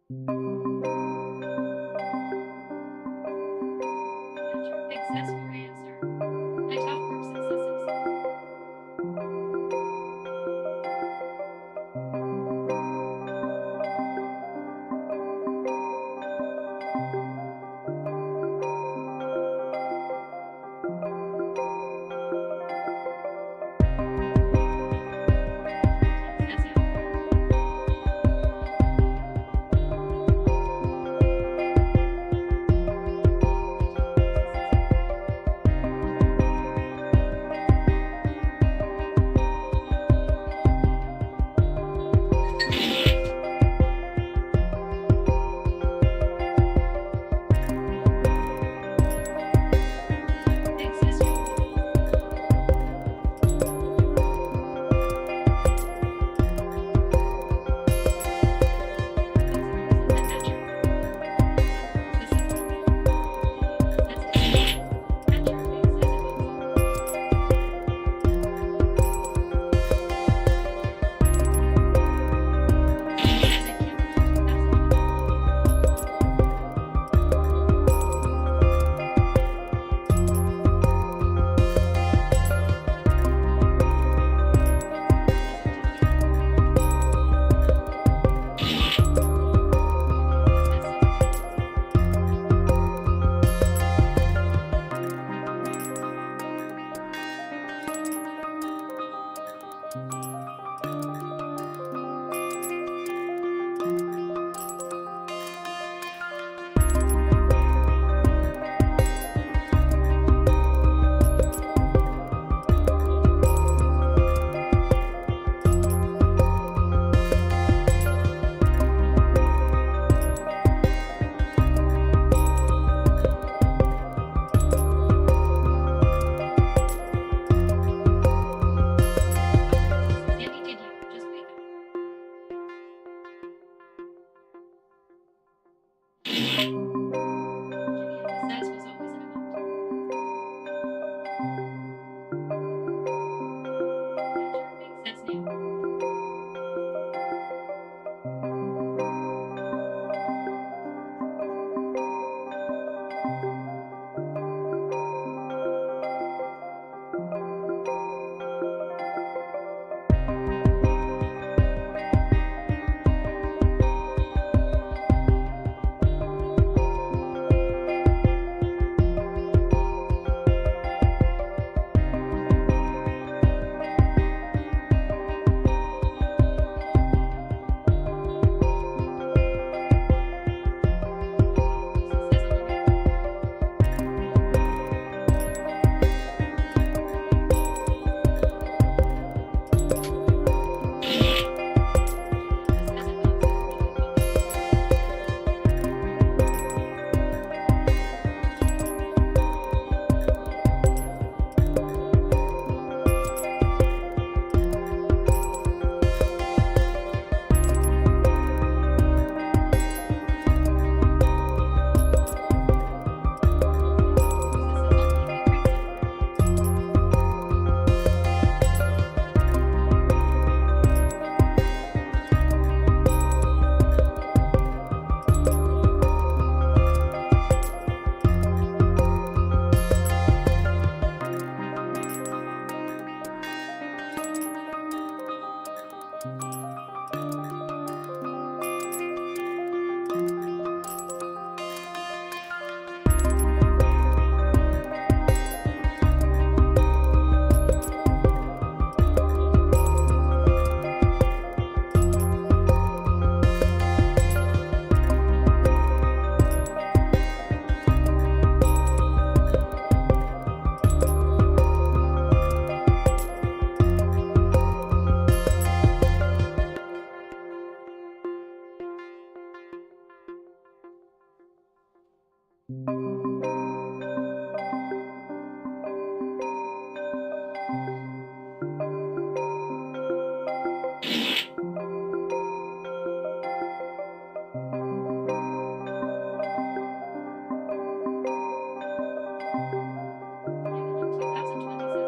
Success your answer. My tough work successes. Success out. Success your Sandy, did you just wake up? Success was always an event. That sure makes sense now. Success on the way.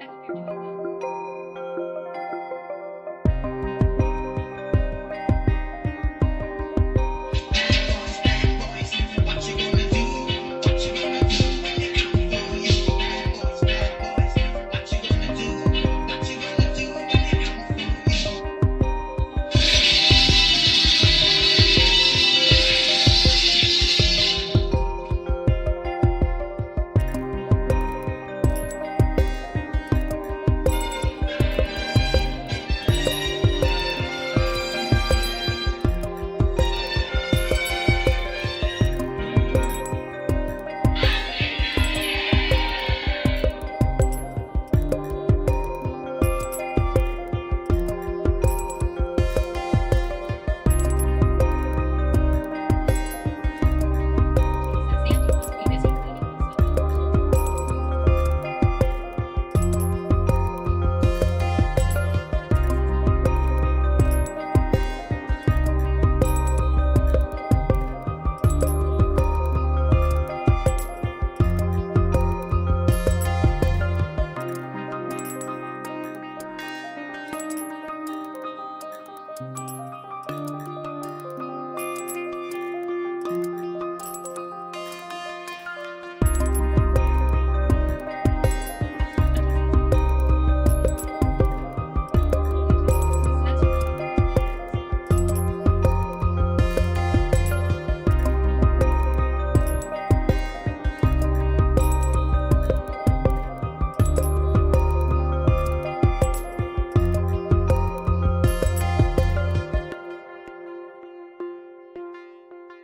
Success at home.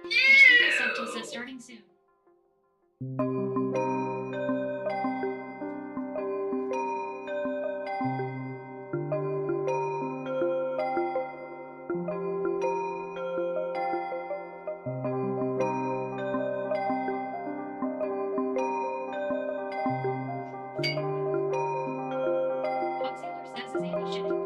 HTTP subtool says starting soon. Auxiliar says is Andy shitting.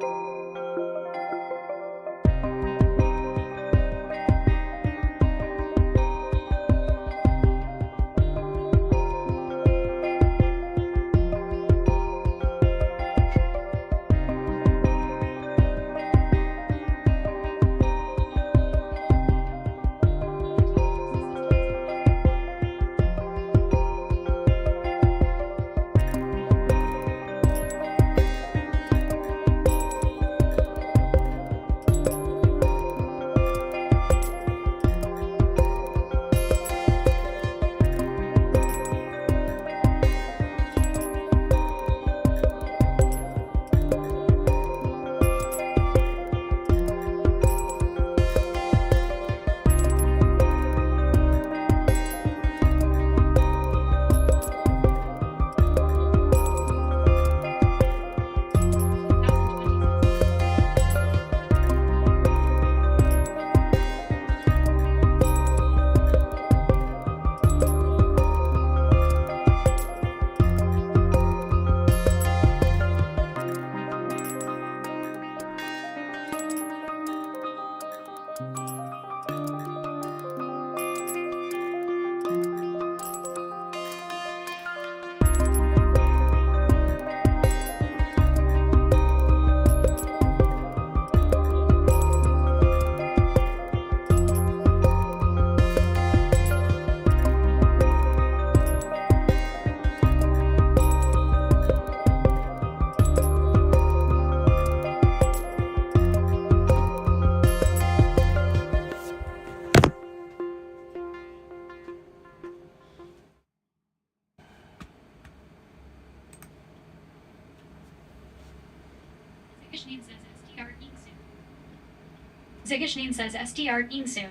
Zigishnin says STR ing soon.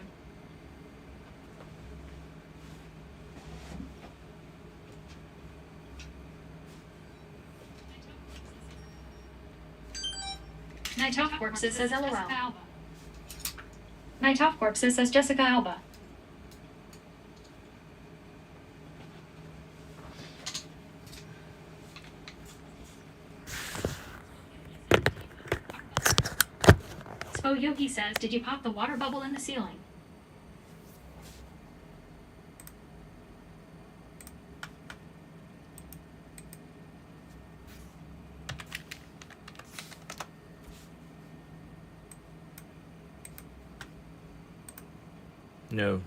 Night Off Corpses says LOL. Night Off Corpses says Jessica Alba. Spo Yogi says, did you pop the water bubble in the ceiling? No.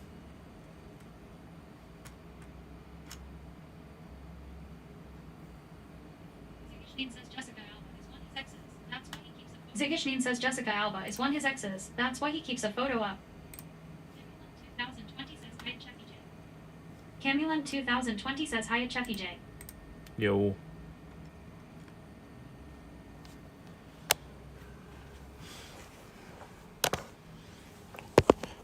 Zigishnin says Jessica Alba is one of his exes. That's why he keeps a photo up. Camulan 2020 says hi at Chucky J. Yo.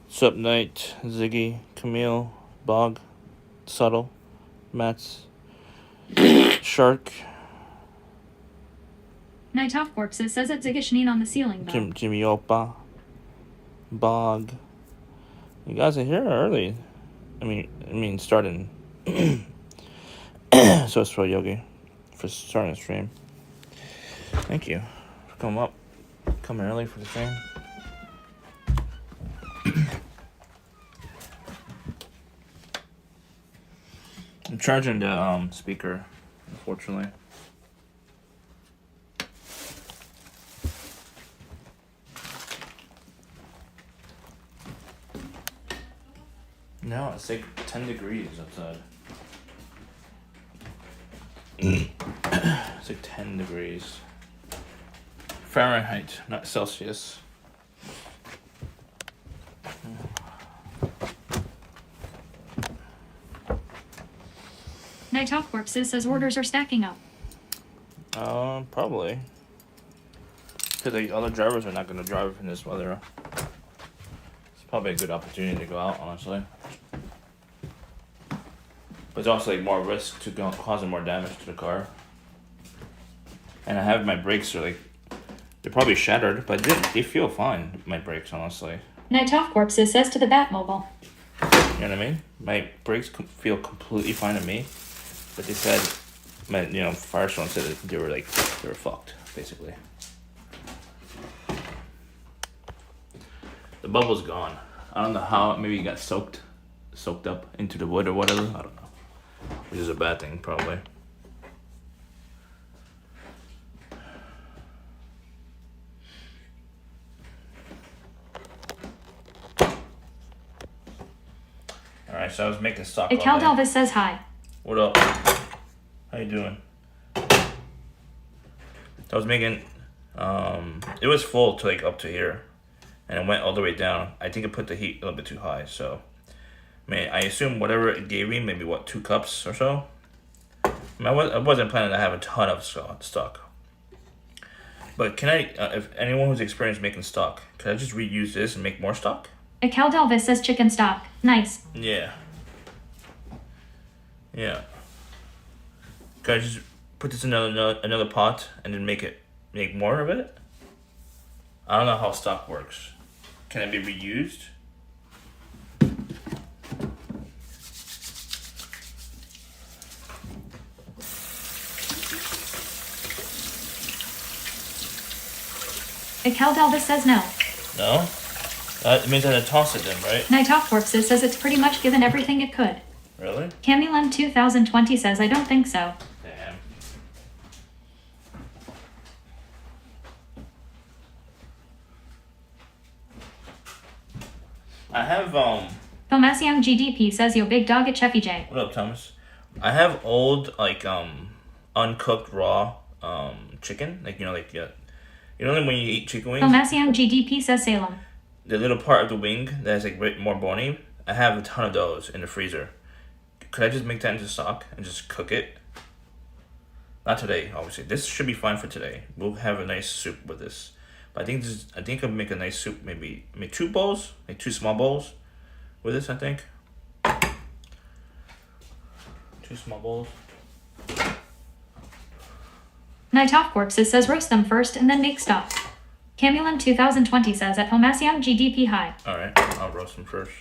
Sup Night, Ziggy, Camille, Bog, Subtle, Mats, Shark, Night Off Corpses says it's Zigishnin on the ceiling though. Jimmy Opa, Bog. You guys are here early. I mean starting. So it's Pro Yogi for starting the stream. Thank you for coming early for the stream. I'm charging the speaker, unfortunately. No, it's like 10 degrees outside. It's like 10 degrees. Fahrenheit, not Celsius. Night Off Corpses says orders are stacking up. Probably. Because the other drivers are not going to drive in this weather. Probably a good opportunity to go out, honestly. But it's also like more risk to causing more damage to the car. And I have my brakes are like, they're probably shattered, but they feel fine, my brakes, honestly. Night Off Corpses says to the Batmobile. You know what I mean? My brakes feel completely fine to me, but they said, Firestone said that they were fucked, basically. The bubble's gone. I don't know how. Maybe it got soaked up into the wood or whatever. I don't know. Which is a bad thing, probably. Alright, so I was making stock. Cal Delvis says hi. What up? How you doing? I was making, it was full to like up to here, and it went all the way down. I think I put the heat a little bit too high, so, I assume whatever it gave me, maybe 2 cups or so. I wasn't planning to have a ton of stock. But can I, if anyone who's experienced making stock, can I just reuse this and make more stock? Cal Delvis says chicken stock. Nice. Yeah. Yeah. Can I just put this in another pot and then make more of it? I don't know how stock works. Can it be reused? Cal Delvis says no. No? It means I had to toss it then, right? Night Off Corpses says it's pretty much given everything it could. Really? Camulon 2020 says I don't think so. Damn. I have, Thomas Young GDP says yo big dog at Cheffy J. What up, Thomas? I have old, uncooked raw, chicken. When you eat chicken wings? Thomas Young GDP says Salem. The little part of the wing that has more bone, I have a ton of those in the freezer. Could I just make that into stock and just cook it? Not today, obviously. This should be fine for today. We'll have a nice soup with this. But I think I'll make a nice soup. Maybe make 2 bowls, make 2 small bowls with this. I think 2 small bowls. Night Off Corpses says roast them first and then make stock. Camulon 2020 says at Homasiang GDP high. Alright, I'll roast them first.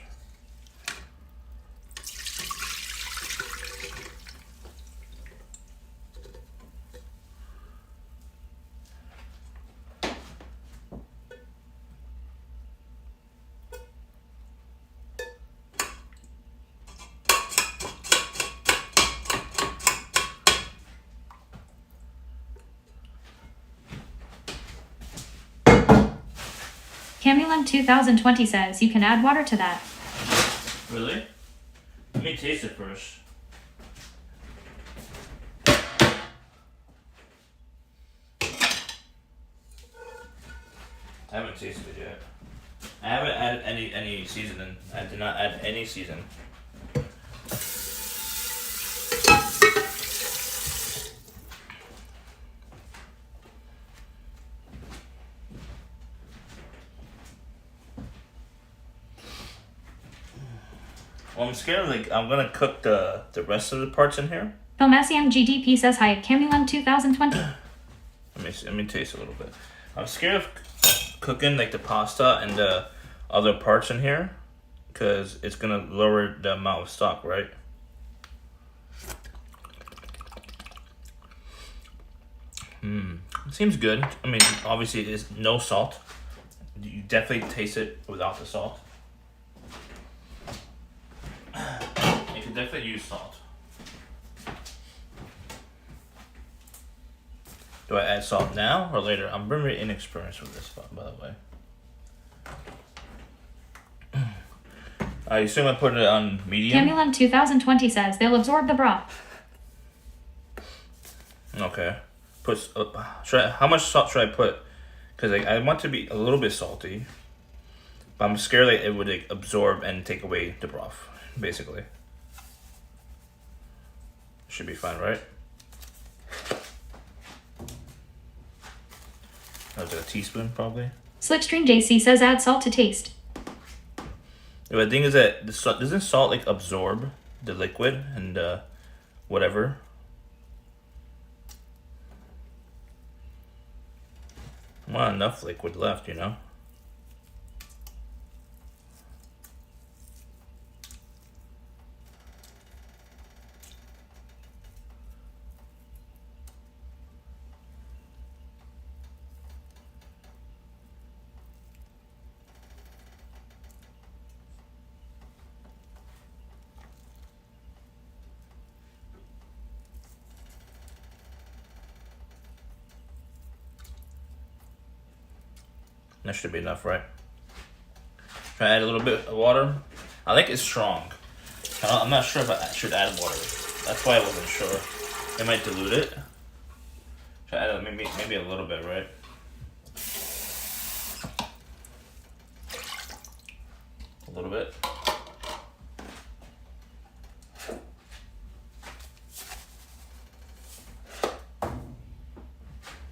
Camulon 2020 says you can add water to that. Really? Let me taste it first. I haven't tasted it yet. I haven't added any seasoning. I did not add any season. Well, I'm scared I'm gonna cook the rest of the parts in here. Homasiang GDP says hi at Camulon 2020. Let me taste a little bit. I'm scared of cooking the pasta and the other parts in here, because it's gonna lower the amount of stock, right? It seems good. Obviously it's no salt. You definitely taste it without the salt. You can definitely use salt. Do I add salt now or later? I'm very inexperienced with this, by the way. I assume I put it on medium. Camulon 2020 says they'll absorb the broth. Okay. How much salt should I put? Because I want to be a little bit salty, but I'm scared it would absorb and take away the broth, basically. Should be fine, right? That was a teaspoon, probably. Slickstream JC says add salt to taste. The thing is that doesn't salt like absorb the liquid and whatever? Not enough liquid left, you know? That should be enough, right? Try to add a little bit of water. I like it strong. I'm not sure if I should add water. That's why I wasn't sure. It might dilute it. Try to add maybe a little bit, right? A little bit.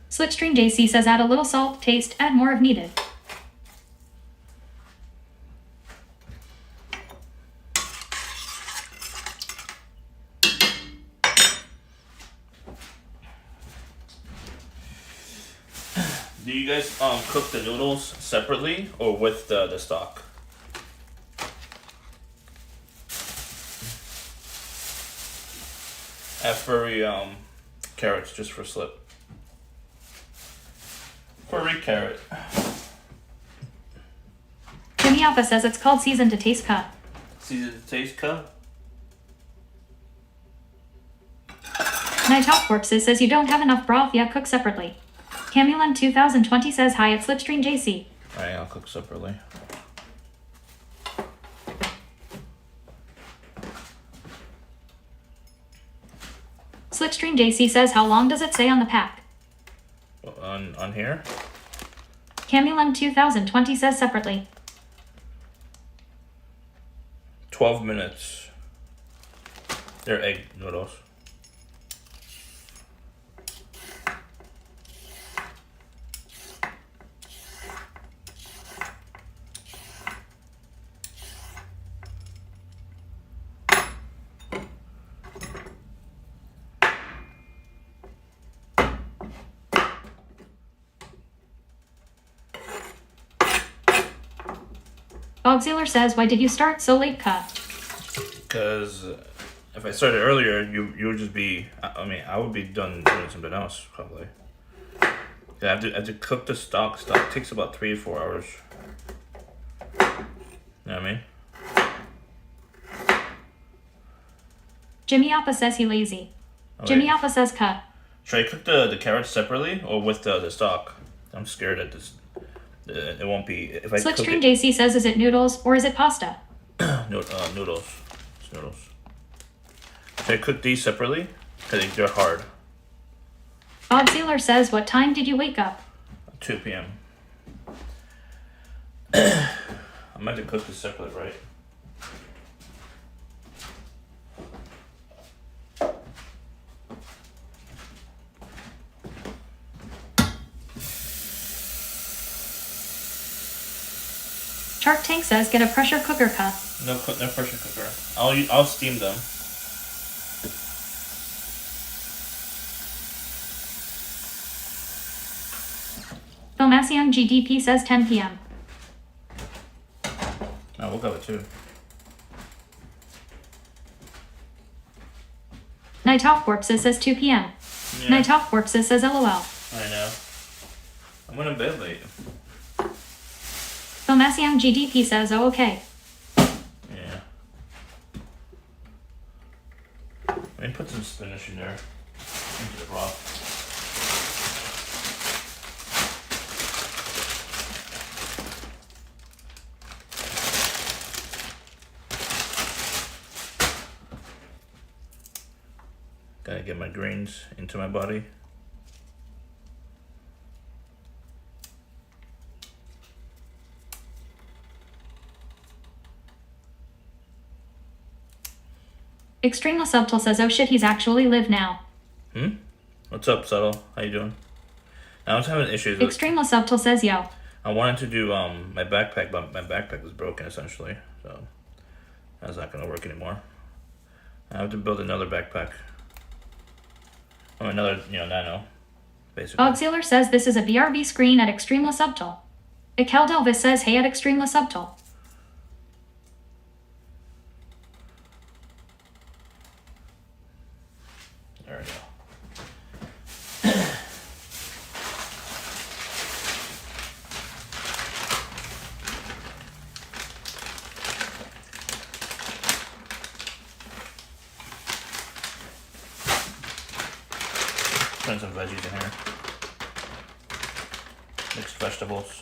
Slipstream JC says add a little salt, taste, add more if needed. Do you guys cook the noodles separately or with the stock? I have furry carrots just for slip. Furry carrot. Jimmy Alpha says it's called season to taste cut. Season to taste cut? Night Top Corpses says you don't have enough broth yet, cook separately. Camulin 2020 says hi at Slipstream JC. Alright, I'll cook separately. Slipstream JC says how long does it say on the pack? On here? Camulin 2020 says separately. 12 minutes. They're egg noodles. Bob Sealer says why did you start so late cut? Because if I started earlier, you would just be. I would be done doing something else probably. I have to cook the stock. Stock takes about 3 to 4 hours. You know what I mean? Jimmy Alpha says he lazy. Oh, Jimmy wait. Alpha says cut. Should I cook the carrots separately or with the stock? I'm scared that this it won't be if I cook Slipstream it. JC says is it noodles or is it pasta? Noodles. It's noodles. Should I cook these separately? Because they're hard. Bob Sealer says what time did you wake up? 2 p.m. I'm going to cook this separate, right? Shark Tank says get a pressure cooker cut. No pressure cooker. I'll steam them. Filmacion GDP says 10 p.m. I woke up at 2. Night Off Corpses says 2 p.m. Yeah, Night Off Corpses says LOL. I know. I'm going to bed late. Filmacion GDP says oh okay. Yeah. Let me put some spinach in there. Into the broth. Gotta get my greens into my body. Extremely Subtle says oh shit he's actually live now. What's up, Subtle? How you doing? I was having issues with... Extremely Subtle says yo. I wanted to do my backpack, but my backpack was broken essentially. So that's not gonna work anymore. I have to build another backpack. Oh, another, nano, basically. Bogsealer says this is a BRB screen at Extremely Subtle. Ikel Delvis says hey at Extremely Subtle. There we go. Put some veggies in here. Mixed vegetables.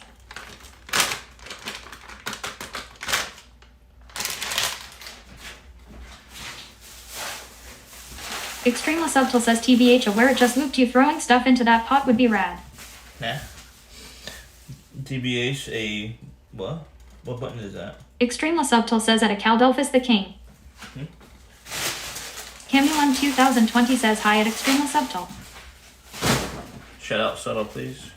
Extremely Subtle says TBH where it just looped you throwing stuff into that pot would be rad. Nah. TBH a what? What button is that? Extremely Subtle says at Ikel Delvis the king. Camulem 2020 says hi at Extremely Subtle. Shout out Subtle, please.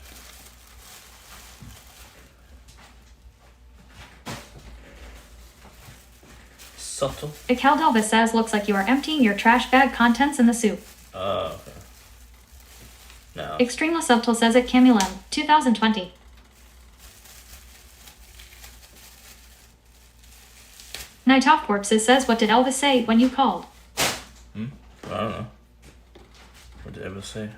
Subtle. Ikel Delvis says looks like you are emptying your trash bag contents in the soup. Oh, okay. No. Extremely Subtle says at Camulem 2020. Night Off Corpses says what did Elvis say when you called? I don't know. What did Elvis say?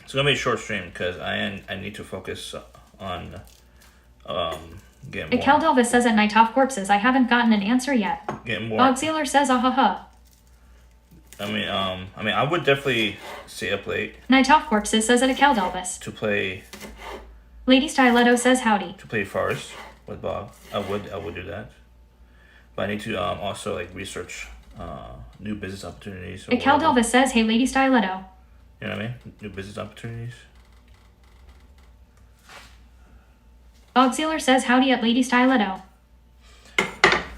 It's gonna be a short stream because I need to focus on getting more. Ikel Delvis says at Night Off Corpses I haven't gotten an answer yet. Getting more. Bogsealer says ahaha. I mean, I would definitely stay up late Night Off Corpses says at Ikel Delvis. to play Lady Stiletto says howdy. Forest with Bob. I would do that, but I need to also like research new business opportunities. or Ikel whatever. Delvis says hey Lady Stiletto. You know what I mean? New business opportunities. Bogsealer says howdy at Lady Stiletto.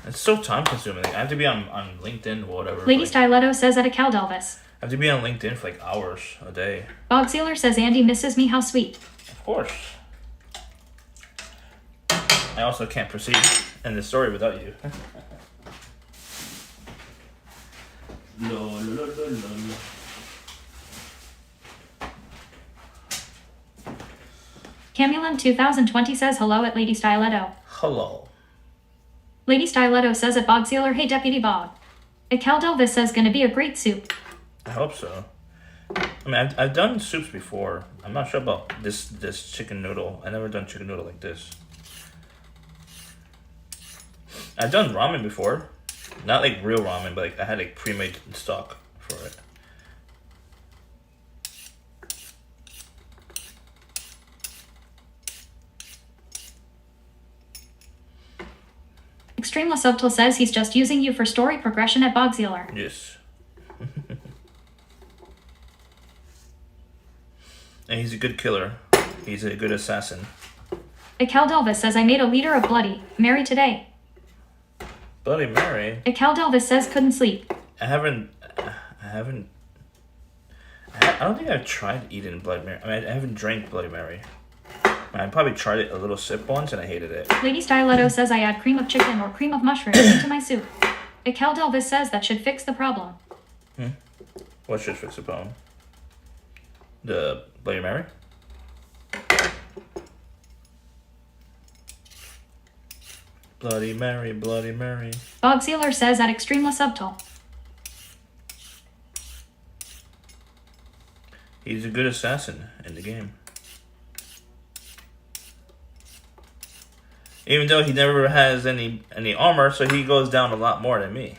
It's so time consuming. Like, I have to be on LinkedIn or whatever. Lady like, Stiletto says at Ikel Delvis. I have to be on LinkedIn for like hours a day. Bogsealer says Andy misses me, how sweet. Of course. I also can't proceed in the story without you. Camulem 2020 says hello at Lady Stiletto. Hello. Lady Stiletto says at Bogsealer hey Deputy Bog. Ikel Delvis says gonna be a great soup. I hope so. I mean, I've done soups before. I'm not sure about this chicken noodle. I've never done chicken noodle like this. I've done ramen before. Not like real ramen, but like I had like pre-made stock for it. Extremely Subtle says he's just using you for story progression at Bogsealer. Yes. And he's a good killer. He's a good assassin. Ikel Delvis says I made a liter of Bloody Mary today. Bloody Mary. Ikel Delvis says couldn't sleep. I don't think I've tried eating Bloody Mary. I mean, I haven't drank Bloody Mary. I probably tried it a little sip once and I hated it. Lady Stiletto says I add cream of chicken or cream of mushrooms into my soup. Ikel Delvis says that should fix the problem. What should fix the problem? The Bloody Mary? Bloody Mary, Bloody Mary. Bogsealer says at Extremely Subtle. He's a good assassin in the game. Even though he never has any armor, so he goes down a lot more than me.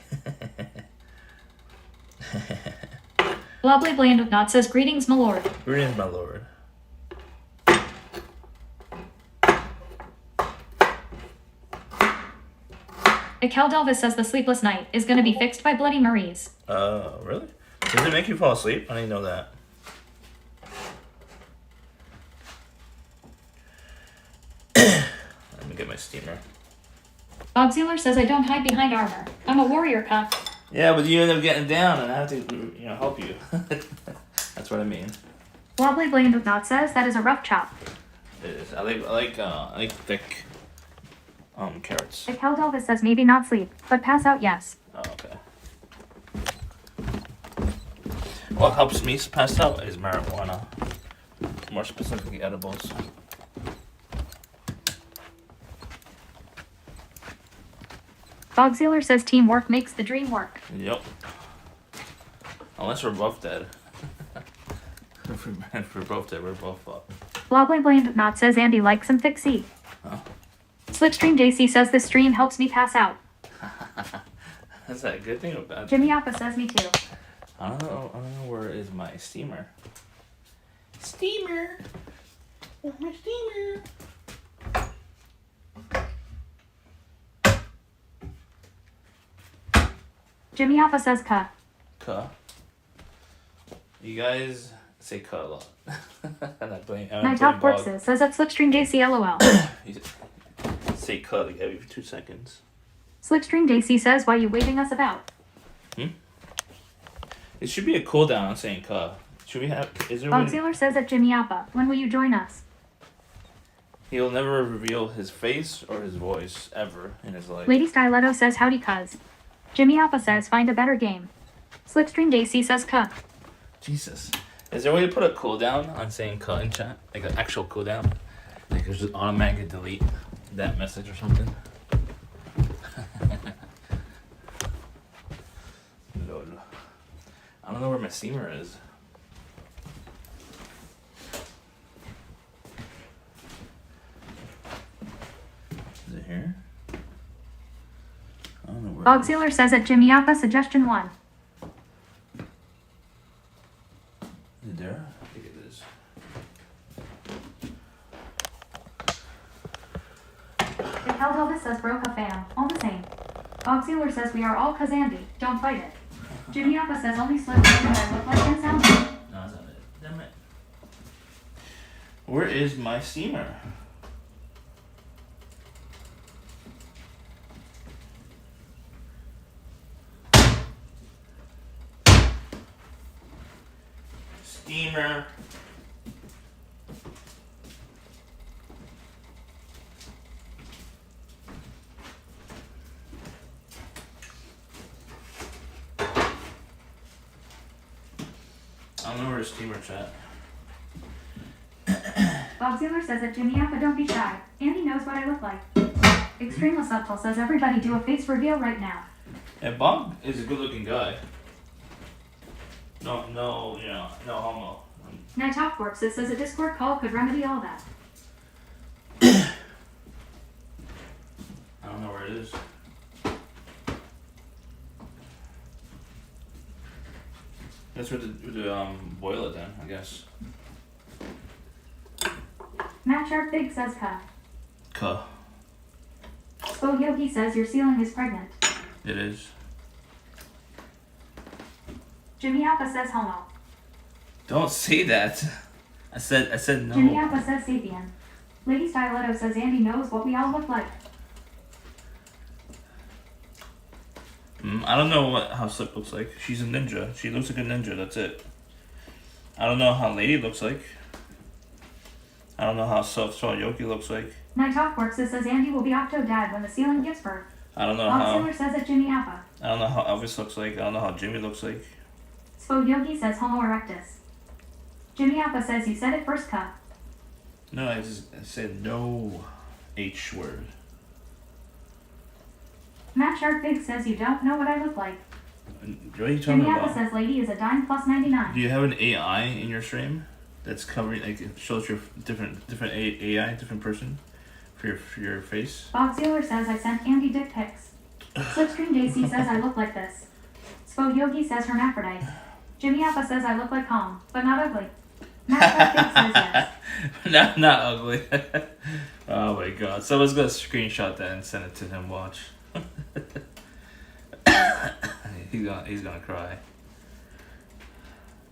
Blobly Bland with Not says greetings, my lord. Greetings, my lord. Ikel Delvis says the sleepless night is gonna be fixed by Bloody Marie's. Really? Does it make you fall asleep? I didn't know that. Let me get my steamer. Bogsealer says I don't hide behind armor. I'm a warrior, cup. Yeah, but you end up getting down, and I have to, help you. That's what I mean. Wobbly Blamed with Not says that is a rough chop. It is. I like thick carrots. If Held Elvis says maybe not sleep, but pass out yes. Oh, okay. What helps me pass out is marijuana. More specifically, edibles. Bogsealer says teamwork makes the dream work. Yep. Unless we're both dead. if we're both dead, we're both up. Wobbly Blamed with Not says Andy likes some thick C. Huh? Slipstream JC says this stream helps me pass out. Is that a good thing or bad? Jimmy Appa says me too. I don't know where is my steamer. Steamer! Where's my steamer? Jimmy Appa says cuh. Cuh. You guys say cuh a lot. And I blame My top corpses says at Slipstream JC LOL. You say cuh like every 2 seconds. Slipstream JC says why you waving us about. It should be a cooldown on saying cuh. Should we have? Is there? Bogsealer says at Jimmy Appa, when will you join us? He'll never reveal his face or his voice ever in his life. Lady Styletto says howdy cuz. Jimmy Appa says find a better game. Slipstream JC says cuh. Jesus. Is there a way to put a cooldown on saying cuh in chat? Like an actual cooldown? Like just automatically delete that message or something? Lol. I don't know where my steamer is. Is it here? I don't know where. Bogsealer says at Jimmy Appa suggestion 1. Is it there? I think it is. If Held Elvis says broke a fam, all the same. Bogsealer says we are all cuz Andy, don't fight it. Jimmy Appa says only Slipstream that I look like and sound like. No, that's not it. Damn it. Where is my steamer? Steamer. I don't know where the steamer chat. Bogsealer says at Jimmy Appa don't be shy. Andy knows what I look like. Extremely Subtle says everybody do a face reveal right now. Yeah, Bob is a good-looking guy. No, no homo. Night Top Corpses says a Discord call could remedy all that. I don't know where it is. That's where the boil it then, I guess. Matt Sharp Big says cuh. Cuh. Spo Yogi says your ceiling is pregnant. It is. Jimmy Appa says homo. Don't say that. I said no. Jimmy Appa says sapien. Lady Styletto says Andy knows what we all look like. I don't know how Slip looks like. She's a ninja. She looks like a ninja, that's it. I don't know how Lady looks like. I don't know how Yoki looks like. Night Top Corpses says Andy will be Octo Dad when the ceiling gives birth. I don't know Bogsealer says at Jimmy Appa. I don't know how Elvis looks like. I don't know how Jimmy looks like. Spo Yogi says Homo erectus. Jimmy Appa says you said it first cuh. No, I said no H word. Matt Sharp Big says you don't know what I look like. What are you talking Jimmy about? Appa says Lady is a dime plus 99. Do you have an AI in your stream that's covering, like, it shows your different AI, different person for your face? Bogsealer says I sent Andy dick pics. Slipstream JC says I look like this. Spo Yogi says hermaphrodite. Jimmy Appa says I look like Kong, but not ugly. Matt Sharp Big says yes. Not ugly. Oh my god. Someone's gonna screenshot that and send it to him. Watch. He's gonna cry.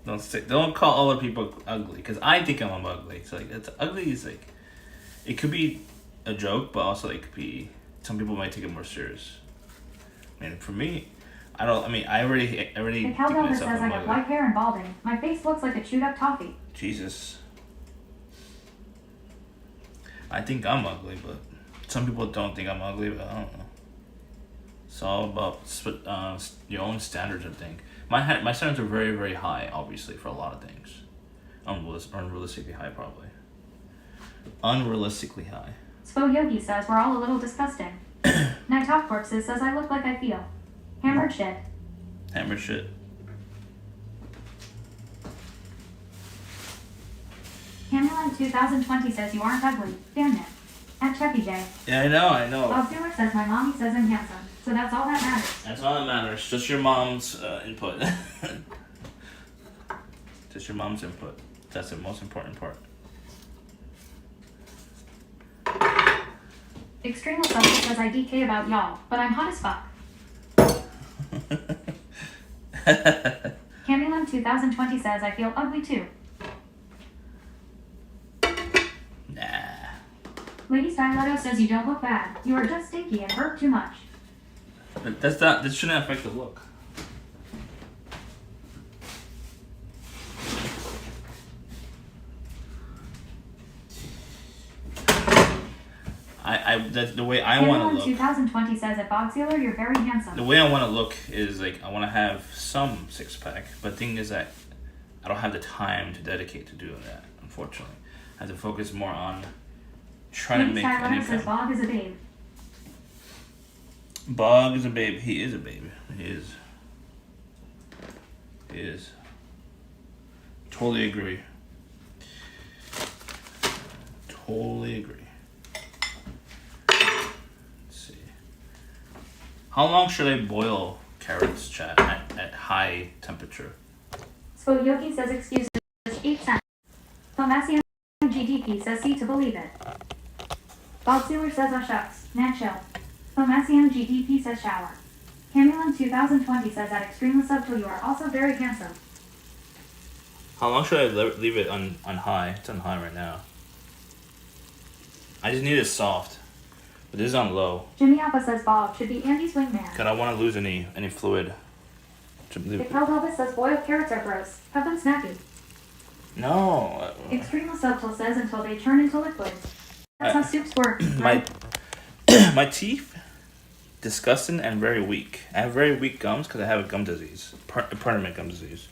Don't call other people ugly, because I think I'm ugly. It's like, it's ugly is like, it could be a joke, but also it could be, some people might take it more serious. And for me, I don't. I mean, I already. The cowbell says I have white hair and balding. My face looks like a chewed up toffee. Jesus. I think I'm ugly, but some people don't think I'm ugly, but I don't know. It's all about your own standards, I think. My standards are very, very high, obviously, for a lot of things. Unrealistically high, probably. Unrealistically high. Spo Yogi says we're all a little disgusting. Night Talk Corpses says I look like I feel. Hammered shit. Hammered shit. Cameron 2020 says you aren't ugly. Damn it. At Chucky J. Yeah, I know. Bob Sealer says my mommy says I'm handsome. So that's all that matters. That's all that matters. Just your mom's input. Just your mom's input. That's the most important part. Extreme Assumption says I DK about y'all, but I'm hot as fuck. Camelon 2020 says I feel ugly too. Nah. Lady Styletto says you don't look bad. You are just stinky and hurt too much. But that shouldn't affect the look. That's the way I want to look. 2020 says at Bob Sealer, you're very handsome. The way I want to look is like I want to have some six pack, but the thing is that I don't have the time to dedicate to doing that. Unfortunately, I have to focus more on trying to make an income. Says Bob is a babe. Bog is a babe. He is a babe. He is. He is. Totally agree. Totally agree. How long should I boil carrots, chat, at high temperature? So Yogi says excuses 8 cents. Tomasian GDP says see to believe it. Bob Sealer says oh shucks, man chill. Tomasian GDP says shower. Camelon 2020 says at extremely subtle you are also very handsome. How long should I leave it on high? It's on high right now. I just need it soft. But this is on low. Jimmy Alpha says Bob should be Andy's wingman. Cause I don't want to lose any fluid. The Elvis says boiled carrots are gross. Have them snappy. No. Extremely subtle says until they turn into liquid. That's how soups work. Right? My teeth, disgusting and very weak. I have very weak gums because I have a gum disease, permanent gum disease.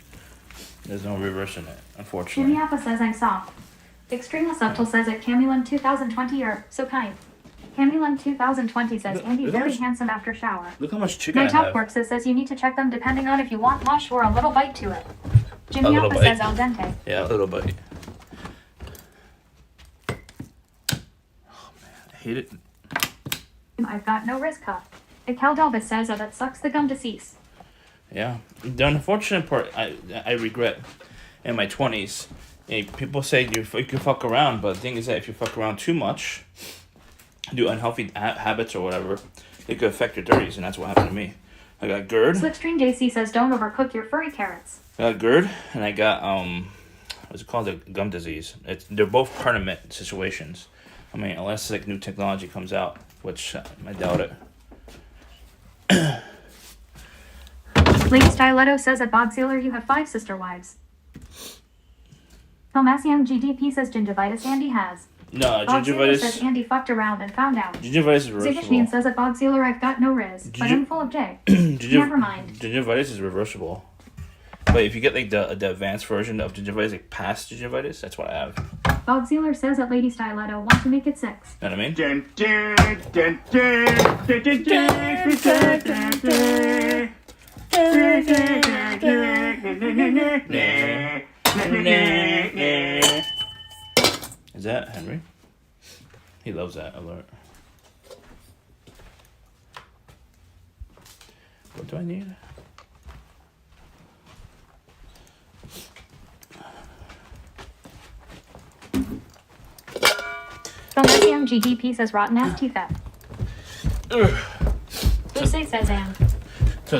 There's no reversing it, unfortunately. Jimmy Alpha says I'm soft. Extremely subtle says at Camelon 2020 you're so kind. Camelon 2020 says Andy very handsome after shower. Look how much chicken Night I have. Talk says you need to check them depending on if you want mush or a little bite to it. Jimmy Alpha says al dente. Yeah, a little bite. Oh man, I hate it. I've got no wrist cuff. Cal Delvis says that sucks the gum to cease. Yeah, the unfortunate part I regret in my 20s. People say you can fuck around, but the thing is that if you fuck around too much, do unhealthy habits or whatever, it could affect your 30s, and that's what happened to me. I got GERD. Slipstream JC says don't overcook your furry carrots. I got GERD, and I got what's it called, the gum disease. They're both permanent situations. I mean, unless like new technology comes out, which I doubt it. Lady Styletto says at Bob Sealer you have 5 sister wives. Tomasian GDP says gingivitis Andy has. No, Bob Sealer gingivitis. says Andy fucked around and found out. Gingivitis is reversible. Zigishmean says at Bob Sealer I've got no riz, but I'm full of J. Never mind. Gingivitis is reversible. But if you get like the advanced version of gingivitis, like past gingivitis, that's what I have. Bob Sealer says that Lady Styletto wants to make it 6. Know what I mean? Is that Henry? He loves that alert. What do I need? Tomasian GDP says rotten ass teeth fat. Tuesday says and. So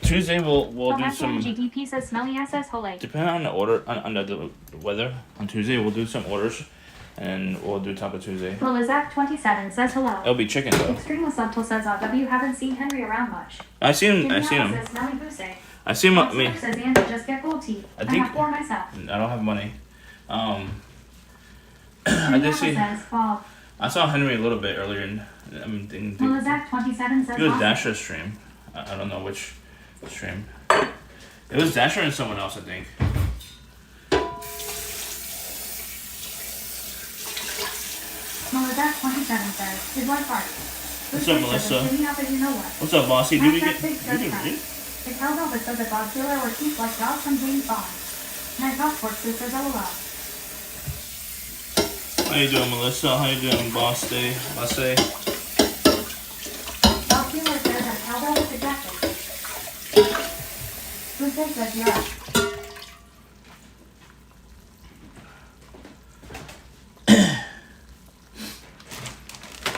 Tuesday we'll do some. GDP says smelly ass hole. Depending on the order, on the weather, on Tuesday we'll do some orders, and we'll do Taco Tuesday. Lilizak27 says hello. It'll be chicken though. Extremely Subtle says, W haven't seen Henry around much. I seen him. Jimmy I seen Alpha him. says, Nelly Buse. I seen him. I mean, Bob says, Andy, just get gold teeth. I I think- have 4 myself. I don't have money. I Jimmy did Alpha see. says, Bob. I saw Henry a little bit earlier, and I mean, Lilizak27 says, it was awesome. Dasher's stream. I don't know which stream. It was Dasher and someone else, I think. Lilizak27 says, his wife Art. What's up, Melissa? Jimmy Alpha, you know what? What's up, Bossy? Did we Hashtag get? big We says did crap. read? The Cowbell says that Bob Sealer or Keith like dogs from James Bond. Night Talk Sports says LOL. How you doing, Melissa? How you doing, Boss Day? Boss Day? Bob Sealer says that Cowbell was rejected. Who says that you're up?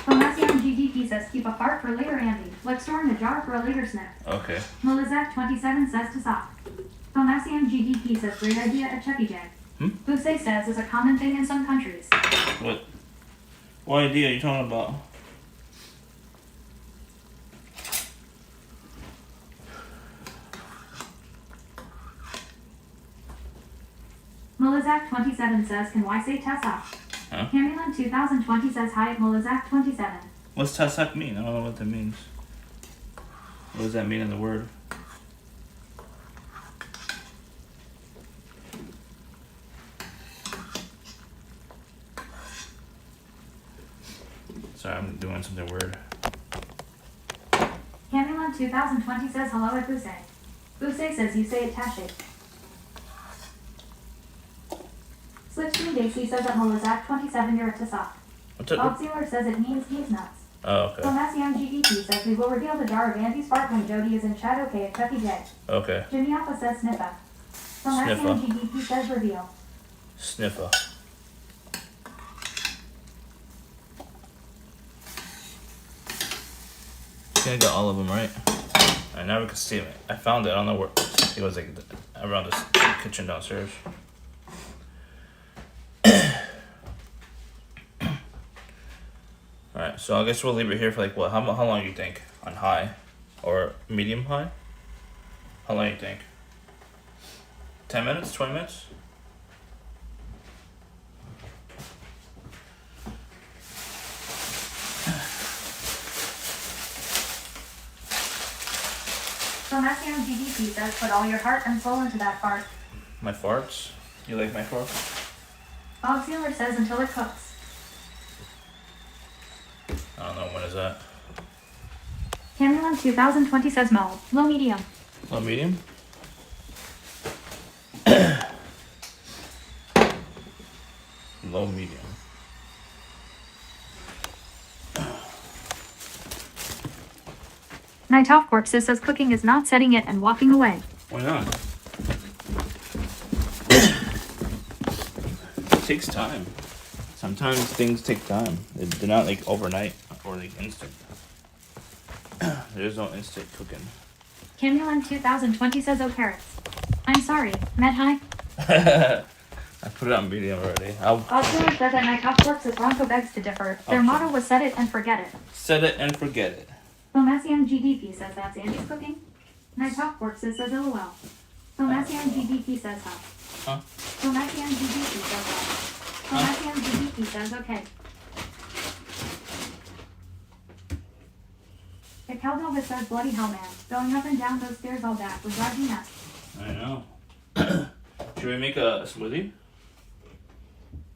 Tomasian GDP says keep a fart for later, Andy. Like storing a jar for a later sniff. Okay. Melizak27 says to stop. Tomasian GDP says great idea at Chuck E. Cheese. Buse says is a common thing in some countries. What idea are you talking about? Melizak27 says, can Y say Tessa? Huh? Camulan2020 says hi at Melizak27. What's Tassak mean? I don't know what that means. What does that mean in the word? Sorry, I'm doing something weird. Camulan2020 says hello at Buse. Buse says you say it Tashi. Slipstream Daisy says at Melizak27 you're a Tessa. What's it? Bob Sealer says it means he's nuts. Oh, okay. Tomasian GDP says we will reveal the jar of Andy's fart when Jody is in chat okay at Chuck E. Cheese. Okay. Jimmy Alpha says sniffa. Tomasian Sniffa. GDP says reveal. Sniffer. I think I got all of them right. I never could see it. I found it. I don't know where. It was like around the kitchen downstairs. Alright, so I guess we'll leave it here for like what? How long do you think? On high? Or medium high? How long do you think? 10 minutes? 20 minutes? Tomasian GDP says put all your heart and soul into that fart. My farts? You like my farts? Bob Sealer says until it cooks. I don't know, when is that? Camulan2020 says mild. Low medium. Low medium? Low medium. Night Off Corpses says cooking is not setting it and walking away. Why not? It takes time. Sometimes things take time. They're not like overnight or like instant. There's no instant cooking. Camulan2020 says oh carrots. I'm sorry. Med high. I put it on medium already. I'll Bob Sealer says that Night Off Corpses Bronco begs to differ. Their Okay. motto was set it and forget it. set it and forget it. Tomasian GDP says that's Andy's cooking. Night Off Corpses says LOL. Tomasian GDP says huh. Huh? Tomasian GDP says huh. Tomasian GDP says okay. The cowbell that says bloody hell man. Going up and down those stairs all back would drive me nuts. I know. Should we make a smoothie?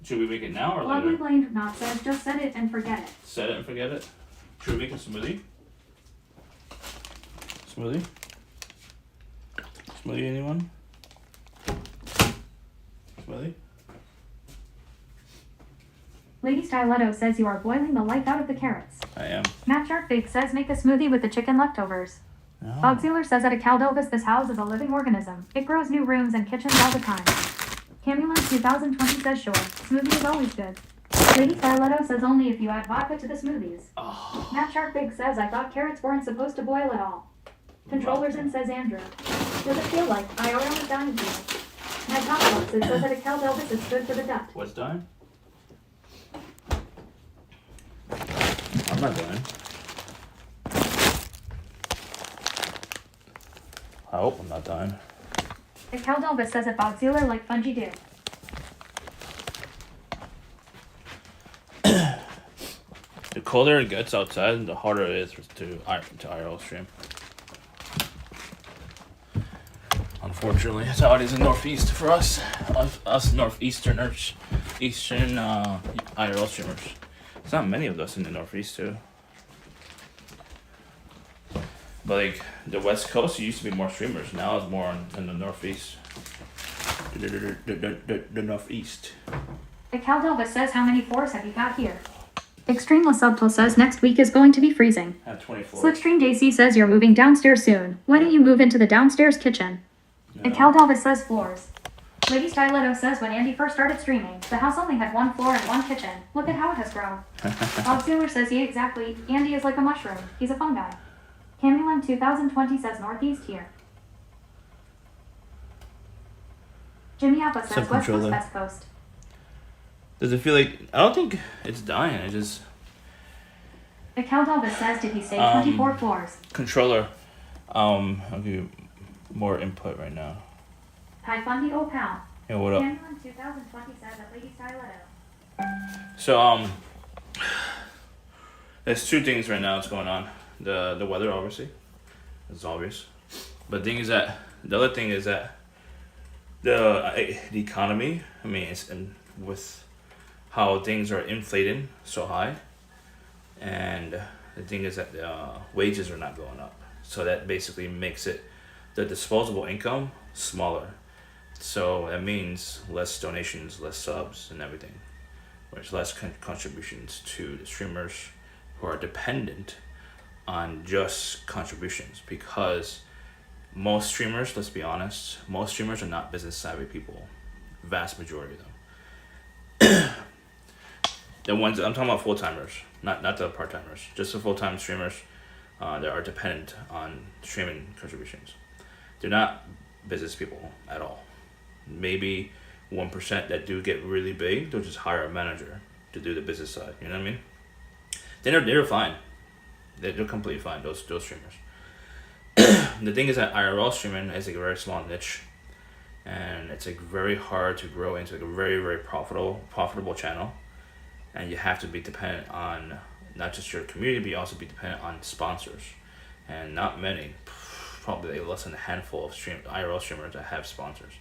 Should we make it now or Lovely later? blamed not says just set it and forget it. Set it and forget it? Should we make a smoothie? Smoothie? Smoothie, anyone? Smoothie? Lady Stiletto says you are boiling the life out of the carrots. I am. Matt Sharkbait says make a smoothie with the chicken leftovers. No. Bob Sealer says at a Caldelvis this house is a living organism. It grows new rooms and kitchens all the time. Camulan2020 says sure. Smoothie is always good. Lady Stiletto says only if you add vodka to the smoothies. Oh. Matt Sharkbait says I thought carrots weren't supposed to boil at all. Controllers in says Andrew. Does it feel like IRL is dying here? Matt Topbox says that a Caldelvis is good for the gut. What's dying? I'm not dying. I hope I'm not dying. The Caldelvis says it bogs Zealer like Fungi do. The colder it gets outside, the harder it is to IRL stream. Unfortunately, that's how it is in Northeast for us Northeasterners, Eastern IRL streamers. There's not many of us in the Northeast too. But like the West Coast, it used to be more streamers. Now it's more in the Northeast. The Northeast. The Caldelvis says, how many floors have you got here? Extreme Subtle says next week is going to be freezing. I have 24. Slipstream JC says you're moving downstairs soon. Why don't you move into the downstairs kitchen? No. The Caldelvis says floors. Lady Styletto says when Andy first started streaming, the house only had 1 floor and 1 kitchen. Look at how it has grown. Bob Sealer says, yeah, exactly. Andy is like a mushroom. He's a fun guy. Camulan 2020 says Northeast here. Jimmy Appa says West Coast, West Coast. Does it feel like... I don't think it's dying. It just... The Caldelvis says, did he say 24 floors? Controller. I'll give you more input right now. Hi, Fundy old pal. Yeah, what up? Camulan 2020 says that Lady Styletto. So, there's 2 things right now that's going on. The weather, obviously. It's obvious. But the other thing is that the economy, I mean, it's with how things are inflated so high, and the thing is that wages are not going up, so that basically makes it the disposable income smaller. So that means less donations, less subs, and everything, which less contributions to the streamers who are dependent on just contributions, because most streamers, let's be honest, most streamers are not business savvy people. Vast majority of them. The ones I'm talking about, full timers, not the part timers, just the full time streamers that are dependent on streaming contributions. They're not business people at all. Maybe 1% that do get really big, they'll just hire a manager to do the business side. You know what I mean? They're fine. They're completely fine. Those streamers. The thing is that IRL streaming is like a very small niche, and it's like very hard to grow into like a very, very profitable channel, and you have to be dependent on not just your community, but you also be dependent on sponsors, and not many, probably like less than a handful of IRL streamers that have sponsors,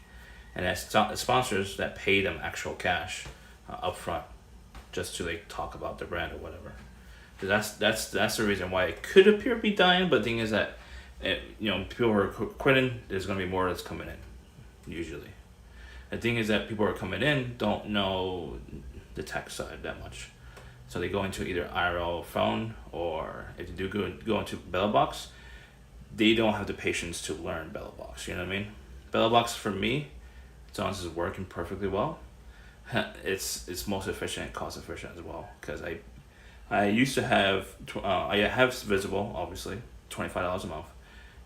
and that's sponsors that pay them actual cash upfront just to like talk about their brand or whatever. So that's the reason why it could appear to be dying, but the thing is that people who are quitting, there's going to be more that's coming in, usually. The thing is that people who are coming in don't know the tech side that much. So they go into either IRL phone, or if they do go into BellaBox, they don't have the patience to learn BellaBox, you know what I mean? BellaBox, for me, as long as it's working perfectly well, it's most efficient and cost efficient as well, because I used to have, I have Visible, obviously, $25 a month,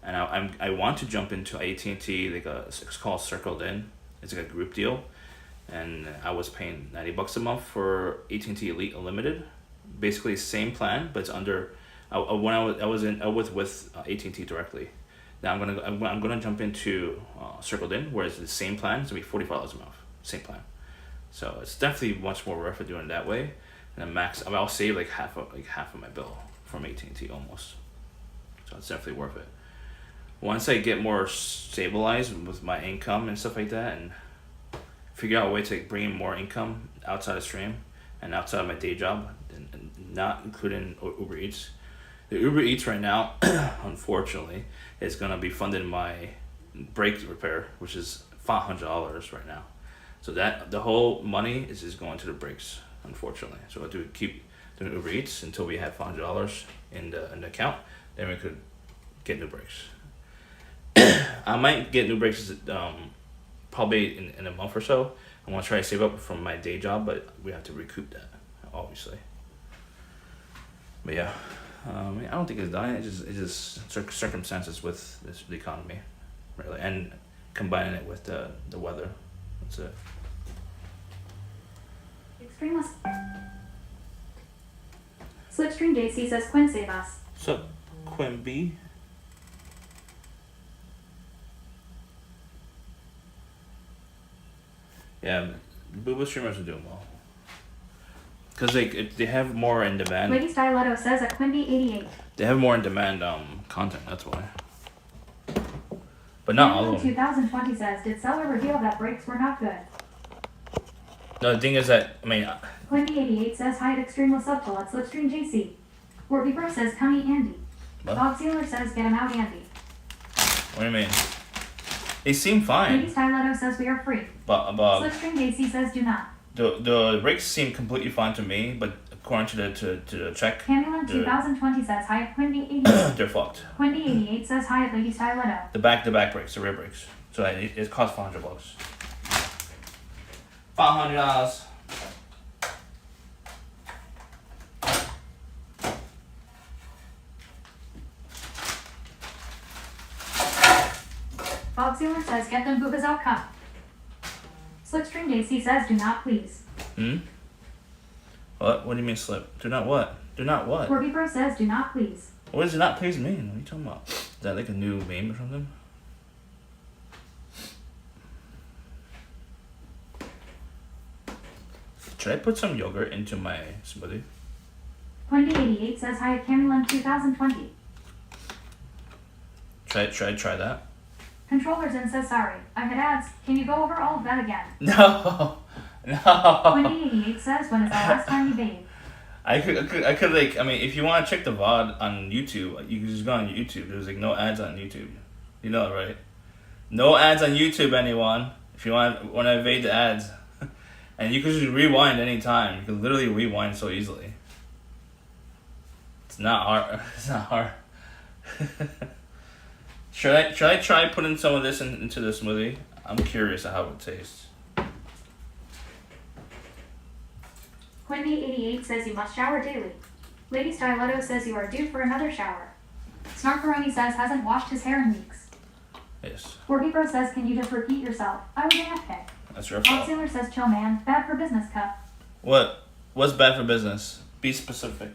and I want to jump into AT&T, it's called Circled In. It's like a group deal, and I was paying $90 a month for AT&T Elite Unlimited, basically same plan, but it's under. When I was with AT&T directly. Now I'm gonna jump into Circled In, where it's the same plan. It's gonna be $45 a month, same plan. So it's definitely much more worth it doing it that way. And then I'll save like half of my bill from AT&T almost. So it's definitely worth it. Once I get more stabilized with my income and stuff like that, and figure out a way to bring in more income outside of stream and outside of my day job, and not including Uber Eats. The Uber Eats right now, unfortunately, is gonna be funding my brake repair, which is $500 right now. So that the whole money is just going to the brakes, unfortunately. So I'll keep doing Uber Eats until we have $500 in the account. Then we could get new brakes. I might get new brakes probably in a month or so. I want to try to save up from my day job, but we have to recoup that, obviously. But yeah, I don't think it's dying. It's just circumstances with the economy, really, and combining it with the weather. That's it. Slipstream JC says Quinn save us. So, Quimby. Yeah, Booba streamers are doing well. Because they have more in demand. Lady Styletto says at Quimby88. They have more in demand content, that's why. But not all of them. 2020 says, did Seller reveal that brakes were not good? No, the thing is that, I mean... Quimby88 says, hi at Extreme Subtle at Slipstream JC. Warby Bro says, come eat Andy. What? Bob Sealer says, get him out Andy. What do you mean? They seem fine. Lady Styletto says, we are free. But Slipstream JC says, do not. the brakes seem completely fine to me, but according to the check... Camulin 2020 says, hi at Quimby88. they're fucked. Quimby88 says, hi at Lady Styletto. The back brakes, the rear brakes. So it costs $500. $500. Bob Sealer says, get them boobas out cup. Slipstream JC says, do not please. What? What do you mean slip? Do not what? Do not what? Warby Bro says, do not please. What does do not please mean? What are you talking about? Is that like a new meme or something? Should I put some yogurt into my smoothie? Quimby88 says, hi at Camulin 2020. Should I try that? Controllers in says, sorry, I had ads. Can you go over all of that again? No. Quimby88 says, when is the last time you bathed? I could like, I mean, if you want to check the VOD on YouTube, you can just go on YouTube. There's like no ads on YouTube. You know it, right? No ads on YouTube, anyone. If you want to evade the ads. And you can just rewind anytime. You can literally rewind so easily. It's not hard. It's not hard. Should I try putting some of this into the smoothie? I'm curious how it tastes. Quimby88 says you must shower daily. Lady Styletto says you are due for another shower. Snarkaroni says hasn't washed his hair in weeks. Yes. Warby Bro says, can you just repeat yourself? I was an FK. That's your Bob fault. Sealer says, chill man, bad for business cup. What? What's bad for business? Be specific.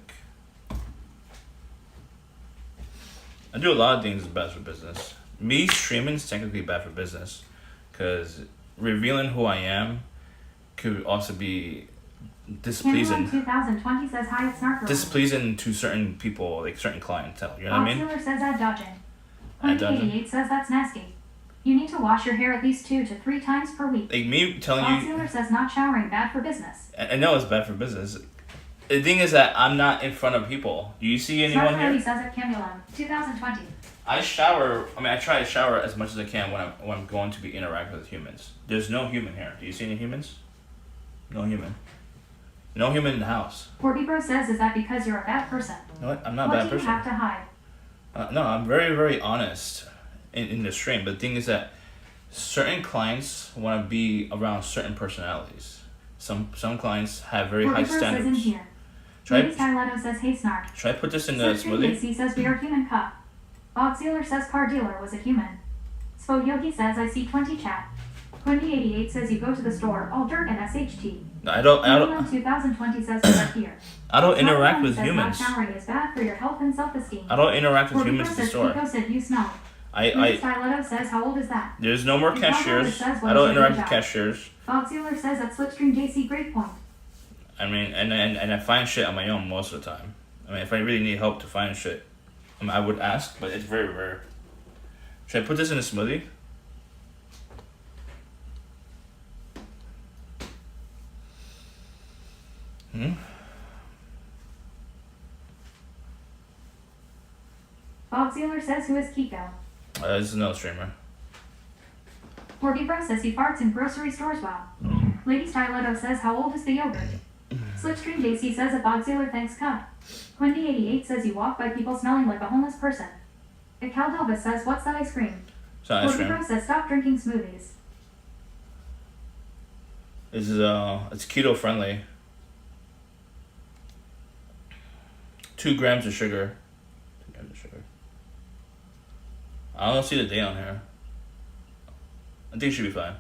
I do a lot of things that's bad for business. Me streaming is technically bad for business, because revealing who I am could also be displeasing. Camulin 2020 says, hi at Snarkaroni. Displeasing to certain people, like certain clientele. You know what I Bob mean? Sealer says ad dodging. Ad dodging? Quimby88 says that's nasty. You need to wash your hair at least 2 to 3 times per week. Like me telling Bob you, Sealer says not showering bad for business. I know it's bad for business. The thing is that I'm not in front of people. Do you see anyone Snarkaroni here? says at Camulin 2020. I shower. I mean, I try to shower as much as I can when I'm going to be interacting with humans. There's no human here. Do you see any humans? No human. No human in the house. Warby Bro says, is that because you're a bad person? You know what? I'm not a What bad do you person. have to hide? No, I'm very, very honest in the stream. But the thing is that certain clients want to be around certain personalities. Some clients have very high Warby Bro says in standards. here. Should Lady Styletto says, hey Snark. I put this in the Slipstream smoothie? JC says we are human cup. Bob Sealer says car dealer was a human. Spo Yogi says I see 20 chat. Quimby88 says you go to the store, all dirt and SHT. I don't. Camulin 2020 says we are here. I don't interact Snarkaroni with says humans. not showering is bad for your health and self-esteem. I don't interact with Warby humans Bro at the says store. Pico said you smell. Lady I Styletto says how old is that? there's no more Pico cashiers. says, what I is don't your interact good with job? cashiers. Bob Sealer says at Slipstream JC great point. I mean, and I find shit on my own most of the time. I mean, if I really need help to find shit, I would ask, but it's very rare. Should I put this in a smoothie? Bob Sealer says who is Kiko. This is another streamer. Warby Bro says he farts in grocery stores well. Lady Styletto says how old is the yogurt? Slipstream JC says that Bob Sealer thanks cup. Quimby88 says you walk by people smelling like a homeless person. Cal Delvis says what's that ice cream? It's not ice Warby cream. Bro says stop drinking smoothies. This is it's keto friendly. 2 grams of sugar. 2 grams of sugar. I don't see the date on here. I think it should be fine.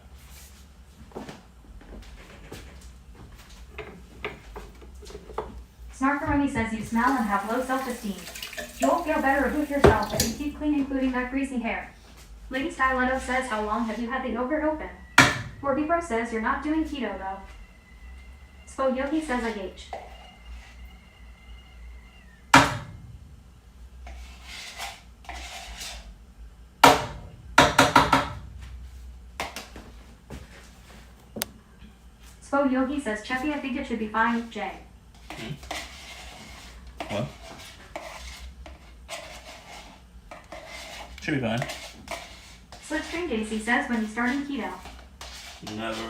Snarkaroni says you smell and have low self-esteem. You'll feel better about yourself if you keep clean, including that greasy hair. Lady Styletto says, how long have you had the yogurt open? Forbibro says you're not doing keto though. Spo Yogi says I gauge. Spo Yogi says, Cheppy, I think it should be fine with Jay. What? Should be fine. Slipstream JC says, when you starting keto? Never.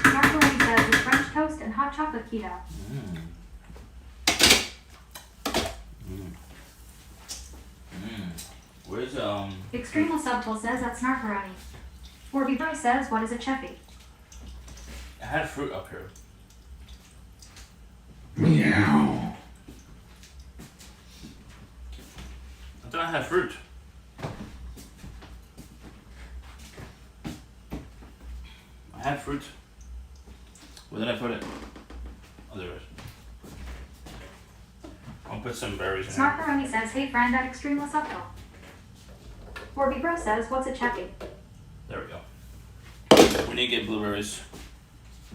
Marcolini says it's French toast and hot chocolate keto. Where's Extremo Subtle says that's Snarkaroni. Forbibro says, what is a Cheppy? I had fruit up here. Meow. I thought I had fruit. I had fruit. Where did I put it? Oh, there it is. I'll put some berries in it. Snarkaroni says, hey friend at Extremo Subtle. Forbibro says, what's a Cheppy? There we go. We need to get blueberries.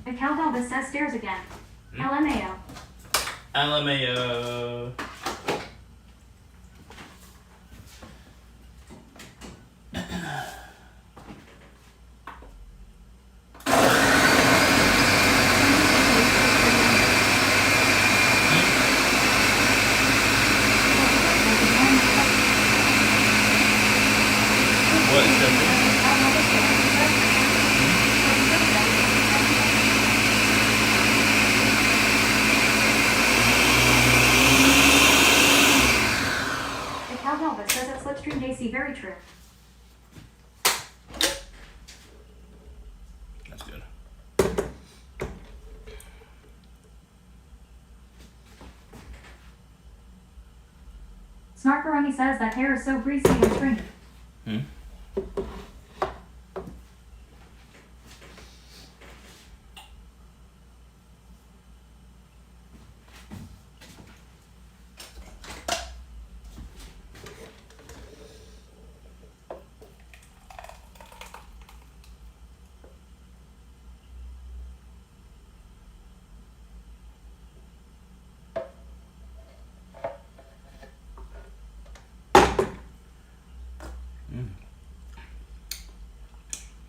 And Caldelvis says stairs again. LMAO. LMAO. What is that? And Caldelvis says at Slipstream JC, very true. That's good. Snarkaroni says that hair is so greasy and stringy.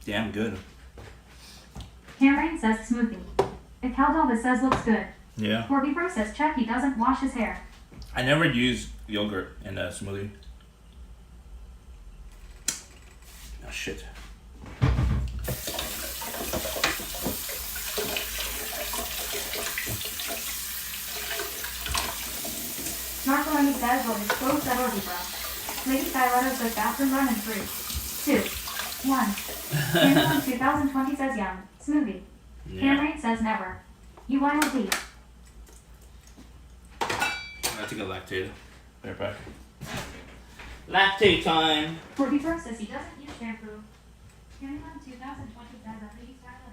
Damn good. Cameron says smoothie. And Caldelvis says looks good. Yeah. Forbibro says check, he doesn't wash his hair. I never use yogurt in a smoothie. Oh shit. Snarkaroni says, well, his clothes at Forbibro. Lady Styletto says bathroom run in 3, 2, 1. Cameron 2020 says yum. Smoothie. Yeah. Cameron says never. UILD. I think I lactate. Right back. Lactate time. Forbibro says he doesn't use shampoo. Cameron 2020 says at Lady Styletto.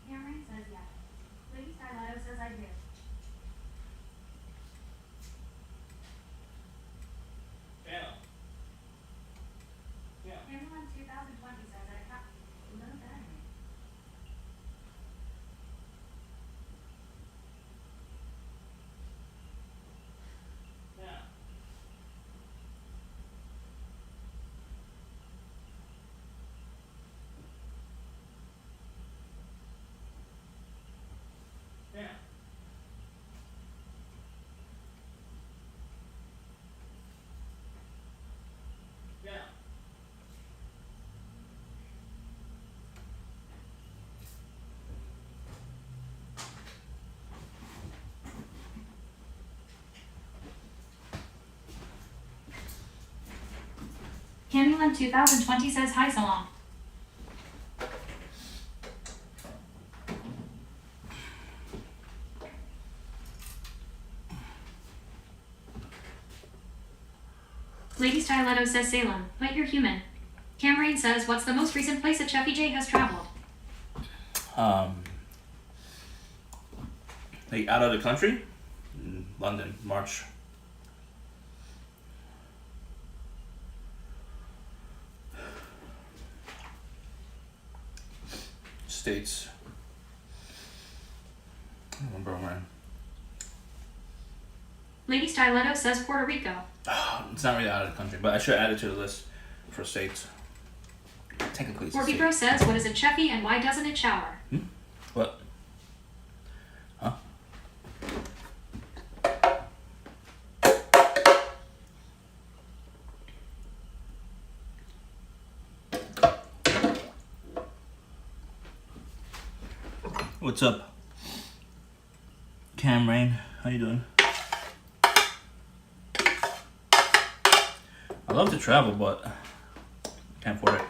Cameron says yes. Lady Styletto says I do. Channel. Yeah. Cameron 2020 says I cut. Love that. Yeah. Yeah. Camulan 2020 says hi, so long. Lady Styletto says Salem, but you're human. Cameron says, what's the most recent place that Cheffy J has traveled? Like out of the country? London, March. States. I don't remember when. Lady Styletto says Puerto Rico. It's not really out of the country, but I should add it to the list for states. Technically, it's a state. Orbibro says, what is a Cheffy and why doesn't it shower? What? Huh? What's up? Cameron, how you doing? I love to travel, but can't afford it.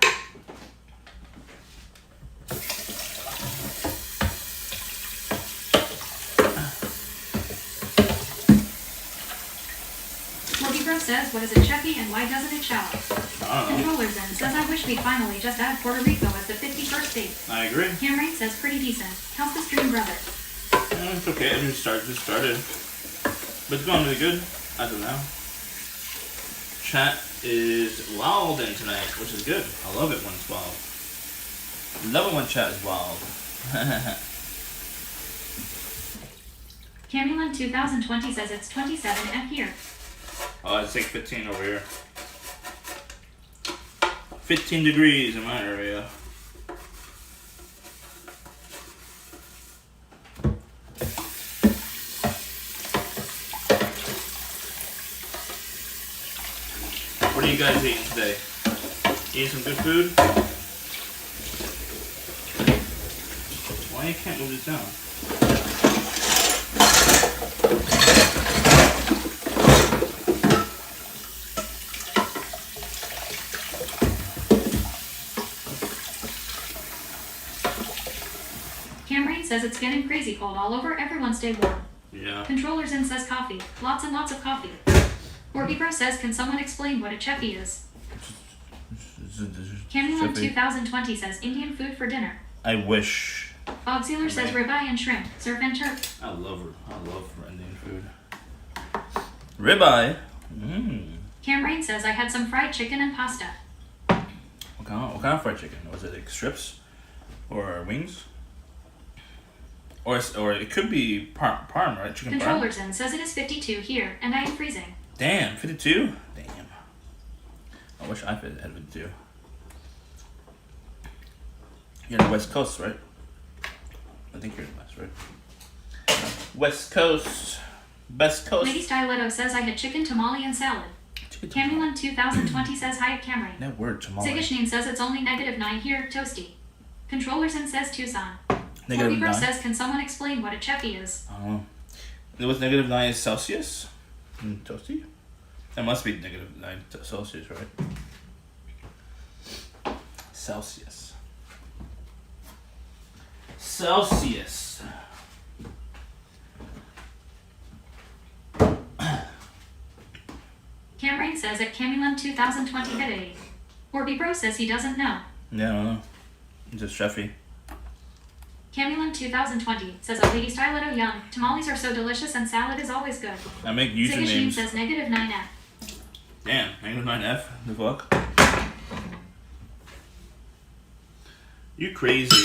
Orbibro says, what is a Cheffy and why doesn't it shower? Controllers in says, I wish we'd finally just add Puerto Rico as the 51st state. I agree. Cameron says, pretty decent. How's the stream, brother? It's okay. I just started. But it's going really good as of now. Chat is wild in tonight, which is good. I love it when it's wild. Love it when chat is wild. Camulan 2020 says it's 27 and here. Oh, it's like 15 over here. 15 degrees in my area. What are you guys eating today? Eating some good food? Why you can't move this down? Cameron says it's getting crazy cold all over. Everyone stay warm. Yeah. Controllers in says coffee. Lots and lots of coffee. Orbibro says, can someone explain what a Cheffy is? Camulan 2020 says Indian food for dinner. I wish. Auxiliar says ribeye and shrimp. Surf and turf. I love Indian food. Ribeye. Cameron says, I had some fried chicken and pasta. What kind of fried chicken? Was it like strips or wings? Or it could be parm, right? Chicken parm. Controllers in says it is 52 here, and I am freezing. Damn, 52? Damn. I wish I had 52. You're in the West Coast, right? I think you're in the West, right? West Coast. Best Coast. Lady Styletto says I had chicken tamale and salad. Camulan 2020 says hi at Camry. That word, tamale. Zigashnin says it's only -9 here, toasty. Controllers in says Tucson. -9? says, can someone explain what a Cheffy is? I don't know. It was -9 is Celsius? Toasty? That must be -9 Celsius, right? Celsius. Celsius. Cameron says at Camulan 2020 headache. Orbibro says he doesn't know. Yeah, I don't know. Just Cheffy. Camulan 2020 says a Lady Styletto young. Tamales are so delicious and salad is always good. I make usernames. Zigashnin says -9F. Damn, -9F? The fuck? You crazy.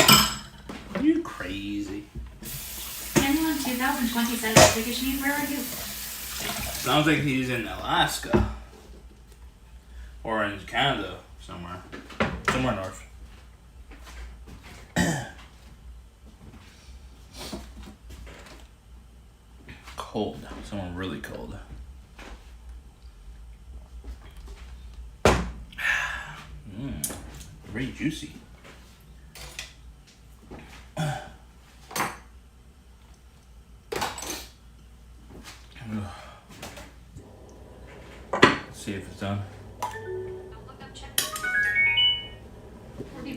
You crazy. Camulan 2020 says Zigashnin, where are you? Sounds like he's in Alaska. Or in Canada, somewhere. Somewhere north. Cold. Someone really cold. Very juicy. Let's see if it's done. Don't look up Cheffy.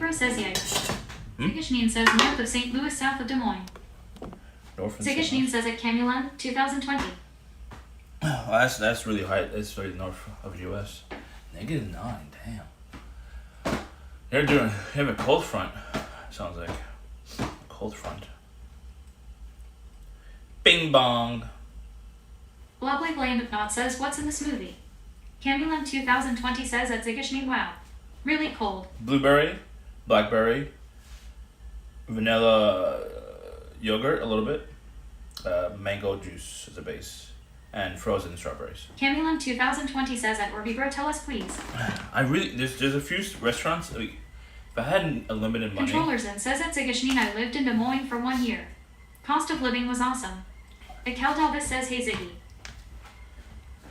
Pro says yikes. Sigishnin says north of St. Louis, south of Des Moines. Sigishnin says at Camulan, 2020. Well, that's really high. That's really north of the U.S. -9. Damn. They have a cold front. Sounds like cold front. Bing bong. Lovely Blame Not says what's in the smoothie. Camulan 2020 says at Sigishnin, wow. Really cold. Blueberry, blackberry, vanilla yogurt a little bit, mango juice as a base, and frozen strawberries. Camulan 2020 says at Orbibro, tell us please. There's a few restaurants. Like, if I had unlimited money. Controllers in says at Sigishnin, I lived in Des Moines for 1 year. Cost of living was awesome. At Caldalvis says hey Ziggy.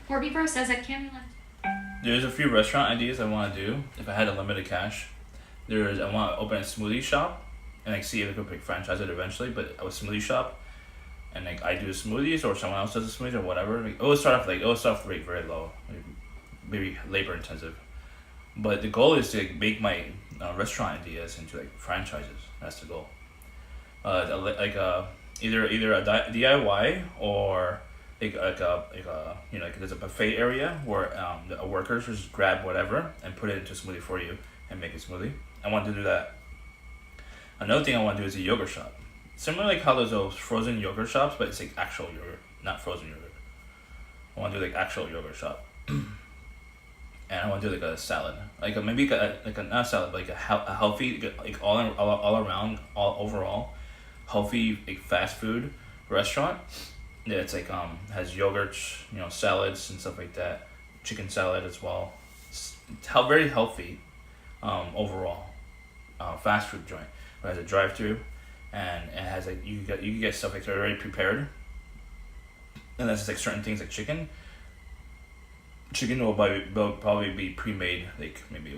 Orbibro says at Camulan. There's a few restaurant ideas I want to do if I had unlimited cash. I want to open a smoothie shop and like see if I could franchise it eventually. But a smoothie shop, and like I do the smoothies or someone else does the smoothies or whatever. Like, it will start off rate very low, like, maybe labor intensive. But the goal is to make my restaurant ideas into like franchises. That's the goal. Either a DIY or like there's a buffet area where the workers just grab whatever and put it into a smoothie for you and make a smoothie. I want to do that. Another thing I want to do is a yogurt shop. Similar like how there's those frozen yogurt shops, but it's like actual yogurt, not frozen yogurt. I want to do like actual yogurt shop. And I want to do like a salad, not a salad, but like a healthy, like all around, all overall, healthy like fast food restaurant. Yeah, it's like has yogurts, salads and stuff like that, chicken salad as well. It's very healthy, overall, fast food joint. It has a drive-through, and it has like you can get stuff like already prepared. And that's like certain things like chicken. Chicken will probably be pre-made, like maybe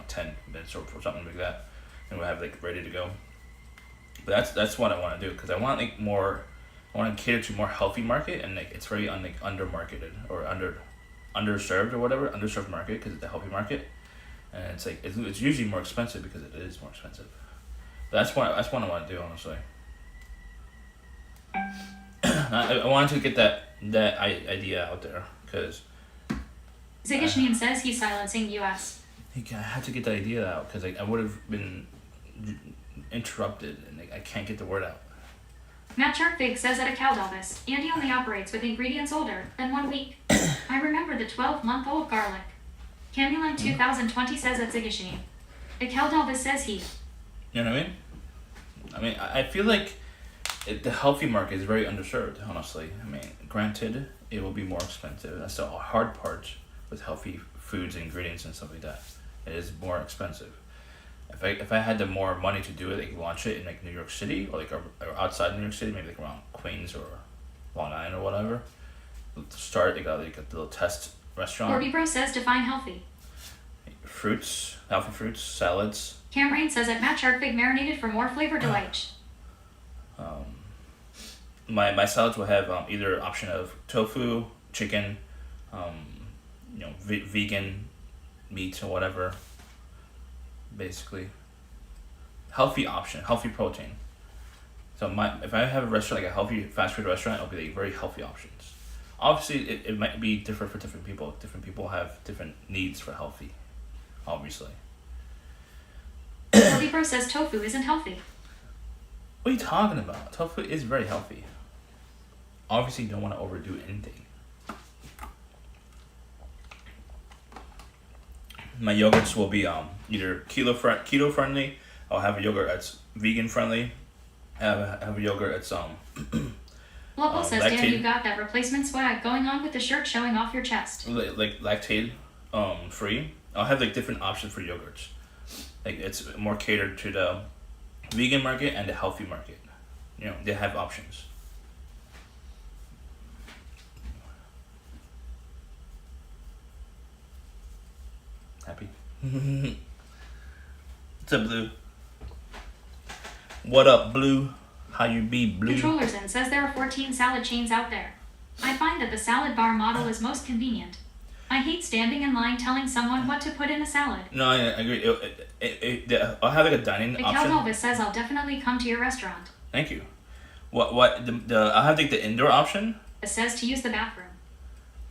10 minutes or something like that, and we'll have like ready to go. But that's what I want to do because I want I want to cater to more healthy market, and like it's very under marketed or underserved or whatever, underserved market because it's a healthy market, and it's like it's usually more expensive because it is more expensive. But that's what I want to do, honestly. I wanted to get that idea out there because Zigishnin says he's silencing US. I had to get that idea out because I would have been interrupted and I can't get the word out. Matt Sharkfig says at a Caldalvis, Andy only operates with ingredients older than 1 week. I remember the 12-month-old garlic. Camulan 2020 says at Zigishinin. At Caldalvis says he. You know what I mean? I feel like the healthy market is very underserved, honestly. I mean, granted, it will be more expensive. That's the hard part with healthy foods and ingredients and stuff like that. It is more expensive. If I had the more money to do it, like launch it in like New York City or outside New York City, maybe like around Queens or Long Island or whatever. Start like a little test restaurant. Orbibro says define healthy. Healthy fruits, salads. Cam Rain says at Matt Sharkfig marinated for more flavor delight. My salads will have either option of tofu, chicken, vegan meat or whatever. Basically, healthy option, healthy protein. So if I have a restaurant like a healthy fast food restaurant, it'll be like very healthy options. Obviously, it might be different for different people. Different people have different needs for healthy. Obviously. Orbibro says tofu isn't healthy. What are you talking about? Tofu is very healthy. Obviously, you don't want to overdo anything. My yogurts will be either keto friendly. I'll have a yogurt that's vegan friendly. Have a yogurt that's Local says, damn, you got that replacement swag going on with the shirt showing off your chest. Like lactate free. I'll have like different options for yogurts. Like it's more catered to the vegan market and the healthy market. They have options. Happy? What's up, Blue? What up, Blue? How you be, Blue? Controllers says there are 14 salad chains out there. I find that the salad bar model is most convenient. I hate standing in line telling someone what to put in a salad. No, I agree. I'll have like a dining option. Elvis says I'll definitely come to your restaurant. Thank you. I'll have like the indoor option. It says to use the bathroom.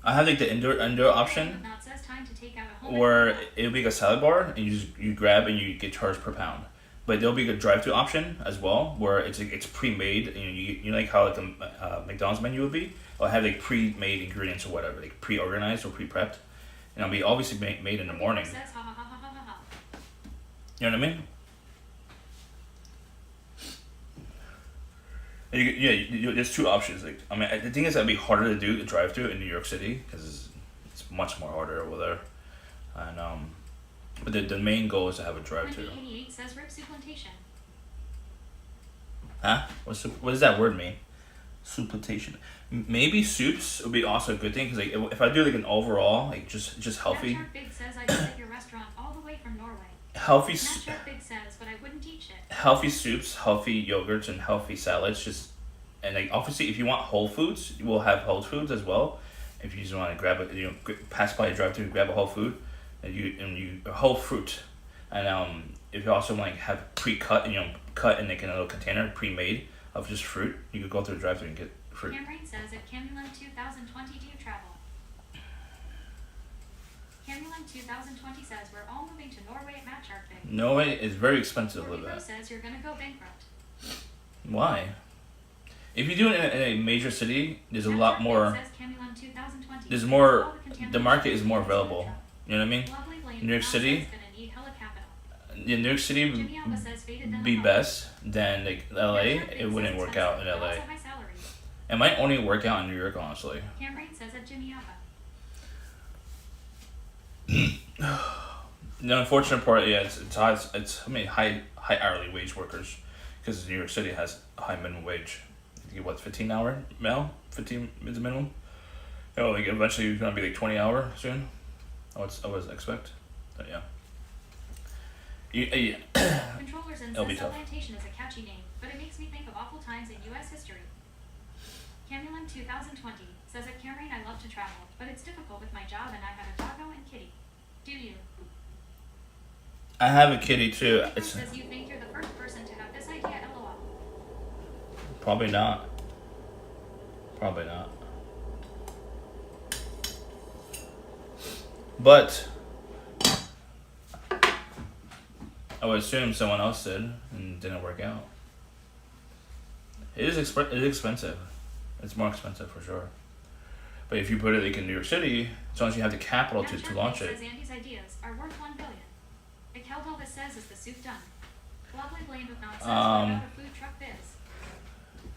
I have like the indoor option, It says time to take out a whole where it'll be like a salad bar and you grab and you get charged per pound. But there'll be a drive-through option as well, where it's pre-made. You like how like the McDonald's menu would be. I'll have like pre-made ingredients or whatever, like pre-organized or pre-prepped, and it'll be obviously made in the morning. You know what I mean? There's two options. Like, I mean, the thing is, that'd be harder to do the drive-through in New York City because it's much more harder over there. And but the main goal is to have a drive-through. 88 says rib supplantation. Huh? What does that word mean? Supplantation. Maybe soups would be also a good thing because like if I do like an overall like just healthy. Matt Big says I visit your restaurant all the way from Norway. Healthy. Matt Big says, but I wouldn't eat it. Healthy soups, healthy yogurts, and healthy salads. And like obviously, if you want whole foods, you will have whole foods as well. If you just want to grab pass by a drive-thru, grab a whole food, and a whole fruit, and if you also like have pre-cut and cut in like in a little container, pre-made of just fruit, you could go through the drive-thru and get fruit. Cameron says at Camulan 2020, do you travel? Camulan 2020 says we're all moving to Norway at Matt Big. Norway is very expensive to live at. Says you're gonna go bankrupt. Why? If you do it in a major city, there's a lot more. There's more. The market is more available. You know what I mean? In New York City. In New York City would be best than like LA. It wouldn't work out in LA. It might only work out in New York, honestly. The unfortunate part, yeah, it's I mean high hourly wage workers, because New York City has a high minimum wage. You get what, 15 hour now? 15 is the minimum. Oh, like eventually it's gonna be like 20 hour soon. I would expect. But yeah. Controllers and It'll be tough. Plantation is a catchy name, but it makes me think of awful times in U.S. history. Camulan 2020 says at Cameron I love to travel, but it's difficult with my job and I have a doggo and kitty. Do you? I have a kitty too. Says you think you're the first person to have this idea, LOL. Probably not. Probably not. But I would assume someone else did and didn't work out. It is expensive. It's more expensive for sure. But if you put it like in New York City, as long as you have the capital to launch it. Says Andy's ideas are worth $1 billion. Elvis says is the soup done. Lovely blamed with nonsense about a food truck biz.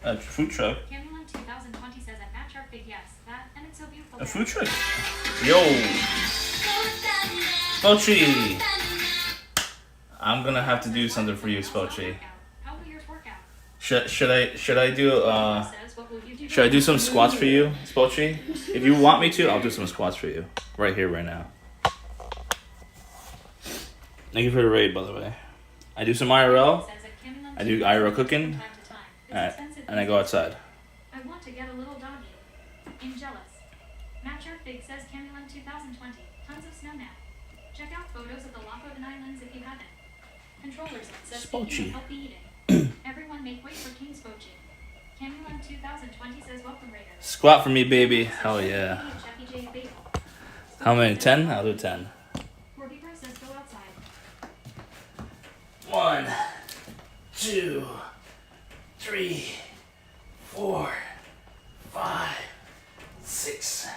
A food truck? Camulan 2020 says at Matt Sharp Big yes, that and it's so beautiful. A food truck? Yo! Spochy! I'm gonna have to do something for you, Spochy. How will yours work out? Should I do some squats for you, Spochy? If you want me to, I'll do some squats for you. Right here, right now. Thank you for the raid, by the way. I do some IRL. I do IRL cooking. And I go outside. I want to get a little doggy. I'm jealous. Matt Sharp Big says Camulan 2020. Tons of snow now. Check out photos of the Lofoten Islands if you haven't. Controllers says speaking of healthy eating. Everyone make way for King Spochy. Camulan 2020 says welcome Raiders. Squat for me, baby. Hell yeah. How many? 10? I'll do 10. 1, 2, 3, 4, 5, 6,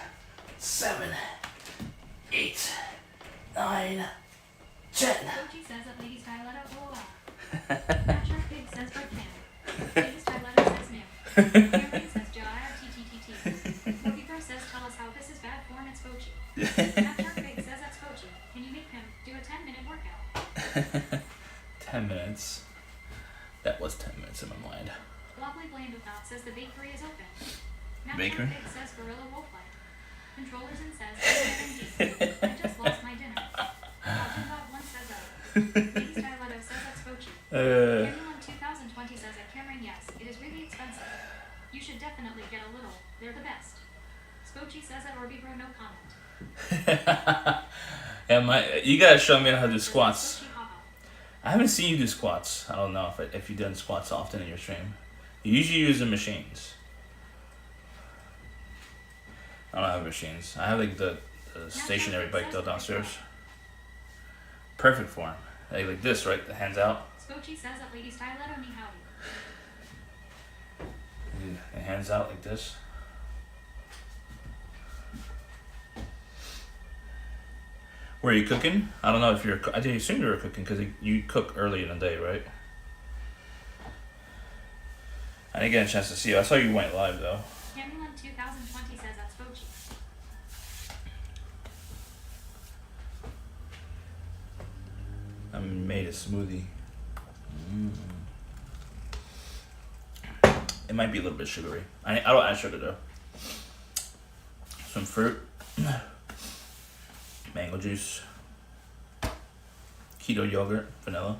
7, 8, 9, 10. Coachy says that Lady Styletto Matt Sharp Big says but can. Lady Styletto says no. Cameron says TTTT. Pro says tell us how this is bad form at Spochy. Matt Sharp Big says at Spochy. Can you make him do a 10-minute workout? 10 minutes. That was 10 minutes in my mind. Lovely Blamed with Not says the bakery is open. Matt Bakery? Big says Gorilla Wolflight. Controllers and says I just lost my dinner. One says Lady Styletto says at Spochy. Cameron 2020 says at Cameron yes, it is really expensive. You should definitely get a little. They're the best. Spochy says at Orbibro no comment. Yeah, you gotta show me how to do squats. I haven't seen you do squats. I don't know if you've done squats often in your stream. You usually use the machines. I don't have machines. I have like the stationary bike though downstairs. Perfect for him. Like this, right? The hands out. Spochi says that Lady Styletto ni howdy. The hands out like this. Were you cooking? I don't know if you're. I didn't assume you were cooking because you cook early in the day, right? I didn't get a chance to see you. I saw you went live though. Candyland 2020 says that's Spochi. I made a smoothie. It might be a little bit sugary. I don't add sugar though. Some fruit, mango juice, keto yogurt, vanilla,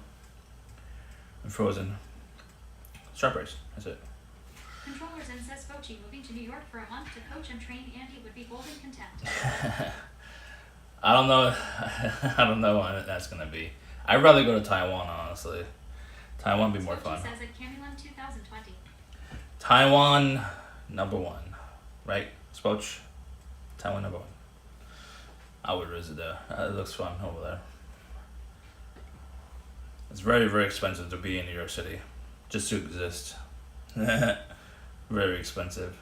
and frozen strawberries. That's it. Controllers and says Spochi moving to New York for a month to coach and train Andy would be golden content. I don't know. I don't know when that's gonna be. I'd rather go to Taiwan, honestly. Taiwan would be more fun. Says at Candyland 2020. Taiwan, #1, right? Spoch, Taiwan #1. I would visit there. It looks fun over there. It's very, very expensive to be in New York City, just to exist. Very expensive.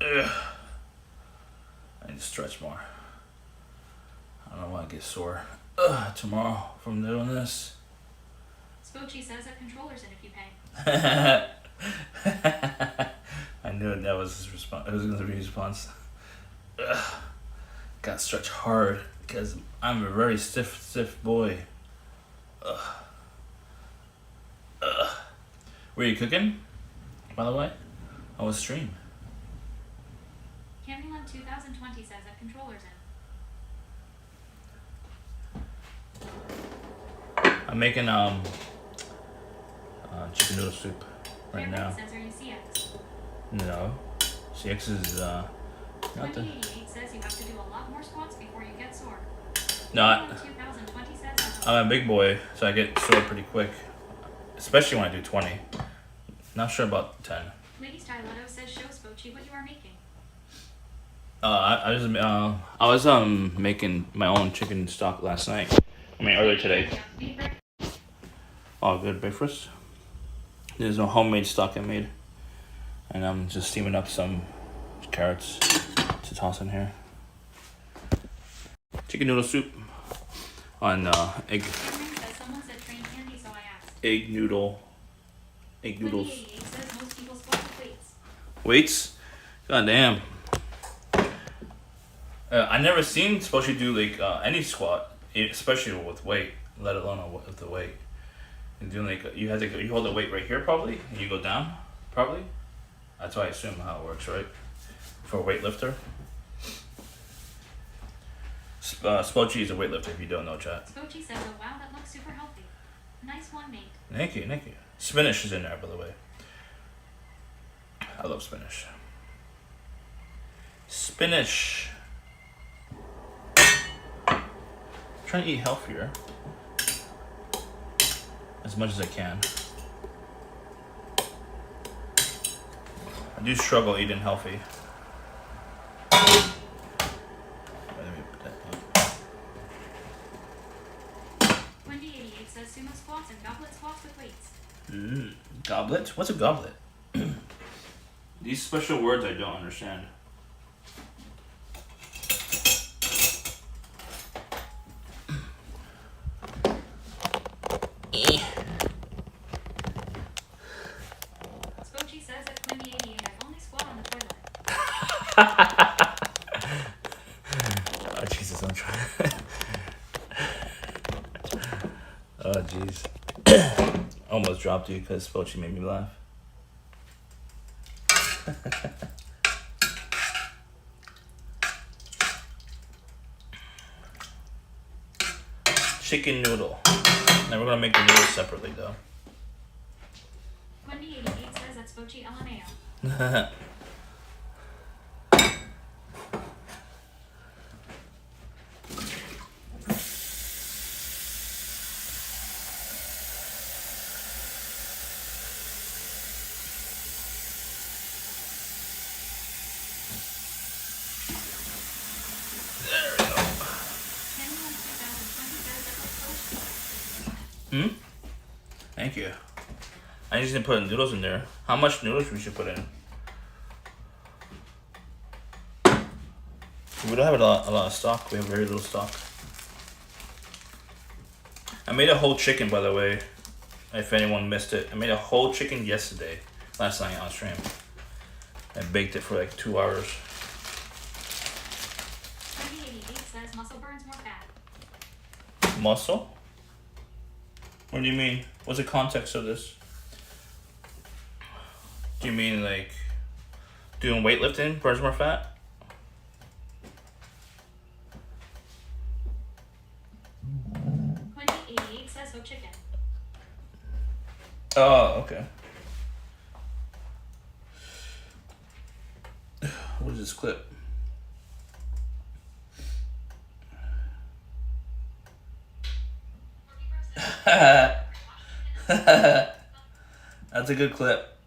Ugh. I need to stretch more. I don't want to get sore tomorrow from doing this. Spochi says that controllers in if you pay. I knew that was his response. It was going to be his response. Ugh. Gotta stretch hard because I'm a very stiff boy. Ugh. Ugh. Were you cooking, by the way? I was stream. Candyland 2020 says that controllers in. I'm making chicken noodle soup right now. Says are you CX? No, CX is nothing. 2088 says you have to do a lot more squats before you get sore. No, 2020 says I'm a big boy, so I get sore pretty quick, especially when I do 20. Not sure about 10. Lady Styletto says show Spochi what you are making. I was making my own chicken stock last night. I mean earlier today. Oh, good breakfast. There's a homemade stock I made, and I'm just steaming up some carrots to toss in here. Chicken noodle soup on egg. Someone said train candy, so I asked. Egg noodles. 2088 says most people squat with weights. Weights? God damn. I never seen supposed to do like any squat, especially with weight, let alone with the weight. And doing like you hold the weight right here probably, and you go down probably. That's why I assume how it works, right? For a weightlifter. Spochi is a weightlifter if you don't know, chat. Spochi says, oh wow, that looks super healthy. Nice one, mate. Thank you. Spinach is in there, by the way. I love spinach. Spinach. I'm trying to eat healthier as much as I can. I do struggle eating healthy. Let me put that down. 2088 says sumo squats and goblet squats with weights. Goblet? What's a goblet? These special words I don't understand. Spochi says at 2088 I only squat on the toilet. Oh Jesus, I'm trying. Oh jeez. Almost dropped you because Spochi made me laugh. Chicken noodle. Now we're gonna make the noodles separately though. 2088 says that Spochi LMAO. Thank you. I just didn't put noodles in there. How much noodles we should put in? We don't have a lot of stock. We have very little stock. I made a whole chicken, by the way. If anyone missed it, I made a whole chicken yesterday, last night on stream. I baked it for like 2 hours. 2088 says muscle burns more fat. Muscle? What do you mean? What's the context of this? Do you mean like doing weightlifting burns more fat? Chicken. Oh, okay. What is this clip? That's a good clip.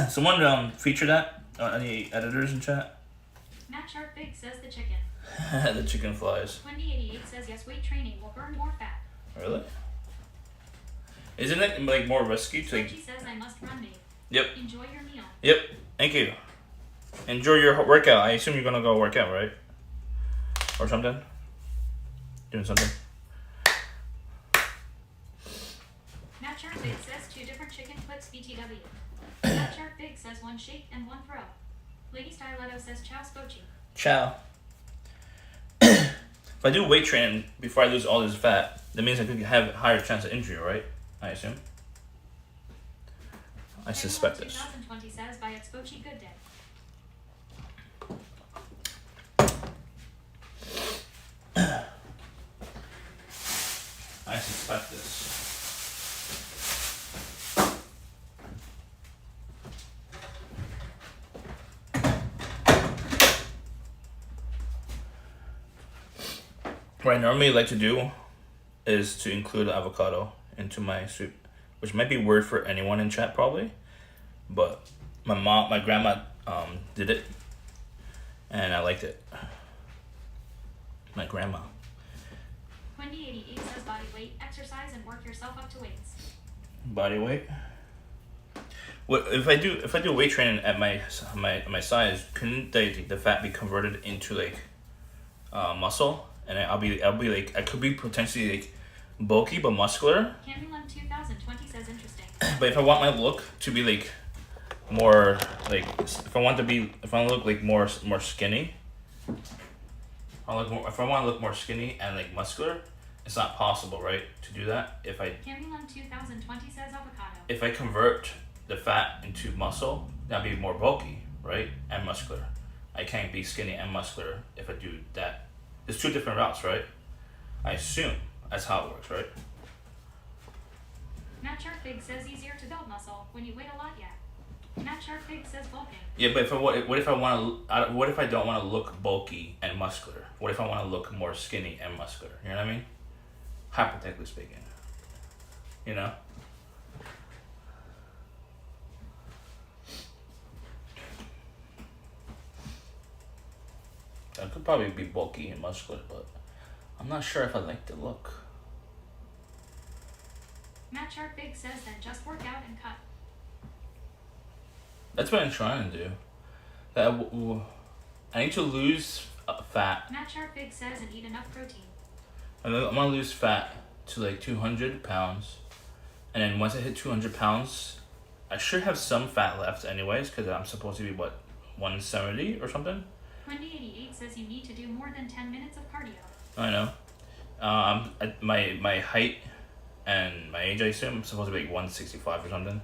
Someone feature that? Any editors in chat? Matt Sharp Big says the chicken. The chicken flies. 2088 says yes, weight training will burn more fat. Really? Isn't it like more risky to? She says I must run, babe. Yep. Enjoy your meal. Yep. Thank you. Enjoy your workout. I assume you're gonna go work out, right? Or something. Doing something. Matt Sharp Big says 2 different chicken clips BTW. Matt Sharp Big says 1 shake and 1 throw. Lady Styletto says ciao spochi. Ciao. If I do weight training before I lose all this fat, that means I could have a higher chance of injury, right? I assume. I suspect this. 2020 says by Expochi good day. I suspect this. What I normally like to do is to include avocado into my soup, which might be weird for anyone in chat probably, but my grandma did it, and I liked it. My grandma. 2088 says body weight, exercise, and work yourself up to weights. Body weight. What if I do weight training at my size? Couldn't the fat be converted into like muscle? And I'll be like, I could be potentially like bulky but muscular. Candyland 2020 says interesting. But if I want my look to be like more like, if I want to look like more skinny, if I want to look more skinny and like muscular, it's not possible, right? To do that if I. Candyland 2020 says avocado. If I convert the fat into muscle, that'd be more bulky, right? And muscular. I can't be skinny and muscular if I do that. There's 2 different routes, right? I assume that's how it works, right? Matt Sharp Big says easier to build muscle when you weigh a lot yet. Matt Sharp Big says bulking. Yeah, but what if I don't want to look bulky and muscular? What if I want to look more skinny and muscular? You know what I mean? Hypothetically speaking. You know? I could probably be bulky and muscular, but I'm not sure if I like the look. Matt Sharp Big says then just work out and cut. That's what I'm trying to do. I need to lose fat. Matt Sharp Big says and eat enough protein. I'm gonna lose fat to like 200 pounds. And then once I hit 200 pounds, I should have some fat left anyways, because I'm supposed to be, 170 or something? 2088 says you need to do more than 10 minutes of cardio. I know. My height and my age, I assume, I'm supposed to be like 165 or something.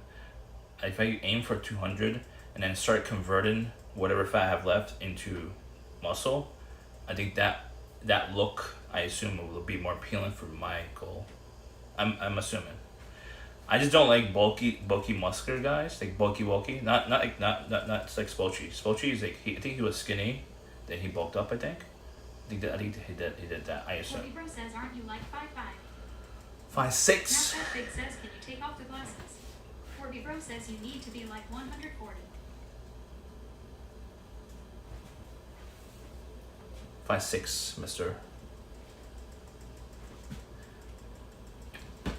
If I aim for 200 and then start converting whatever fat I have left into muscle, I think that look, I assume, will be more appealing for my goal. I'm assuming. I just don't like bulky muscular guys, like bulky. Not like Spochi. Spochi is like, I think he was skinny, then he bulked up. I think he did that. I assume. Bro says, aren't you like 5'5"? 5'6". Snapchat Big says, can you take off the glasses? Corby Bro says you need to be like 140. 5'6", Mister.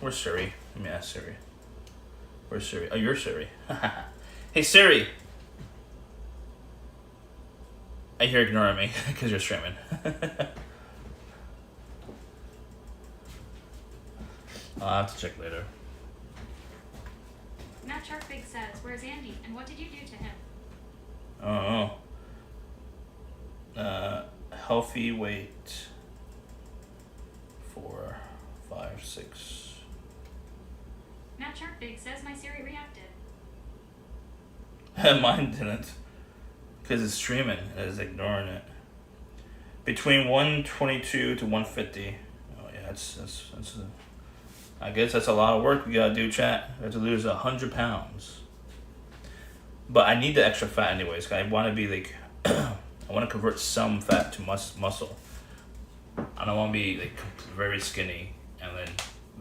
Where's Siri? Let me ask Siri. Where's Siri? Oh, you're Siri. Hey Siri. I hear ignoring me because you're streaming. I'll have to check later. Matt Sharkbig says, "Where's Andy? And what did you do to him?" Oh. Healthy weight. 4, 5, 6. Matt Sharkbig says my Siri reacted. Mine didn't. Because it's streaming. It's ignoring it. Between 122 to 150. Oh yeah, that's I guess that's a lot of work we gotta do, chat. We have to lose 100 pounds. But I need the extra fat anyways. 'Cause I want to be like, I want to convert some fat to muscle. I don't want to be like very skinny and then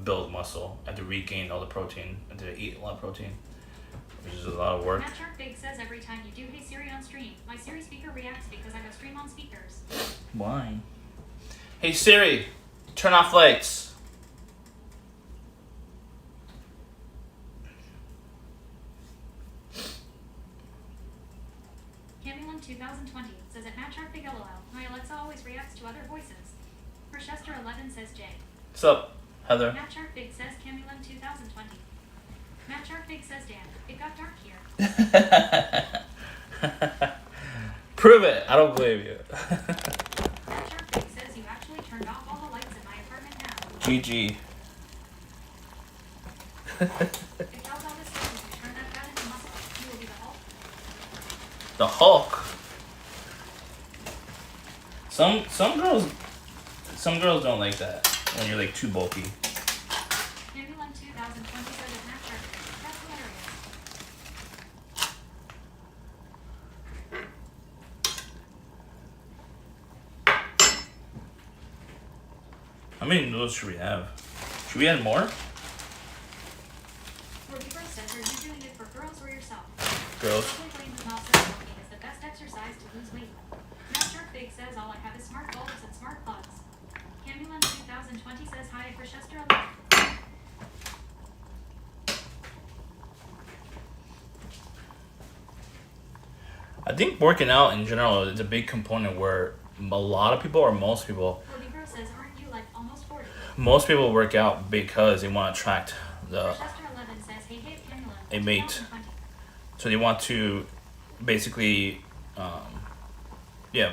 build muscle. I have to regain all the protein. I have to eat a lot of protein, which is a lot of work. Matt Sharkbig says every time you do Hey Siri on stream, my Siri speaker reacts because I have stream on speakers. Why? Hey Siri, turn off lights. Camulin 2020 says at Matt Sharkbig LOL, my Alexa always reacts to other voices. Rochester 11 says Jay. What's up, Heather? Matt Sharkbig says Camulin 2020. Matt Sharkbig says Dan, it got dark here. Prove it. I don't believe you. Matt Sharkbig says you actually turned off all the lights in my apartment now. GG. If y'all all this time you turn that fat into muscle, you will be the Hulk. The Hulk. Some girls don't like that when you're like too bulky. Camulin 2020 says at Matt Sharkbig. That's hilarious. How many noodles should we have? Should we add more? Libra says, are you doing it for girls or yourself? Girls. Probably playing the mouse and walking is the best exercise to lose weight. Matt Sharkbig says all I have is smart bulbs and smart plugs. Camulin 2020 says hi for Chester 11. I think working out in general is a big component where a lot of people or most people Libra says, aren't you like almost 40? most people work out because they want to attract the Chester 11 says, hey, hey, Camulin. a mate. 2020. So they want to basically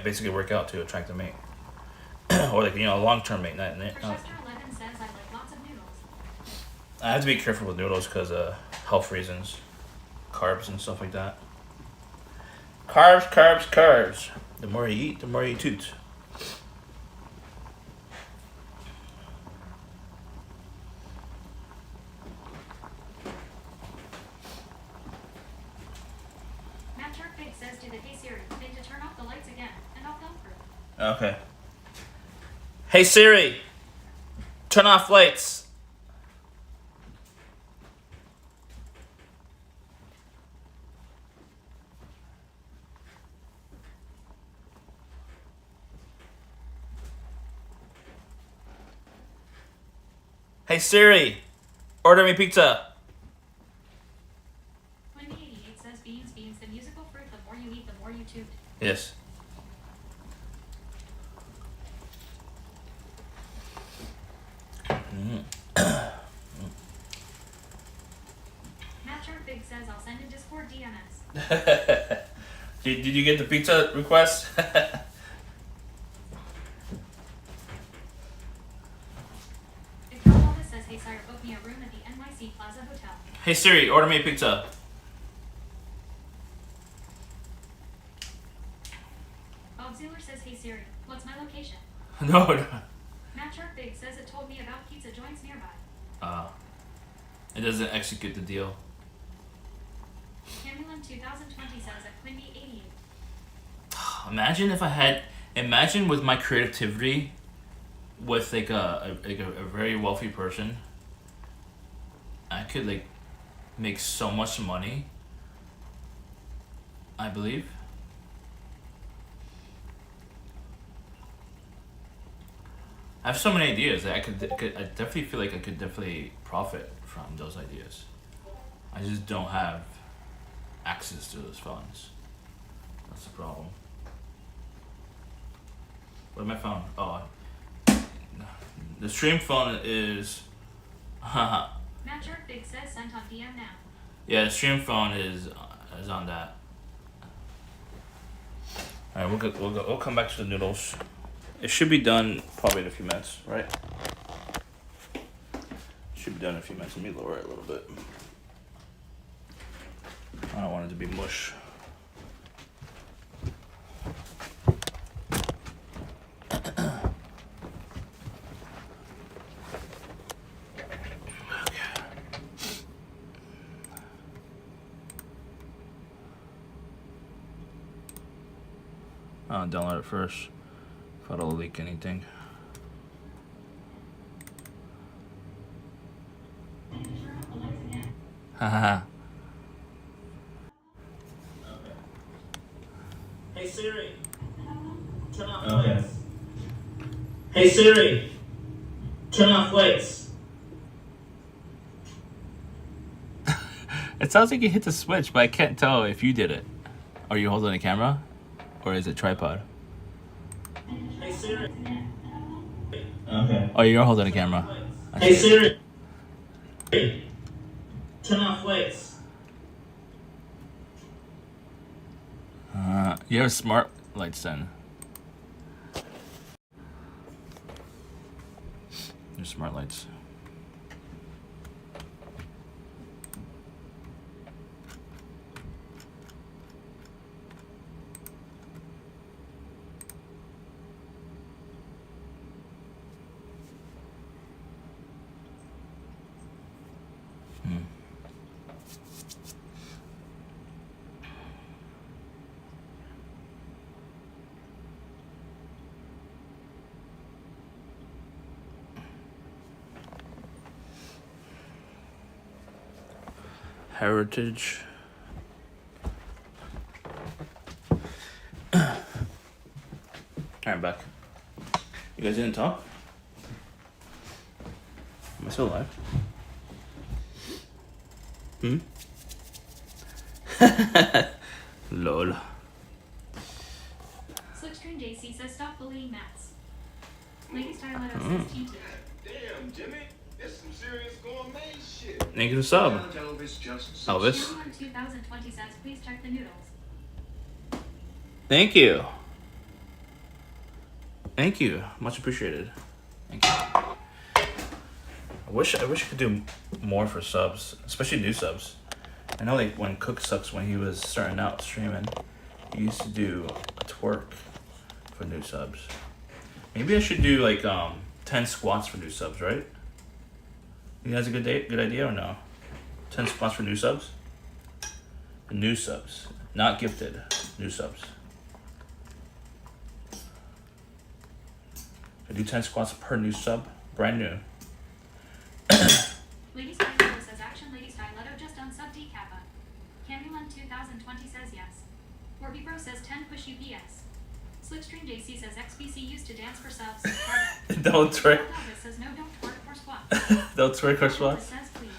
basically work out to attract a mate. Or like, a long-term mate. For Chester 11 says, I like lots of noodles. I have to be careful with noodles because of health reasons. Carbs and stuff like that. Carbs, carbs, carbs. The more you eat, the more you toot. Matt Sharkbig says to the Hey Siri thing to turn off the lights again, and I'll film through. Okay. Hey Siri, turn off lights. Hey Siri, order me pizza. Wendy 88 says beans, beans, the musical fruit, the more you eat, the more you toot. Yes. Matt Sharkbig says I'll send a Discord DMS. Did you get the pizza request? If Elvis says, hey sire, book me a room at the NYC Plaza Hotel. Hey Siri, order me a pizza. Bob Zealer says, hey Siri, what's my location? No. Matt Sharkbig says it told me about pizza joints nearby. It doesn't execute the deal. Camulin 2020 says at Quimby 88. Imagine with my creativity, with like a very wealthy person, I could like make so much money. I believe. I have so many ideas that I definitely feel like I could definitely profit from those ideas. I just don't have access to those funds. That's the problem. Where's my phone? Oh, the stream phone is. Haha. Matt Big says sent on DM now. Yeah, the stream phone is on that. All right, we'll come back to the noodles. It should be done probably in a few minutes, right? Should be done in a few minutes. Let me lower it a little bit. I don't want it to be mush. I'll download it first if I don't leak anything. Haha. Hey Siri, turn off lights. Hey Siri, turn off lights. It sounds like you hit the switch, but I can't tell if you did it. Are you holding the camera? Or is it tripod? Hey Siri. Okay. Oh, you're holding the camera. Hey Siri, turn off lights. You have smart lights then. Your smart lights. Heritage. Alright, back. You guys didn't talk? Am I still alive? Lol. Slipstream JC says stop bullying Mats. Lady Styletto says T2. Damn, Jimmy, this some serious gourmet shit. Thank you for sub. Elvis just Elvis. Everyone 2020 says please check the noodles. Thank you. Thank you. Much appreciated. Thank you. I wish I could do more for subs, especially new subs. I know like when Cook Sucks, when he was starting out streaming, he used to do a twerk for new subs. Maybe I should do like 10 squats for new subs, right? You guys a good idea or no? 10 squats for new subs? New subs, not gifted. New subs. I do 10 squats per new sub, brand new. Lady Styletto says action. Lady Styletto just done sub D Kappa. Camulon 2020 says yes. Warby Bro says 10 push UPS. Slipstream JC says XBC used to dance for subs. Don't twerk. Elvis says no, don't twerk for squats. Don't twerk or Elvis squats. says please.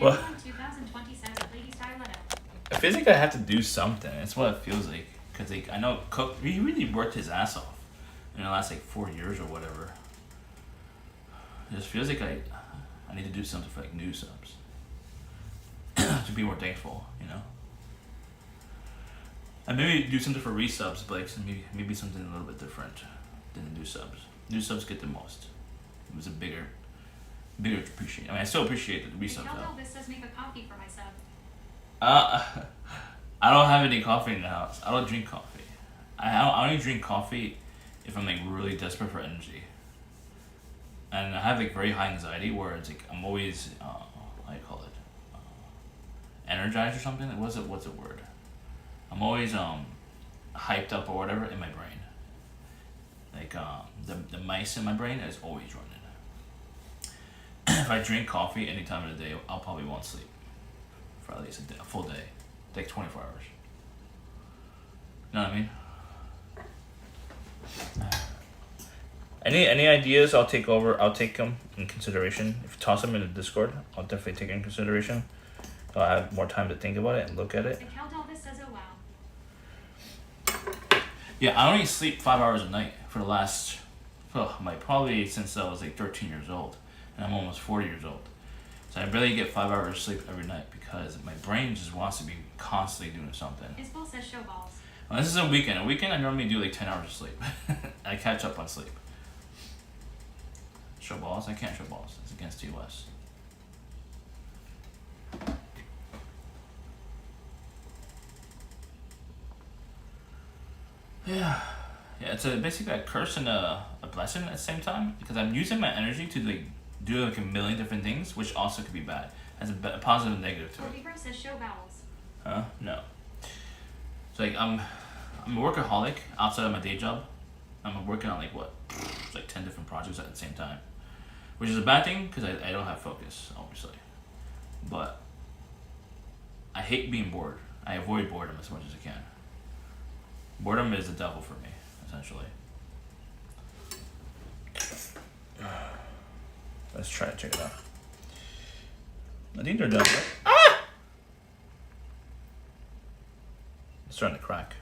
Well, Camulon 2020 says Lady Styletto. I feel like I have to do something. That's what it feels like. Because like, I know Cook, he really worked his ass off in the last like 4 years or whatever. It just feels like I need to do something for like new subs. To be more thankful, you know? And maybe do something for resubs, but like maybe something a little bit different than the new subs. New subs get the most. It was a bigger appreciation. I mean, I still appreciate the resubs Tell though. Elvis says make a coffee for my sub. I don't have any coffee in the house. I don't drink coffee. I only drink coffee if I'm like really desperate for energy. And I have like very high anxiety where it's like I'm always how do you call it? Energized or something? What's the word? I'm always hyped up or whatever in my brain. Like the mice in my brain is always running. If I drink coffee any time of the day, I'll probably won't sleep for at least a full day, like 24 hours. You know what I mean? Any ideas? I'll take over. I'll take them in consideration. If you toss them in the Discord, I'll definitely take it in consideration. I'll have more time to think about it and look at it. The Cal Delvis says, oh wow. Yeah, I only sleep 5 hours a night for the last, like probably since I was like 13 years old, and I'm almost 40 years old. So I barely get 5 hours of sleep every night because my brain just wants to be constantly doing something. Isabel says show balls. Well, this is a weekend. A weekend I normally do like 10 hours of sleep. I catch up on sleep. Show balls? I can't show balls. It's against TOS. Yeah, it's basically a curse and a blessing at the same time because I'm using my energy to like do like a million different things, which also could be bad. Has a positive and negative to it. Libra says show vowels. No. So like I'm a workaholic outside of my day job. I'm working on like 10 different projects at the same time, which is a bad thing because I don't have focus, obviously. But I hate being bored. I avoid boredom as much as I can. Boredom is the devil for me, essentially. Let's try to check it out. I think they're done, right? Ah! It's starting to crack.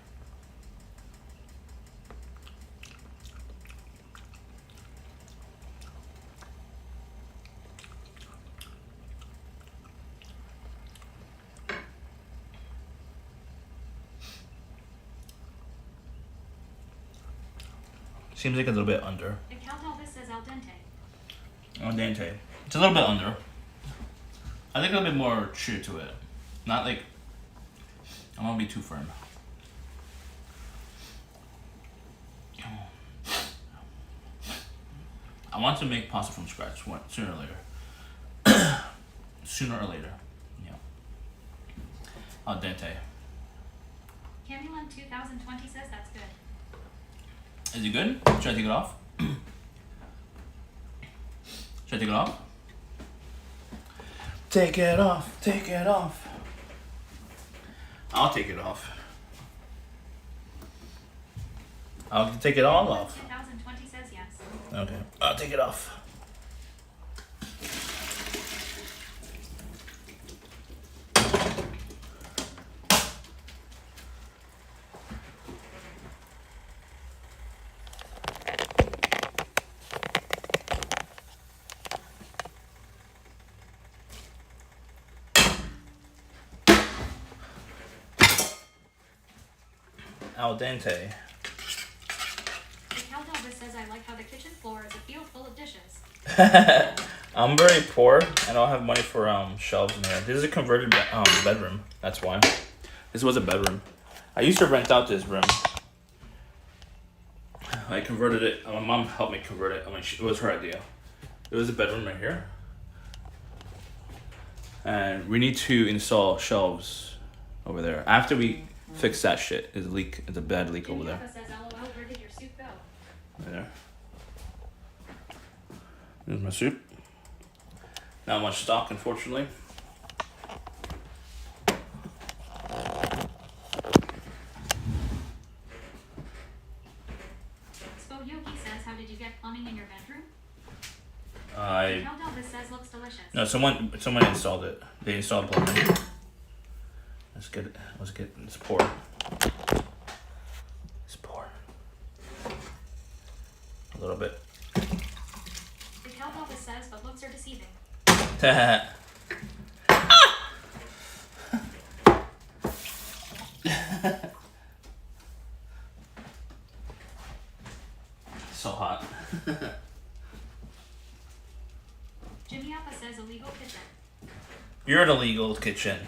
Seems like a little bit under. The Cal Delvis says al dente. Al dente. It's a little bit under. I think a little bit more chew to it. Not like, I don't want to be too firm. I want to make pasta from scratch sooner or later. Sooner or later. Yeah. Al dente. Camulin 2020 says that's good. Is it good? Should I take it off? Should I take it off? Take it off. Take it off. I'll take it off. I'll take it all off. 2020 says yes. Okay. I'll take it off. Al dente. The Cal Delvis says I like how the kitchen floor is a field full of dishes. I'm very poor. I don't have money for shelves in there. This is a converted bedroom. That's why. This was a bedroom. I used to rent out this room. I converted it. My mom helped me convert it. It was her idea. It was a bedroom right here. And we need to install shelves over there. After we fix that shit, there's a leak. There's a bad leak over there. Jimmy says LOL, where did your soup go? Right there. There's my soup. Not much stock, unfortunately. Spo Yogi says, how did you get plumbing in your bedroom? Cal Delvis says looks delicious. No, someone installed it. They installed plumbing. Let's get it. Let's pour. Let's pour. A little bit. The Cal Delvis says, but looks are deceiving. So hot. Jimmy Appa says illegal kitchen. You're in a legal kitchen.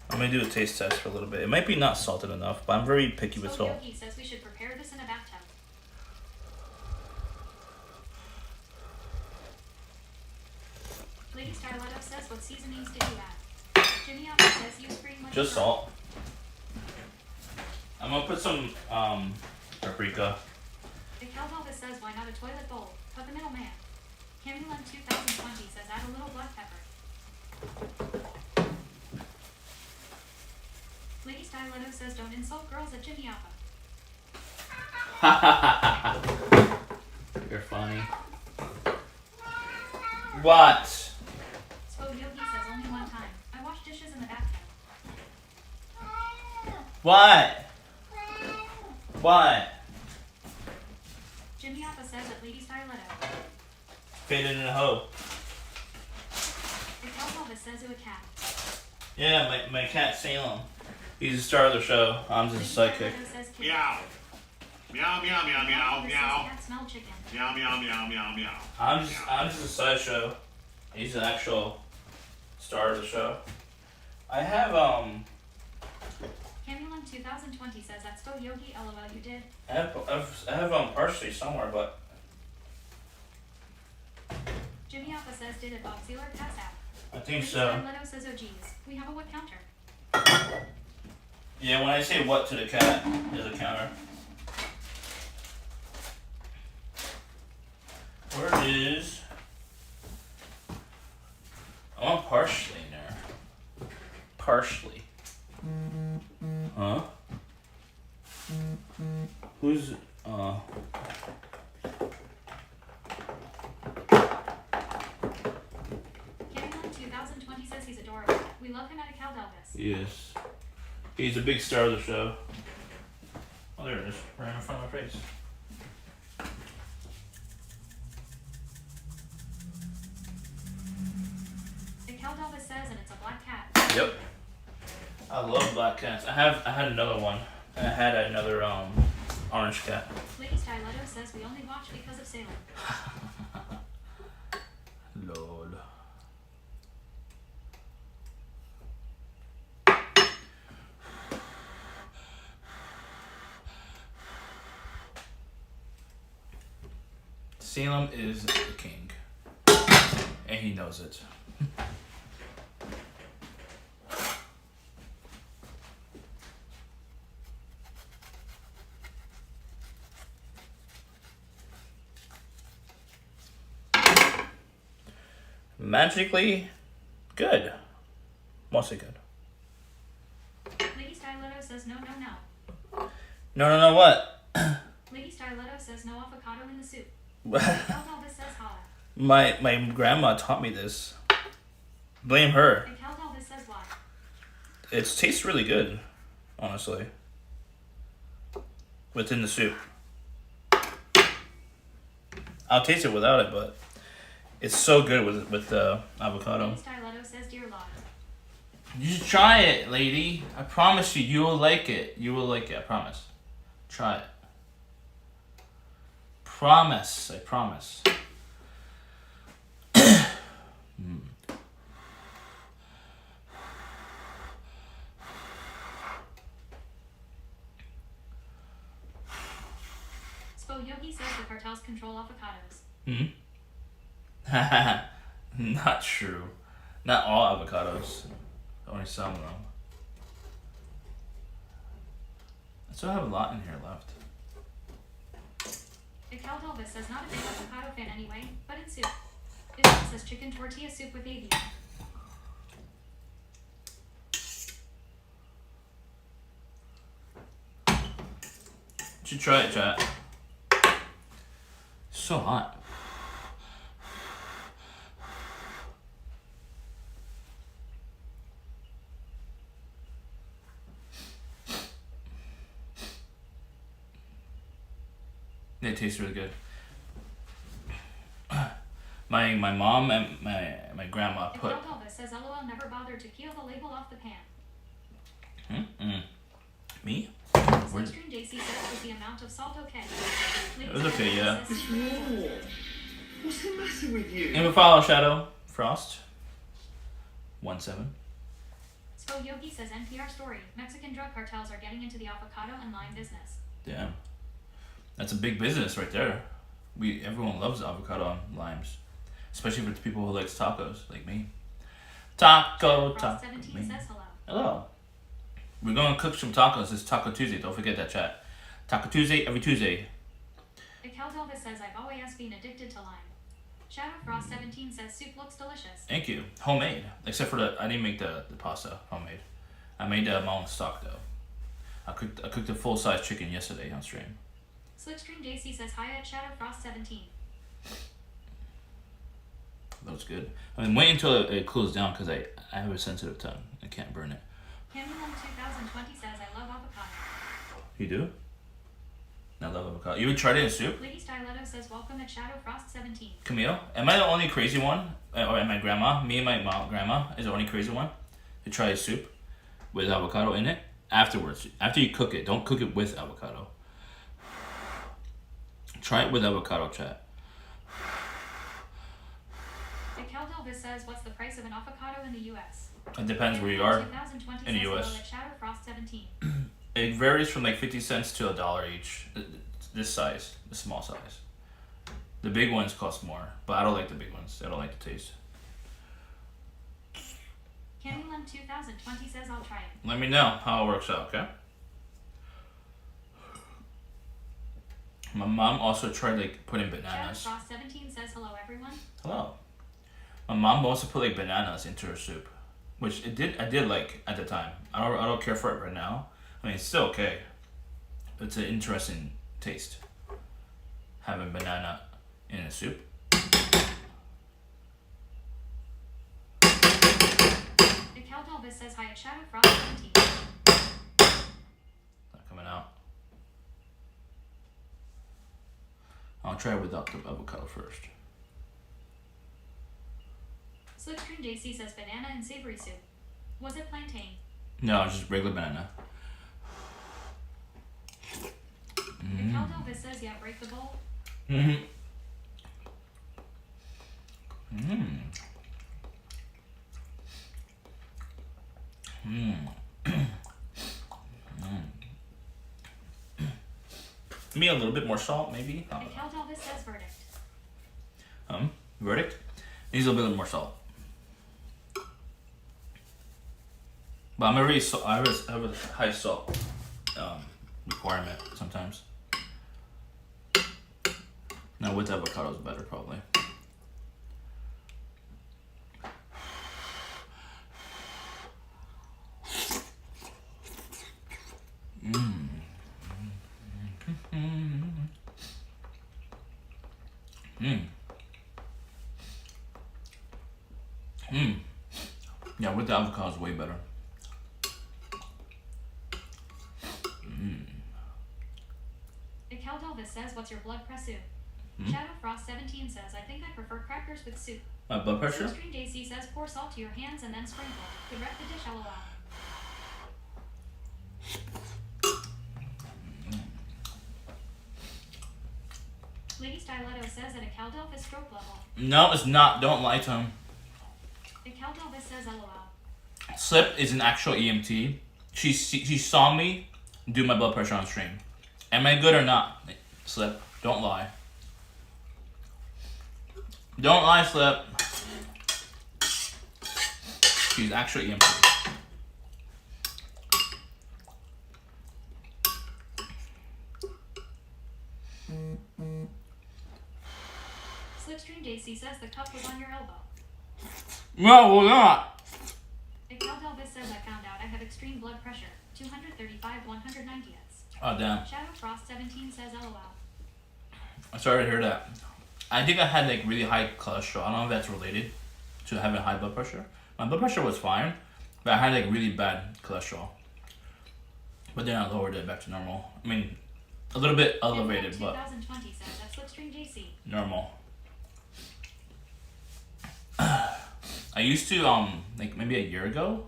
I'm gonna do a taste test for a little bit. It might be not salted enough, but I'm very picky with Spo salt. Yogi says we should prepare this in a bathtub. Lady Starletto says, what seasonings did you add? Jimmy Appa says use pretty much Just salt. I'm gonna put some paprika. The Cal Delvis says, why not a toilet bowl? Cut the middleman. Camulin 2020 says add a little black pepper. Lady Styletto says don't insult girls at Jimmy Appa. You're funny. What? Spo Yogi says only one time. I wash dishes in the bathtub. What? What? Jimmy Alpha says at Lady Styletto. Faded in a hoe. The Cal Elvis says to a cat. Yeah, my cat Salem. He's the star of the show. I'm just a sidekick. Styletto says kitty. Meow. Meow, meow, meow, Cal meow, Elvis meow. says cat smell chicken. Meow, meow, meow, meow, meow. I'm just a sideshow. He's an actual star of the show. I have Camulin 2020 says that Spo Yogi LOL you did. I have partially somewhere, but Jimmy Alpha says did a Bob Sealer pass out. I think Lady so. Styletto says oh geez. We have a wood counter. Yeah, when I say what to the cat, there's a counter. Where is? I want partially in there. Partially. Huh? Who's Camulin 2020 says he's adorable. We love him at a Cal Elvis. Yes. He's a big star of the show. Oh, there it is, right in front of my face. The Cal Elvis says and it's a black cat. Yep. I love black cats. I had another one. I had another orange cat. Lady Styletto says we only watch because of Salem. Lord. Salem is the king. And he knows it. Magically good. Mostly good. Lady Styletto says no, no, no. No, what? Lady Styletto says no avocado in the soup. My Cal Elvis says holla. grandma taught me this. Blame her. The Cal Elvis says why. It tastes really good, honestly. Within the soup. I'll taste it without it, but it's so good with avocado. Lady Styletto says dear Lord. You should try it, lady. I promise you, you will like it. You will like it, I promise. Try it. Promise, I promise. Spo Yogi says the cartels control avocados. Not true. Not all avocados. Only some of them. I still have a lot in here left. The Cal Elvis says not a big avocado fan anyway, but in soup. Bishop says chicken tortilla soup with avian. You should try it, chat. So hot. It tastes really good. My mom and my grandma The put. Cal Elvis says LOL never bothered to peel the label off the pan. Me? Slipstream JC says was the amount of salt okay? It was okay, yeah. What's the matter with you? And we follow Shadow Frost. 17. Spo Yogi says NPR story. Mexican drug cartels are getting into the avocado and lime business. Damn. That's a big business right there. Everyone loves avocado and limes. Especially for the people who likes tacos, like me. Taco. Frost 17 Me. says hello. Hello. We're gonna cook some tacos. It's Taco Tuesday. Don't forget that, chat. Taco Tuesday every Tuesday. The Cal Elvis says I've always been addicted to lime. Shadow Frost 17 says soup looks delicious. Thank you. Homemade. Except for I didn't make the pasta homemade. I made my own stock though. I cooked a full size chicken yesterday on stream. Slipstream JC says hi at Shadowfrost17. That was good. I mean, wait until it cools down because I have a sensitive tongue. I can't burn it. Candyland2020 says I love avocado. You do? I love avocado. You would try it in soup? Lady Stiletto says welcome at Shadowfrost17. Camille, am I the only crazy one? Or am my grandma? Me and my grandma is the only crazy one to try a soup with avocado in it afterwards. After you cook it, don't cook it with avocado. Try it with avocado, chat. Cal Delvis says what's the price of an avocado in the U.S.? It depends where you are 2020 in the says U.S. hello at Shadowfrost17. It varies from like 50 cents to $1 each. This size, the small size. The big ones cost more, but I don't like the big ones. I don't like the taste. Candyland2020 says I'll try it. Let me know how it works out, okay? My mom also tried like putting bananas. Shadowfrost17 says hello everyone. Hello. My mom also put like bananas into her soup, which I did like at the time. I don't care for it right now. I mean, it's still okay. It's an interesting taste. Having banana in a soup. Cal Delvis says hi at Shadowfrost17. Not coming out. I'll try it without the avocado first. Slipstream JC says banana and savory soup. Was it plantain? No, it's just regular banana. Cal Delvis says yeah, break the bowl. Mm-hmm. Mm. Mm. Me a little bit more salt, maybe. Cal Delvis says verdict. Verdict. Needs a little bit more salt. But I'm already I have a high salt requirement sometimes. Now with avocado is better probably. Yeah, with the avocado is way better. Cal Delvis says what's your blood pressure? Shadowfrost17 says I think I prefer crackers with soup. My blood pressure? Slipstream JC says pour salt to your hands and then sprinkle. Could wreck the dish, LOL. Lady Stiletto says at a Cal Delvis stroke level. No, it's not. Don't lie to him. Cal Delvis says LOL. Slip is an actual EMT. She saw me do my blood pressure on stream. Am I good or not? Slip, don't lie. Don't lie, Slip. She's actually EMT. Slipstream JC says the cup was on your elbow. No, we're not. Cal Delvis says I found out I have extreme blood pressure. 235 190ths. Oh, damn. Shadowfrost17 says LOL. I'm sorry to hear that. I think I had like really high cholesterol. I don't know if that's related to having high blood pressure. My blood pressure was fine, but I had like really bad cholesterol. But then I lowered it back to normal. I mean, a little bit elevated, but 2020 says at Slipstream JC. normal. I used to like maybe a year ago,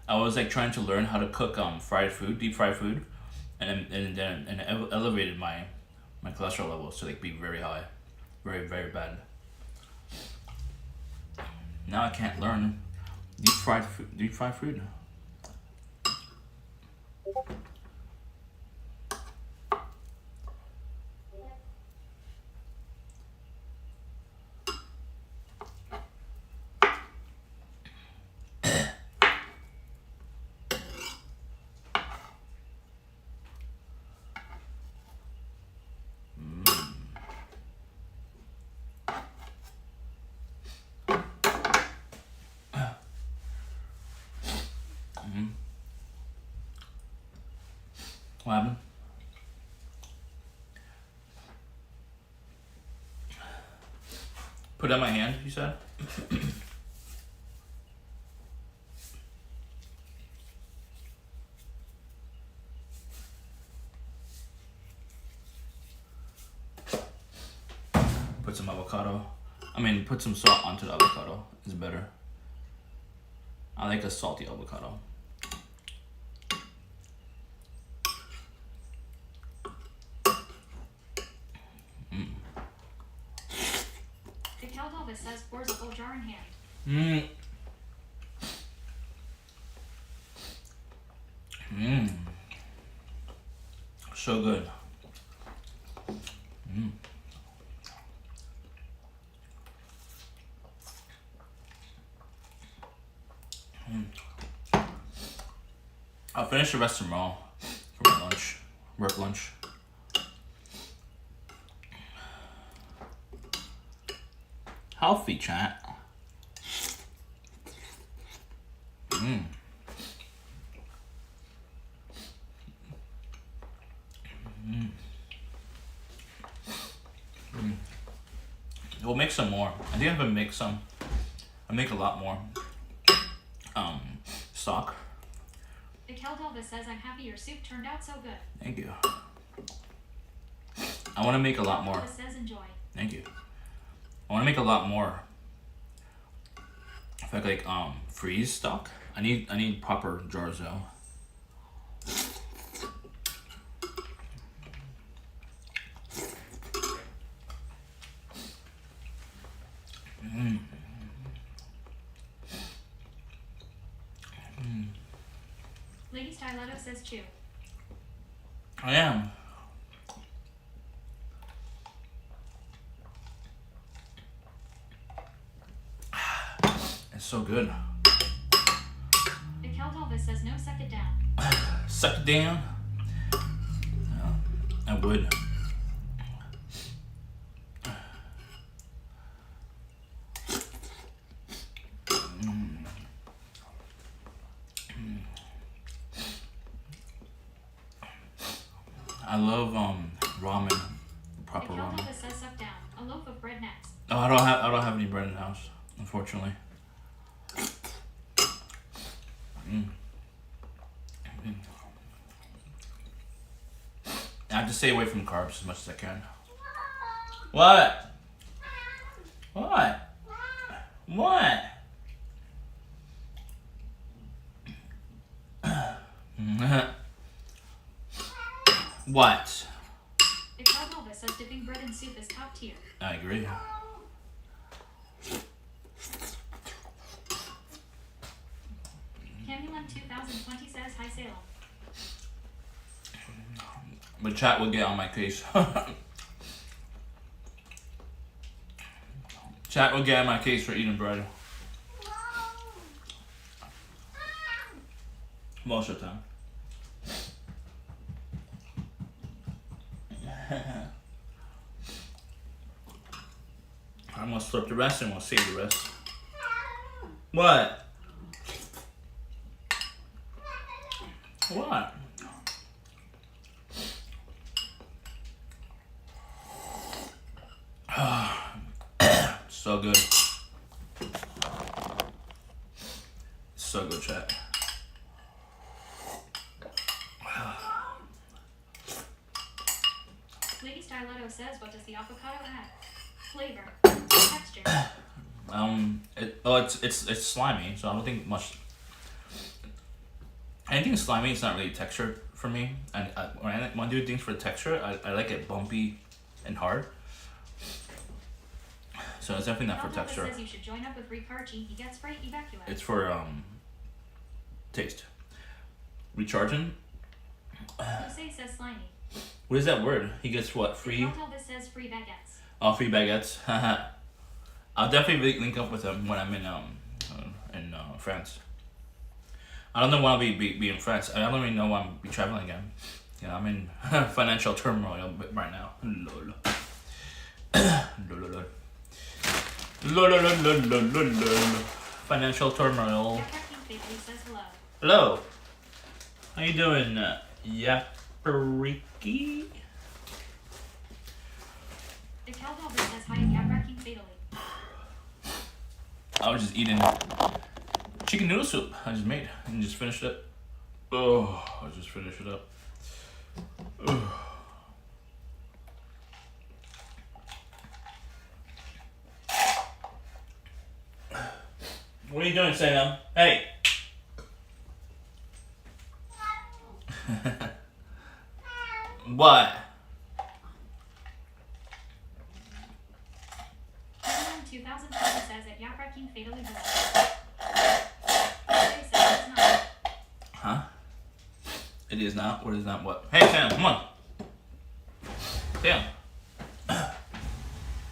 I was like trying to learn how to cook fried food, deep fried food, and then elevated my cholesterol levels to like be very high, very very bad. Now I can't learn deep fried food. What happened? Put it on my hand, you said? Put some avocado. I mean, put some salt onto the avocado. It's better. I like a salty avocado. The Cal Elvis says pours a whole jar in hand. So good. I'll finish the rest tomorrow for my lunch, work lunch. Healthy, chat. We'll make some more. I think I'm gonna make some. I make a lot more. Stock. The Cal Elvis says I'm happy your soup turned out so good. Thank you. I want to make a lot more. Elvis says enjoy. Thank you. I want to make a lot more. In fact, like freeze stock. I need proper jars though. Lady Styletto says chew. I am. It's so good. The Cal Elvis says no, suck it down. Suck it down. I would. I love ramen, proper The Cal ramen. Elvis says suck down. A loaf of bread next. Oh, I don't have any bread in the house, unfortunately. I have to stay away from carbs as much as I can. What? What? What? What? The Cal Elvis says dipping bread in soup is top tier. I agree. Camulan 2020 says hi Salem. But chat will get on my case. Chat will get on my case for eating bread. Most of the time. I'm gonna slurp the rest and we'll save the rest. What? What? So good. So good, chat. Lady Styletto says what does the avocado add? Flavor. Texture. It's slimy, so I don't think much. Anything slimy, it's not really texture for me. And when I do things for texture, I like it bumpy and hard. So it's definitely not for Cal Elvis texture. says you should join up with Ricarchi. He gets right evacuate. It's for taste. Recharging. Jose says slimy. What is that word? He gets what? Free? Cal Elvis says free baguettes. Oh, free baguettes. I'll definitely link up with him when I'm in France. I don't know when I'll be in France. I don't even know when I'll be traveling again. Yeah, I'm in financial turmoil right now. Lol. Financial turmoil. Says hello. Hello. How you doing, Yapariki? The Cal Elvis says hi and cat wrecking fatally. I was just eating chicken noodle soup I just made and just finished it. Oh, I just finished it up. Ugh. What are you doing, Sam? Hey! What? 2020 says that Yapraking fatally died. They said it's not. Huh? It is not? What is not what? Hey, Sam, come on. Sam.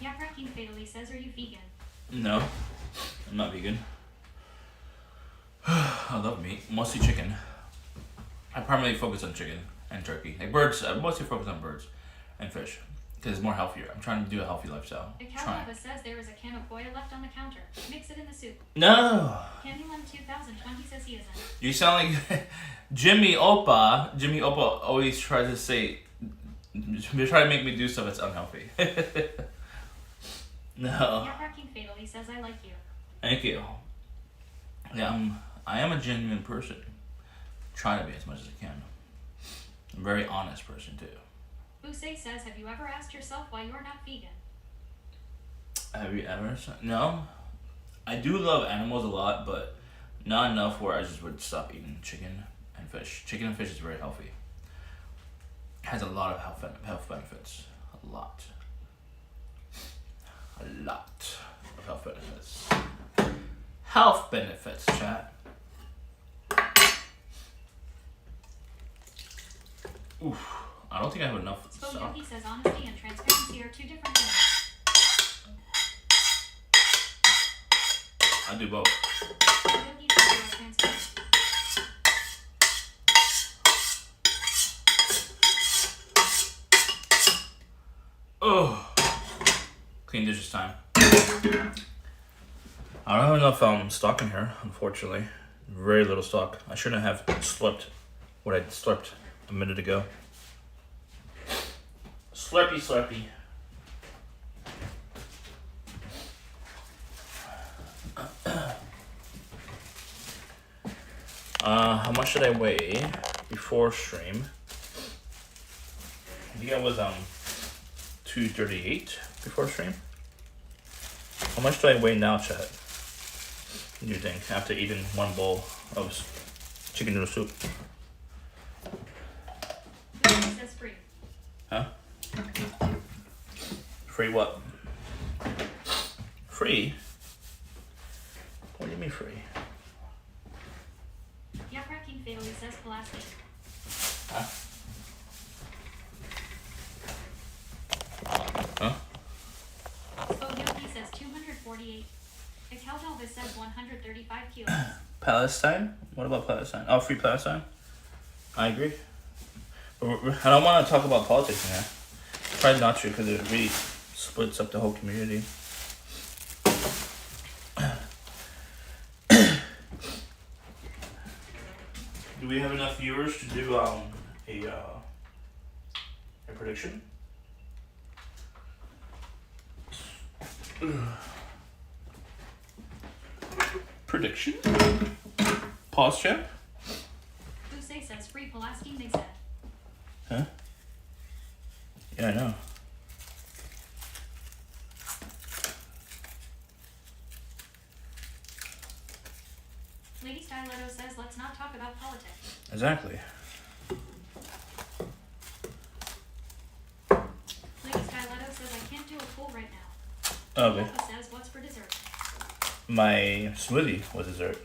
Yapraking fatally says, are you vegan? No, I'm not vegan. I love meat, mostly chicken. I primarily focus on chicken and turkey. Like birds, I mostly focus on birds and fish because it's more healthier. I'm trying to do a healthy lifestyle. The Calvin says there is a can of Goya left on the counter. Mix it in the soup. No! Candyland 2020 says he isn't. You sound like Jimmy Opa. Jimmy Opa always tries to say, they try to make me do stuff that's unhealthy. No. Yapraking fatally says, I like you. Thank you. Yeah, I am a genuine person. Try to be as much as I can. I'm a very honest person too. Usei says, have you ever asked yourself why you're not vegan? Have you ever? No. I do love animals a lot, but not enough where I just would stop eating chicken and fish. Chicken and fish is very healthy. It has a lot of health benefits. A lot. A lot of health benefits. Health benefits, chat. Oof. I don't think I have enough Spoke stock. Yogi says honesty and transparency are two different things. I do both. Yogi says you are transparent. Oh. Clean dishes time. I don't have enough stock in here, unfortunately. Very little stock. I shouldn't have slept what I slept a minute ago. Slurpy, slurpy. How much did I weigh before stream? I think I was 238 before stream. How much do I weigh now, chat? What do you think? After eating one bowl of chicken noodle soup. Yogi says free. Huh? Free what? Free? What do you mean free? Yapraking fatally says Pulaski. Huh? Huh? Spoke Yogi says 248. The Calvelvis says 135 kilos. Palestine? What about Palestine? Oh, free Palestine? I agree. I don't want to talk about politics in here. Try not to because it really splits up the whole community. Do we have enough viewers to do a prediction? Prediction? Pause chat? Usei says free Pulaski, they said. Huh? Yeah, I know. Lady Styletto says let's not talk about politics. Exactly. Lady Styletto says I can't do a poll right now. Okay. Papa says what's for dessert? My smoothie was dessert.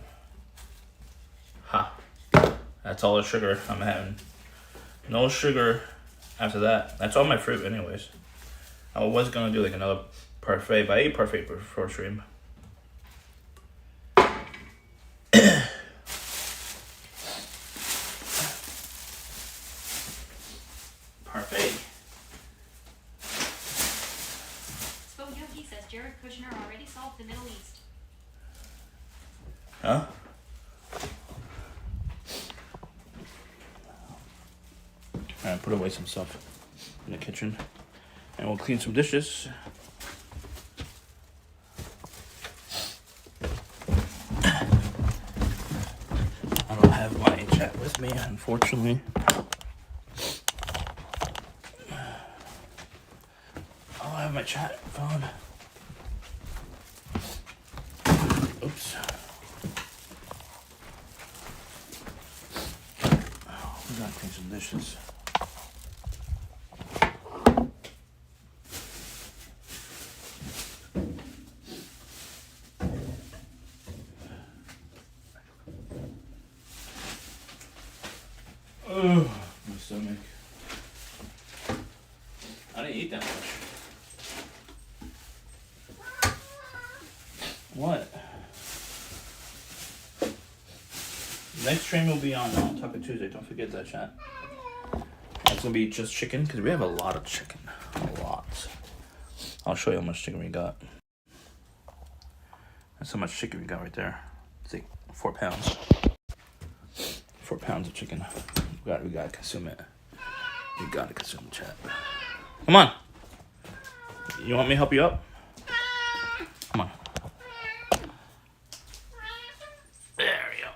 Ha. That's all the sugar I'm having. No sugar after that. That's all my fruit anyways. I was gonna do like another parfait, but I ate parfait before stream. Parfait. Spoke Yogi says Jared Kushner already solved the Middle East. Huh? Alright, put away some stuff in the kitchen. And we'll clean some dishes. me, unfortunately. Oh, I have my chat phone. Oops. Oh, we gotta clean some dishes. Oh, my stomach. I didn't eat that much. What? Next stream will be on Taco Tuesday. Don't forget that, chat. It's gonna be just chicken because we have a lot of chicken. A lot. I'll show you how much chicken we got. That's how much chicken we got right there. It's like 4 pounds. 4 pounds of chicken. We gotta consume it. We gotta consume the chat. Come on. You want me to help you up? Come on. There we go.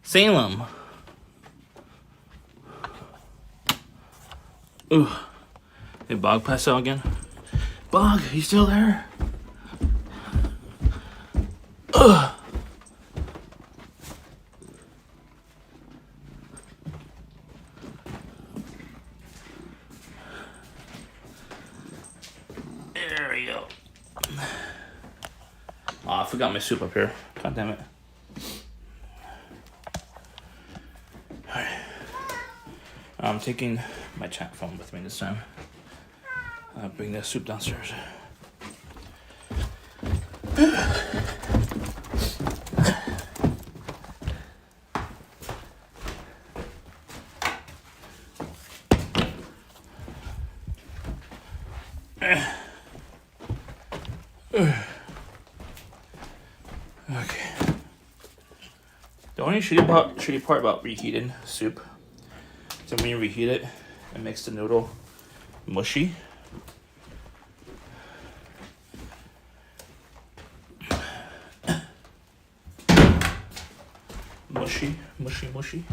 Salem. Ooh. Did Bog pass out again? Bog, you still there? Ugh. There we go. Oh, I forgot my soup up here. God damn it. Alright. I'm taking my chat phone with me this time. I'll bring that soup downstairs. Okay. The only shitty part about reheating soup is when you reheat it, it makes the noodle mushy. Mushy.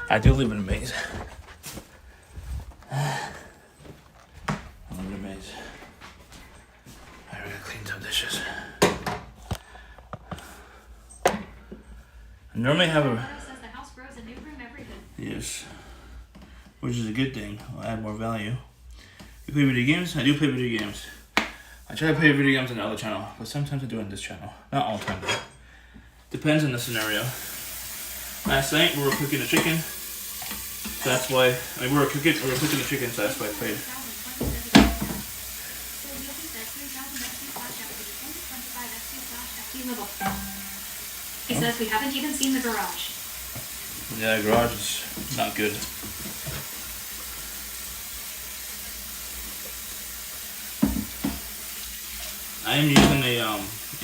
I do live in a maze. I live in a maze. I gotta clean some dishes. I normally have a... says the house grows a new room every week. Yes. Which is a good thing. I'll add more value. You play video games? I do play video games. I try to play video games on the other channel, but sometimes I do it on this channel. Not all the time, though. Depends on the scenario. Last night we were cooking the chicken. So that's why we were cooking the chicken, so that's why I played. He says we haven't even seen the garage. Yeah, the garage is not good. I am using a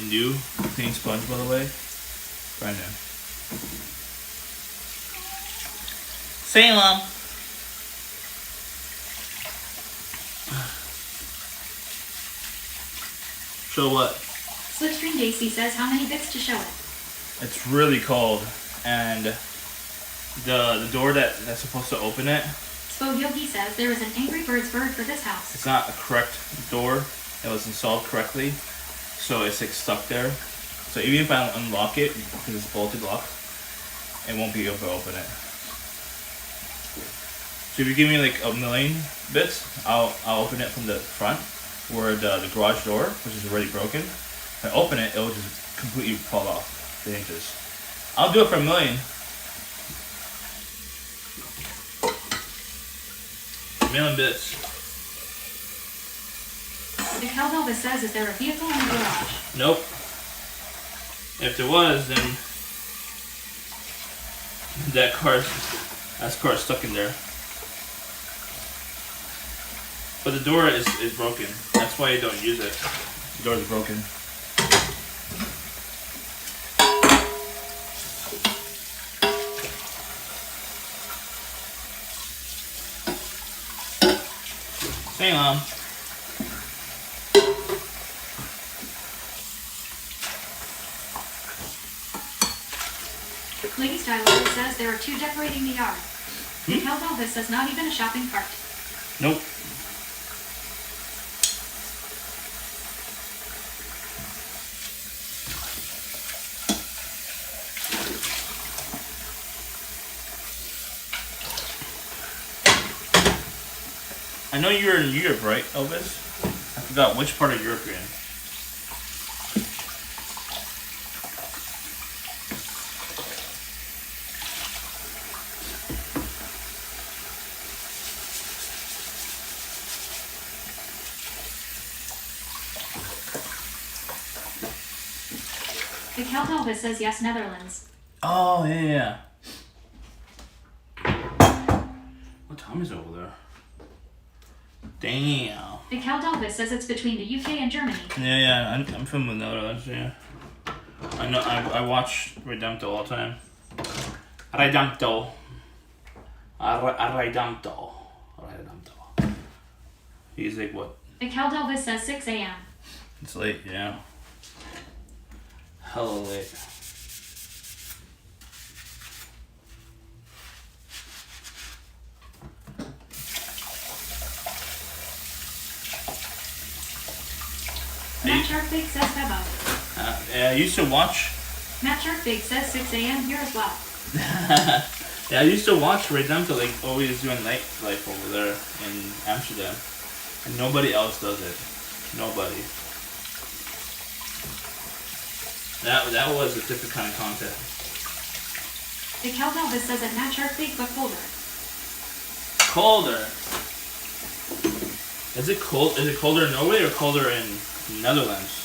new clean sponge, by the way. Brand new. Salem. Show what? Slipstream JC says how many bits to show it. It's really cold, and the door that's supposed to open it. Spo Yogi says there is an Angry Birds bird for this house. It's not a correct door. It was installed correctly, so it's like stuck there. So even if I unlock it because it's bolted locked, it won't be able to open it. So if you give me like 1,000,000 bits, I'll open it from the front, where the garage door, which is already broken. If I open it, it'll just completely fall off the hinges. I'll do it for 1,000,000. 1,000,000 bits. Nicole Elvis says, is there a vehicle in the garage? Nope. If there was, then that car's stuck in there. But the door is broken. That's why I don't use it. The door is broken. Hang on. Lady Styler says there are 2 decorating the yard. Mikhail Elvis says not even a shopping cart. Nope. I know you're in Europe, right, Elvis? I forgot which part of Europe you're in. Mikhail Elvis says yes, Netherlands. Oh, yeah. What time is it over there? Damn. Mikhail Elvis says it's between the UK and Germany. Yeah, I'm from the Netherlands, yeah. I know, I watch Redempto all the time. Redempto. Redempto. He's like, what? Mikhail Elvis says 6 a.m. It's late, yeah. Hella late. Matt Shark Big says Bebo. Yeah, I used to watch. Matt Shark Big says 6 a.m. here as well. Yeah, I used to watch Redempto, like always doing nightlife over there in Amsterdam, and nobody else does it. Nobody. That was a different kind of content. Mikhail Elvis says that Matt Shark Big but colder. Colder. Is it cold? Is it colder in Norway or colder in Netherlands?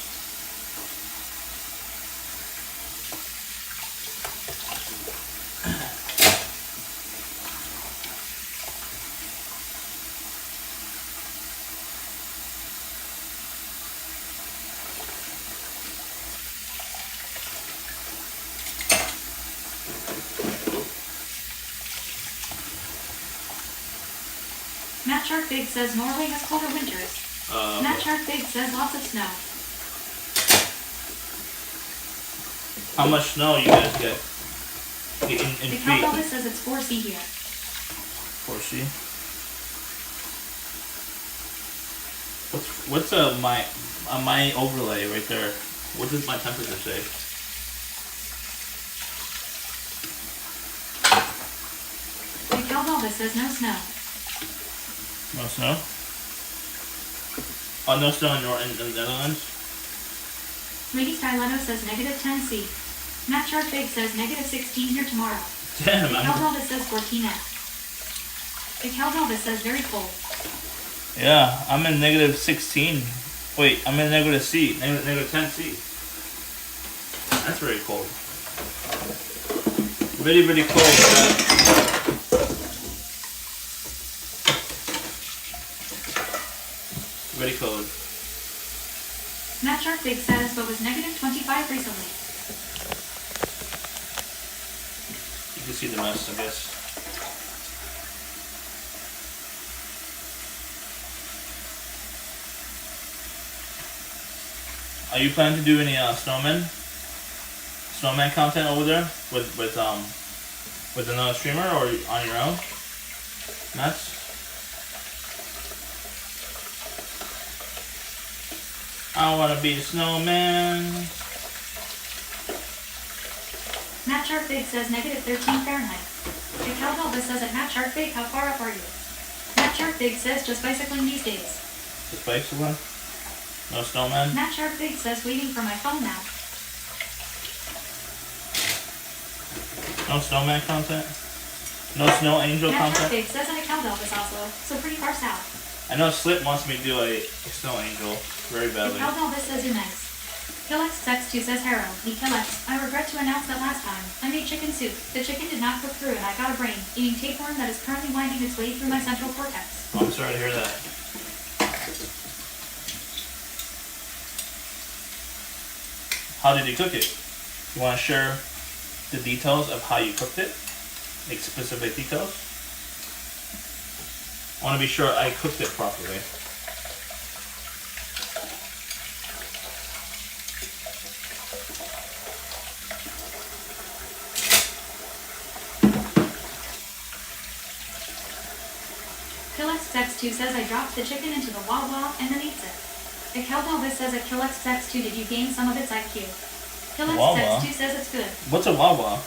Matt Shark Big says Norway has colder winters. Matt Shark Big says lots of snow. How much snow you guys get in Mikhail feet? Elvis says it's 4C here. 4C. What's my overlay right there? What does my temperature say? Mikhail Elvis says no snow. No snow? Oh, no snow in the Netherlands? Lady Styletto says negative 10C. Matt Shark Big says negative 16 here tomorrow. Damn, Mikhail Elvis says 14F. Mikhail Elvis says very cold. Yeah, I'm in negative 16. Wait, I'm in negative C. Negative 10C. That's very cold. Very, very cold. Very cold. Matt Shark Big says but was negative 25 recently. You can see the mess, I guess. Are you planning to do any snowman content over there with another streamer or on your own? Nuts. I wanna be a snowman. Matt Shark Big says negative 13 Fahrenheit. Mikhail Elvis says at Matt Shark Big, how far up are you? Matt Shark Big says just bicycling these days. Just bicycling? No snowman? Matt Shark Big says waiting for my phone now. No snowman content? No snow angel Matt Shark content? Big says at Mikhail Elvis also, so pretty far south. I know Slip wants me to do a snow angel very badly. Mikhail Elvis says you're nice. Killex Text 2 says Harrow. Killex, I regret to announce that last time I made chicken soup. The chicken did not cook through and I got a brain, eating tapeworm that is currently winding its way through my central cortex. Oh, I'm sorry to hear that. How did you cook it? You want to share the details of how you cooked it? Like specific details? I want to be sure I cooked it properly. KillXX2 says I dropped the chicken into the Wawa and then eats it. Elvis says at KillXX2 did you gain some of its IQ? KillXX2 says it's good. What's a Wawa?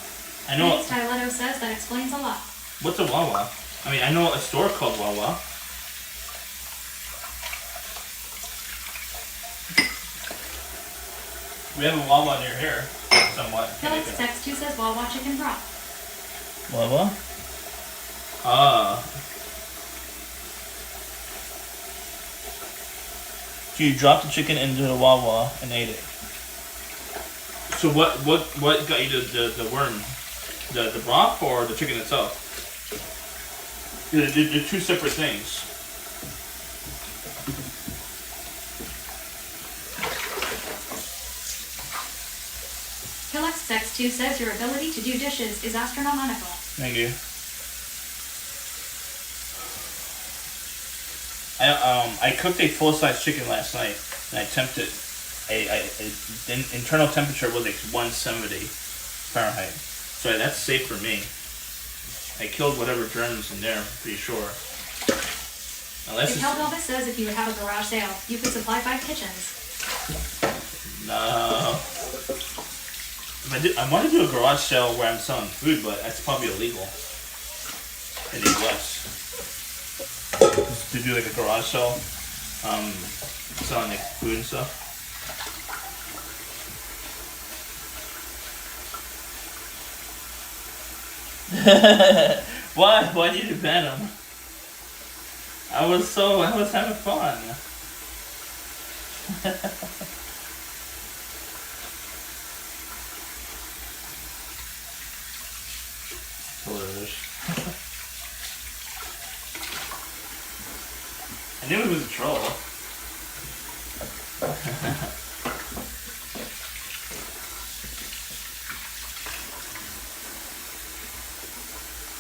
I know. Stiletto says that explains a lot. What's a Wawa? I mean, I know a store called Wawa. We have a Wawa near here, somewhat. KillXX2 says Wawa chicken broth. Wawa? Ah. So you dropped the chicken into the Wawa and ate it. So what got you the worm? The broth or the chicken itself? They're two separate things. KillXX2 says your ability to do dishes is astronomical. Thank you. I cooked a full-size chicken last night and I temped it. The internal temperature was like 170 Fahrenheit. So that's safe for me. I killed whatever germs in there, I'm pretty sure. Unless Elvis says if you would have a garage sale, you could supply 5 kitchens. No. I want to do a garage sale where I'm selling food, but that's probably illegal in the US. To do like a garage sale, selling like food and stuff. Why? Why did you ban him? I was having fun. Hilarious. I knew he was a troll.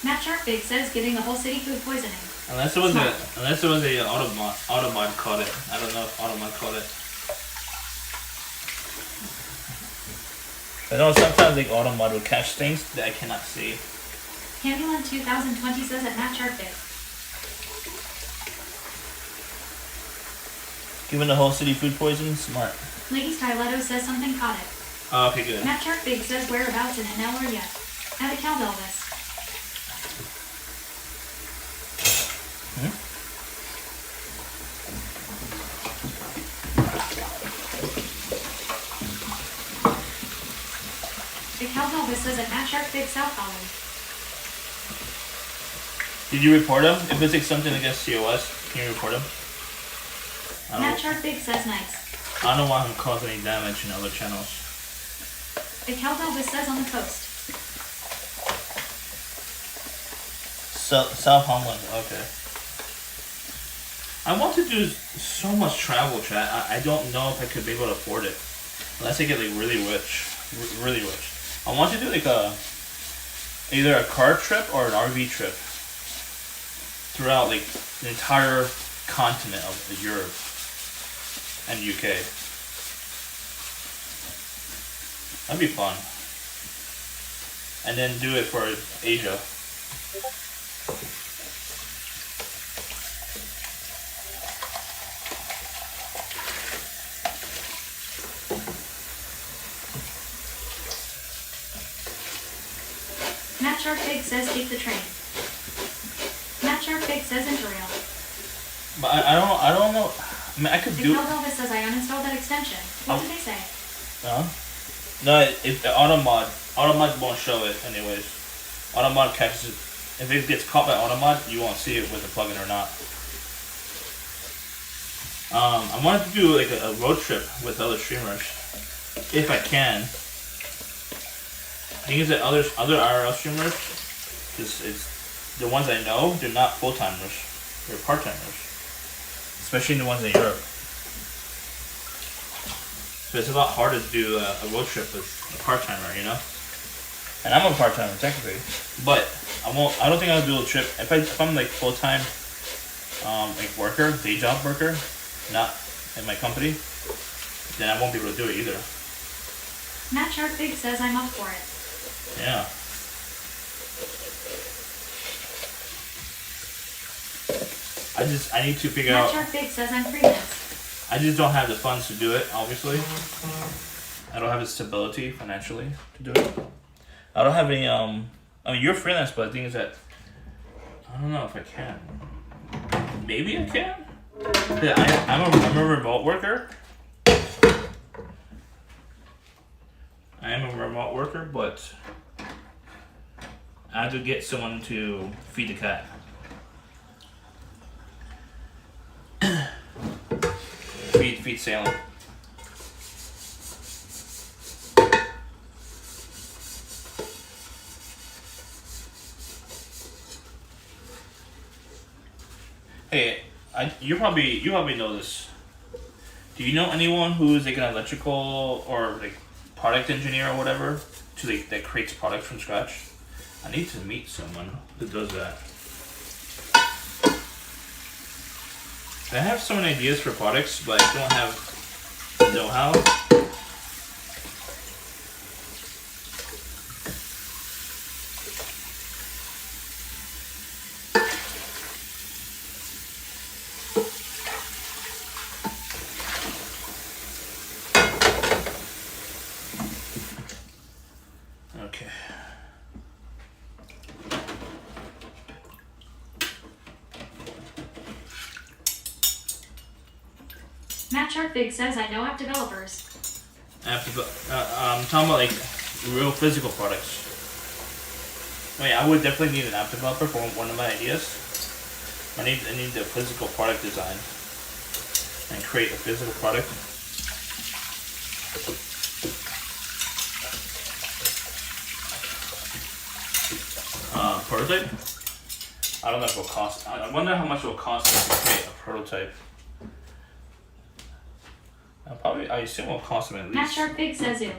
Matt Sharkbig says giving the whole city food poisoning. Unless it was a Automod caught it. I don't know if Automod caught it. I know sometimes like Automod will catch things that I cannot see. Candyland 2020 says at Matt Sharkbig. Giving the whole city food poisoning? Smart. Lady Stiletto says something caught it. Oh, okay, good. Matt Sharkbig says whereabouts in NL or yet. At account Elvis. Elvis says at Matt Sharkbig South Holland. Did you report him? If it's like something against COS, can you report him? Matt Sharkbig says nice. I don't want him to cause any damage in other channels. Elvis says on the coast. South Holland, okay. I want to do so much travel, chat. I don't know if I could be able to afford it. Unless I get like really rich. Really rich. I want to do like either a car trip or an RV trip throughout like the entire continent of Europe and UK. That'd be fun. And then do it for Asia. Matt Sharkbig says take the train. Matt Sharkbig says Interrail. But I don't know. I mean, I could do. Elvis says I uninstalled that extension. What did they say? No, if Automod won't show it anyways. Automod catches it. If it gets caught by Automod, you won't see it with the plugin or not. I wanted to do like a road trip with other streamers, if I can. I think it's that other IRL streamers, because it's the ones I know, they're not full timers, they're part timers, especially the ones in Europe. So it's a lot harder to do a road trip with a part timer, you know. And I'm a part timer technically, but I don't think I'll do a trip if I'm like full time, like worker, day job worker, not in my company. Then I won't be able to do it either. Matt Sharkbig says I'm up for it. Yeah. I need to figure Matt out. Shark Big says I'm freelance. I just don't have the funds to do it. Obviously, I don't have the stability financially to do it. I don't have any. I mean, you're freelance, but the thing is that I don't know if I can. Maybe I can. Yeah, I'm a remote worker. I am a remote worker, but I have to get someone to feed the cat. feed Salem. Hey, you probably know this. Do you know anyone who's like an electrical or like product engineer or whatever to like that creates products from scratch? I need to meet someone who does that. I have so many ideas for products, but I don't have the know-how. Okay. Matt Shark Big says I know app developers. I'm talking about like real physical products. I mean, I would definitely need an app developer for one of my ideas. I need the physical product design and create a physical product. Prototype? I don't know if it will cost. I wonder how much it will cost to create a prototype. I assume it will cost them at least. Matt Shark Big says you.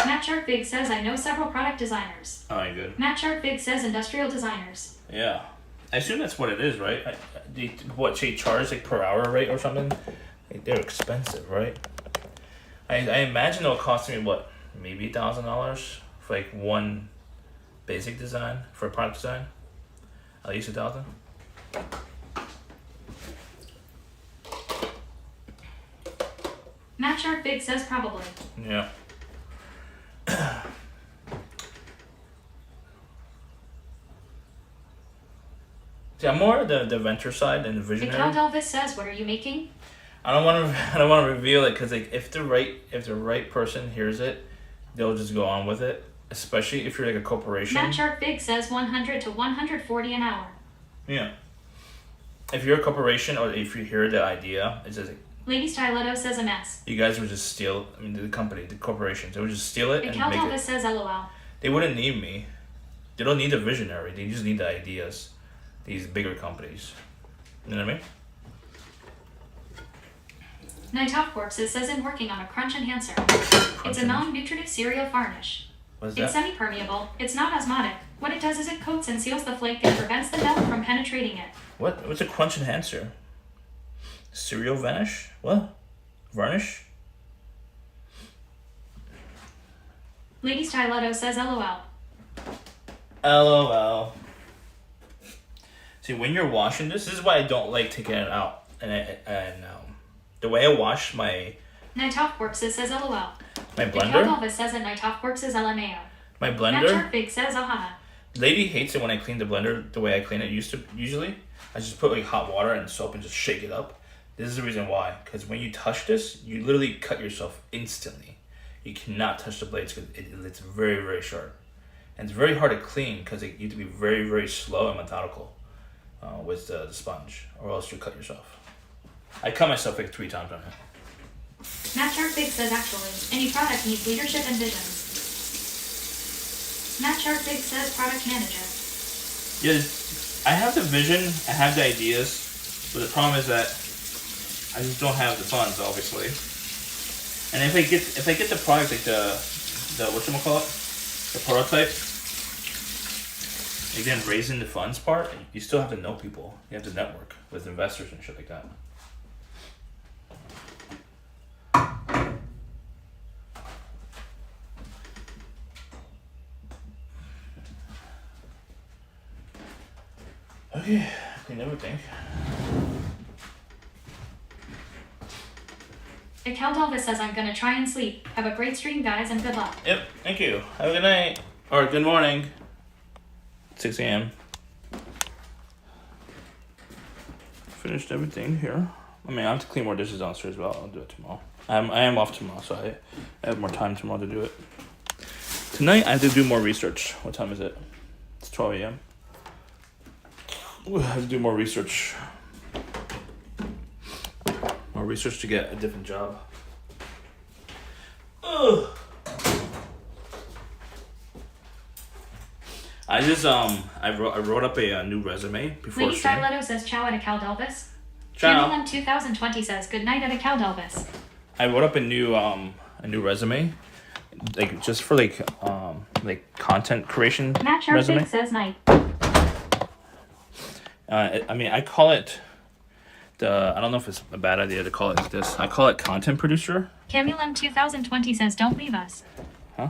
Matt Shark Big says I know several product designers. Alright, good. Matt Shark Big says industrial designers. Yeah. I assume that's what it is, right? They charge like per hour rate or something? Like, they're expensive, right? I imagine it'll cost me what, maybe $1,000 for like one basic design for a product design? At least $1,000? Matt Shark Big says probably. Yeah. See, I'm more the venture side and the The visionary. Count Elvis says, what are you making? I don't want to reveal it because like if the right person hears it, they'll just go on with it. Especially if you're like a corporation. Matt Shark Big says 100 to 140 an hour. Yeah. If you're a corporation or if you hear the idea, it's just like Lady Styletto says a mess. you guys would just steal. I mean, the company, the corporations, they would just steal it The and Count make Elvis it. says LOL. They wouldn't need me. They don't need a visionary. They just need the ideas. These bigger companies. You know what I mean? Night Off Corpses says I'm working on a crunch enhancer. It's a non-nutritive cereal varnish. What's It's that? semi-permeable. It's not osmotic. What it does is it coats and seals the flake and prevents the milk from penetrating it. What's a crunch enhancer? Cereal vanish? What? Varnish? Lady Styletto says LOL. LOL. See, when you're washing this is why I don't like taking it out. And the way I wash my Night Off Corpses says LOL. my The Count blender, Elvis says that Night Off Corpses LMAO. my Matt blender. Shark Big says Ohana. Lady hates it when I clean the blender the way I clean it usually. I just put like hot water and soap and just shake it up. This is the reason why. Because when you touch this, you literally cut yourself instantly. You cannot touch the blades because it's very, very sharp. And it's very hard to clean because you have to be very, very slow and methodical with the sponge, or else you'll cut yourself. I cut myself like 3 times on it. Matt Shark Big says actually, any product needs leadership and visions. Matt Shark Big says product manager. Yeah, I have the vision, I have the ideas, but the problem is that I just don't have the funds, obviously. And if I get the product, like the whatchamacallit, the prototype, again, raising the funds part, you still have to know people. You have to network with investors and shit like that. Okay, clean everything. Cal Delvis says I'm gonna try and sleep. Have a great stream, guys, and good luck. Yep, thank you. Have a good night. Or good morning. 6 a.m. Finished everything here. I mean, I have to clean more dishes downstairs, but I'll do it tomorrow. I am off tomorrow, so I have more time tomorrow to do it. Tonight, I have to do more research. What time is it? It's 12 a.m. I have to do more research. More research to get a different job. Ugh. I just I wrote up a new resume before. Lady Styletto says ciao at a Cal Delvis. Ciao. Candyland 2020 says good night at a Cal Delvis. I wrote up a new resume, like just for like content creation Matt resume. Sharpig says night. I mean, I call it I don't know if it's a bad idea to call it like this. I call it content producer. Camulum 2020 says don't leave us. Huh?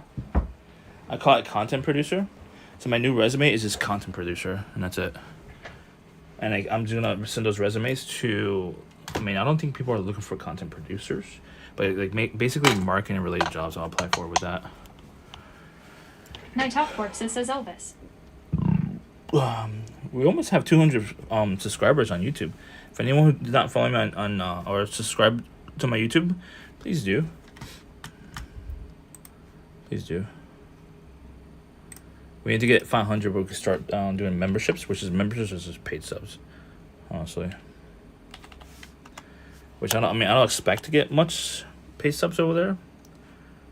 I call it content producer. So my new resume is just content producer, and that's it. And I'm just gonna send those resumes to. I mean, I don't think people are looking for content producers, but like basically marketing related jobs. I'll apply for with that. Night Talk Works says Elvis. We almost have 200 subscribers on YouTube. If anyone who did not follow me on or subscribe to my YouTube, please do. Please do. We need to get 500 where we can start doing memberships, which is memberships or just paid subs, honestly. Which I don't expect to get much paid subs over there,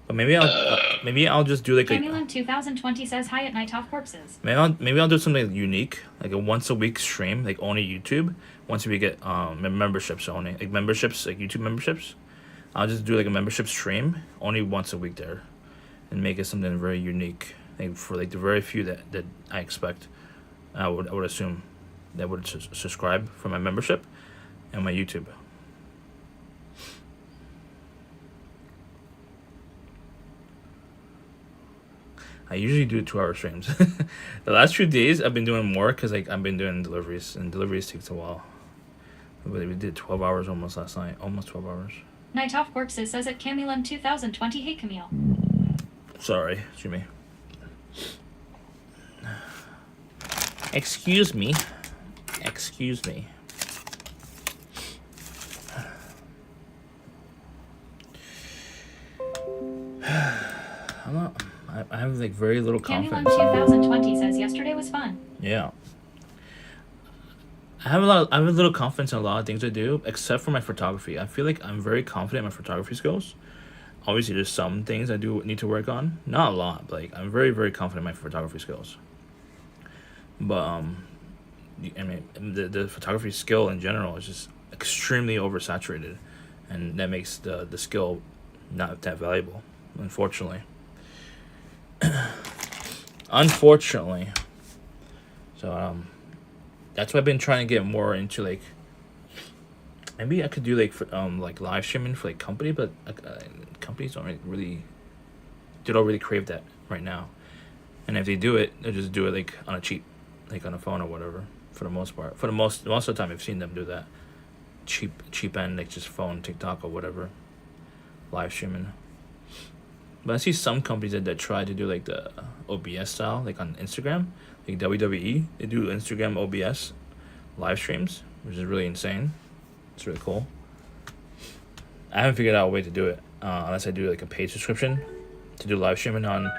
but maybe I'll just do like Camulum 2020 says hi at Night Off Corpses. maybe I'll do something unique, like a once a week stream, like only YouTube. Once we get memberships only, like memberships, like YouTube memberships, I'll just do like a membership stream only once a week there, and make it something very unique. Like for like the very few that I expect, I would assume that would subscribe for my membership and my YouTube. I usually do 2-hour streams. The last few days I've been doing more because like I've been doing deliveries, and deliveries takes a while. But we did 12 hours almost last night, almost 12 hours. Night Off Corpses says at Camulum 2020 hey Camille. Sorry, Jimmy. Excuse me. Excuse me. I have like very little Camulum confidence. 2020 says yesterday was fun. Yeah. I have a little confidence in a lot of things I do, except for my photography. I feel like I'm very confident in my photography skills. Obviously, there's some things I do need to work on. Not a lot, but like I'm very, very confident in my photography skills. But I mean, the photography skill in general is just extremely oversaturated, and that makes the skill not that valuable, unfortunately. Unfortunately. So that's why I've been trying to get more into like. Maybe I could do like like live streaming for like company, but companies don't they don't really crave that right now. And if they do it, they'll just do it like on a cheap, like on a phone or whatever. For the most part, most of the time, I've seen them do that. Cheap end, like just phone, TikTok or whatever, live streaming. But I see some companies that try to do like the OBS style, like on Instagram, like WWE. They do Instagram OBS live streams, which is really insane. It's really cool. I haven't figured out a way to do it unless I do like a paid subscription to do live streaming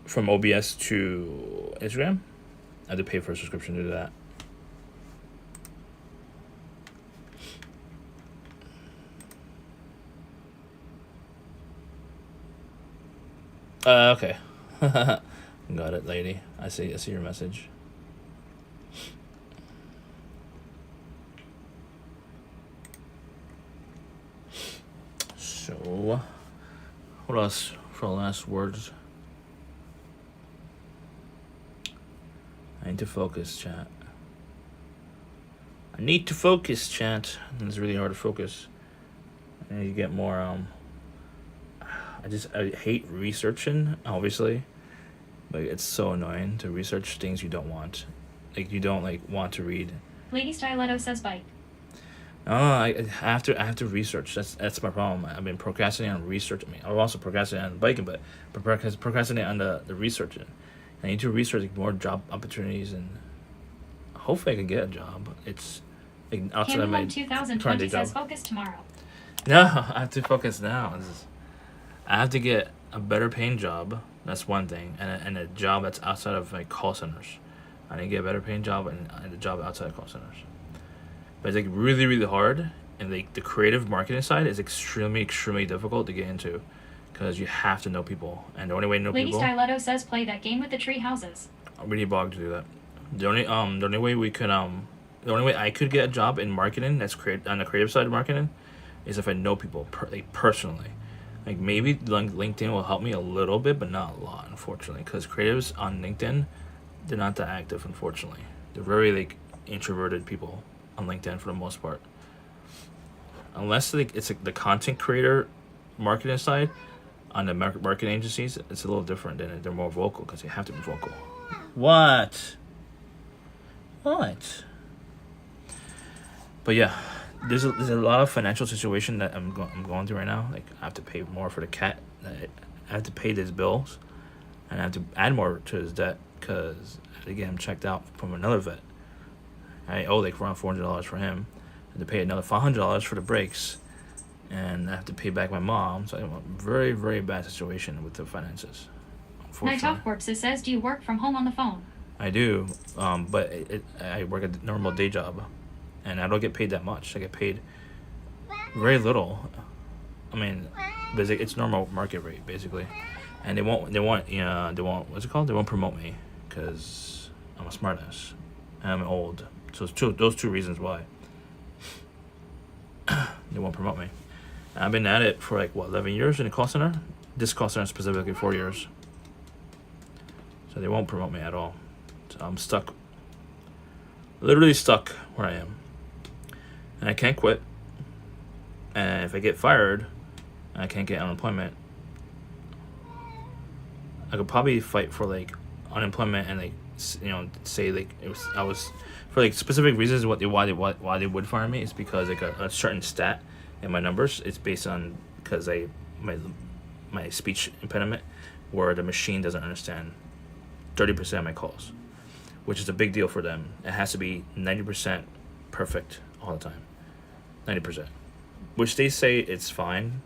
from OBS to Instagram. I had to pay for a subscription to do that. Okay. Got it, lady. I see your message. So, what else for the last words? I need to focus, chat. I need to focus, chat. It's really hard to focus. I need to get more, I hate researching, obviously. Like, it's so annoying to research things you don't want. Like, you don't, like, want to read. Lady Styletto says bike. I have to research. That's my problem. I've been procrastinating on research. I mean, I've also procrastinated on biking, but procrastinating on the researching. I need to research like, more job opportunities, and hopefully I can get a job. It's like, outside of my Cameron current 2020 day job. says focus tomorrow. No, I have to focus now. I have to get a better paying job. That's one thing, and a job that's outside of like call centers. I need to get a better paying job and a job outside of call centers. But it's like really, really hard, and like the creative marketing side is extremely, extremely difficult to get into, because you have to know people, and the only way to know Lady people, Styletto says play that game with the tree houses. we need Bog to do that. The only way we could the only way I could get a job in marketing that's on the creative side of marketing, is if I know people like personally. Like maybe LinkedIn will help me a little bit, but not a lot, unfortunately, because creatives on LinkedIn, they're not that active, unfortunately. They're very like introverted people on LinkedIn for the most part. Unless like it's like the content creator marketing side on the marketing agencies, it's a little different. Than they're more vocal because they have to be vocal. What? But yeah, there's a lot of financial situation that I'm going through right now. Like I have to pay more for the cat. I have to pay his bills, and I have to add more to his debt because I have to get him checked out from another vet. I owe like around $400 for him. I have to pay another $500 for the brakes, and I have to pay back my mom. So I'm in a very, very bad situation with the finances. Night Off Corpse says, do you work from home on the phone? I do, but I work a normal day job, and I don't get paid that much. I get paid very little. I mean, it's normal market rate basically, and they won't what's it called? They won't promote me because I'm a smartass and I'm old. So it's those two reasons why they won't promote me. And I've been at it for like 11 years in the call center. This call center specifically 4 years. So they won't promote me at all. So I'm stuck. Literally stuck where I am. And I can't quit. And if I get fired, and I can't get unemployment, I could probably fight for like unemployment and like say like I was for like specific reasons why they would fire me is because like a certain stat in my numbers. It's based on because my speech impediment where the machine doesn't understand 30% of my calls, which is a big deal for them. It has to be 90% perfect all the time. 90%, which they say it's fine.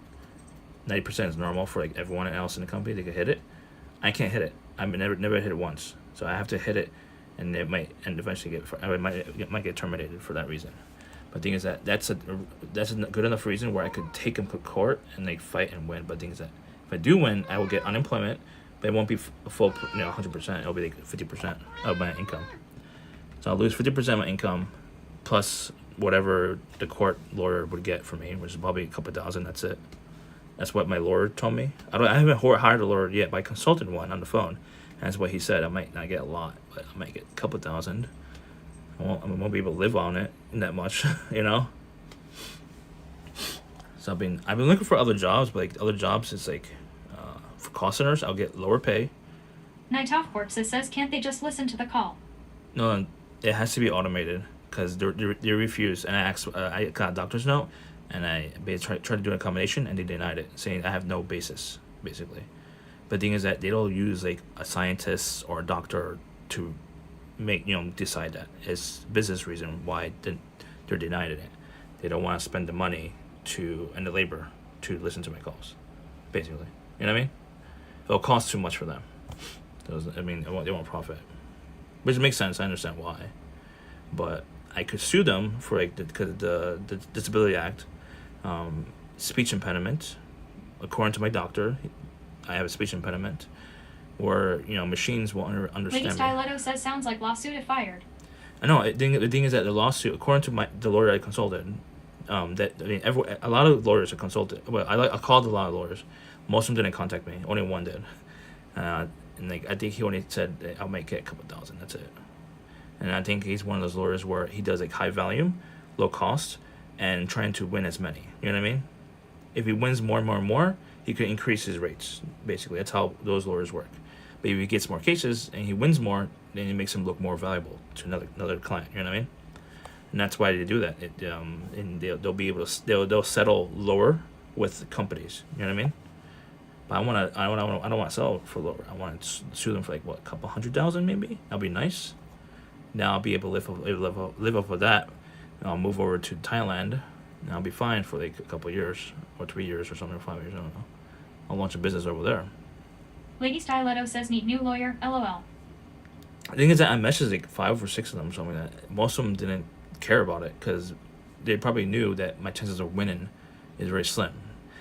90% is normal for like everyone else in the company. They can hit it. I can't hit it. I've never hit it once, so I have to hit it, and it might eventually might get terminated for that reason. But the thing is that's a good enough reason where I could take him to court and like fight and win. But the thing is that if I do win, I will get unemployment, but it won't be full 100%. It'll be like 50% of my income. So I'll lose 50% of my income, plus whatever the court lawyer would get for me, which is probably a couple $1,000. That's it. That's what my lawyer told me. I haven't hired a lawyer yet, but I consulted one on the phone, and that's what he said. I might not get a lot, but I might get a couple $1,000. I won't be able to live on it that much, So I've been looking for other jobs, but like other jobs is like for call centers, I'll get lower pay. Night Off Corpse says, can't they just listen to the call? No, it has to be automated because they refuse. And I got a doctor's note, and I tried to do a combination, and they denied it, saying I have no basis, basically. But the thing is that they don't use like a scientist or a doctor to make decide that. It's business reason why they're denied it. They don't want to spend the money and the labor to listen to my calls, basically. You know what I mean? It'll cost too much for them. They won't profit, which makes sense. I understand why, but I could sue them for like the Disability Act, speech impediment. According to my doctor, I have a speech impediment, where machines won't understand. Lady Styletto says, sounds like lawsuit if fired. I know. The thing is that the lawsuit, according to the lawyer I consulted, a lot of lawyers are consulted. Well, I called a lot of lawyers. Most of them didn't contact me. Only one did. And like I think he only said I might get a couple $1,000. That's it. And I think he's one of those lawyers where he does like high volume, low cost, and trying to win as many. You know what I mean? If he wins more and more and more, he could increase his rates. Basically, that's how those lawyers work. But if he gets more cases and he wins more, then it makes him look more valuable to another client. You know what I mean? and that's why they do that. And they'll be able to they'll settle lower with companies. You know what I mean? But I don't want to sell for lower. I want to sue them for like what, a couple $100,000 maybe. That'll be nice. Now I'll be able to live off of that. And I'll move over to Thailand, and I'll be fine for like a couple years or 3 years or something, or 5 years. I don't know. I'll launch a business over there. Lady Styletto says need new lawyer, lol. The thing is that I messaged like 5 or 6 of them, something like that. Most of them didn't care about it because they probably knew that my chances of winning is very slim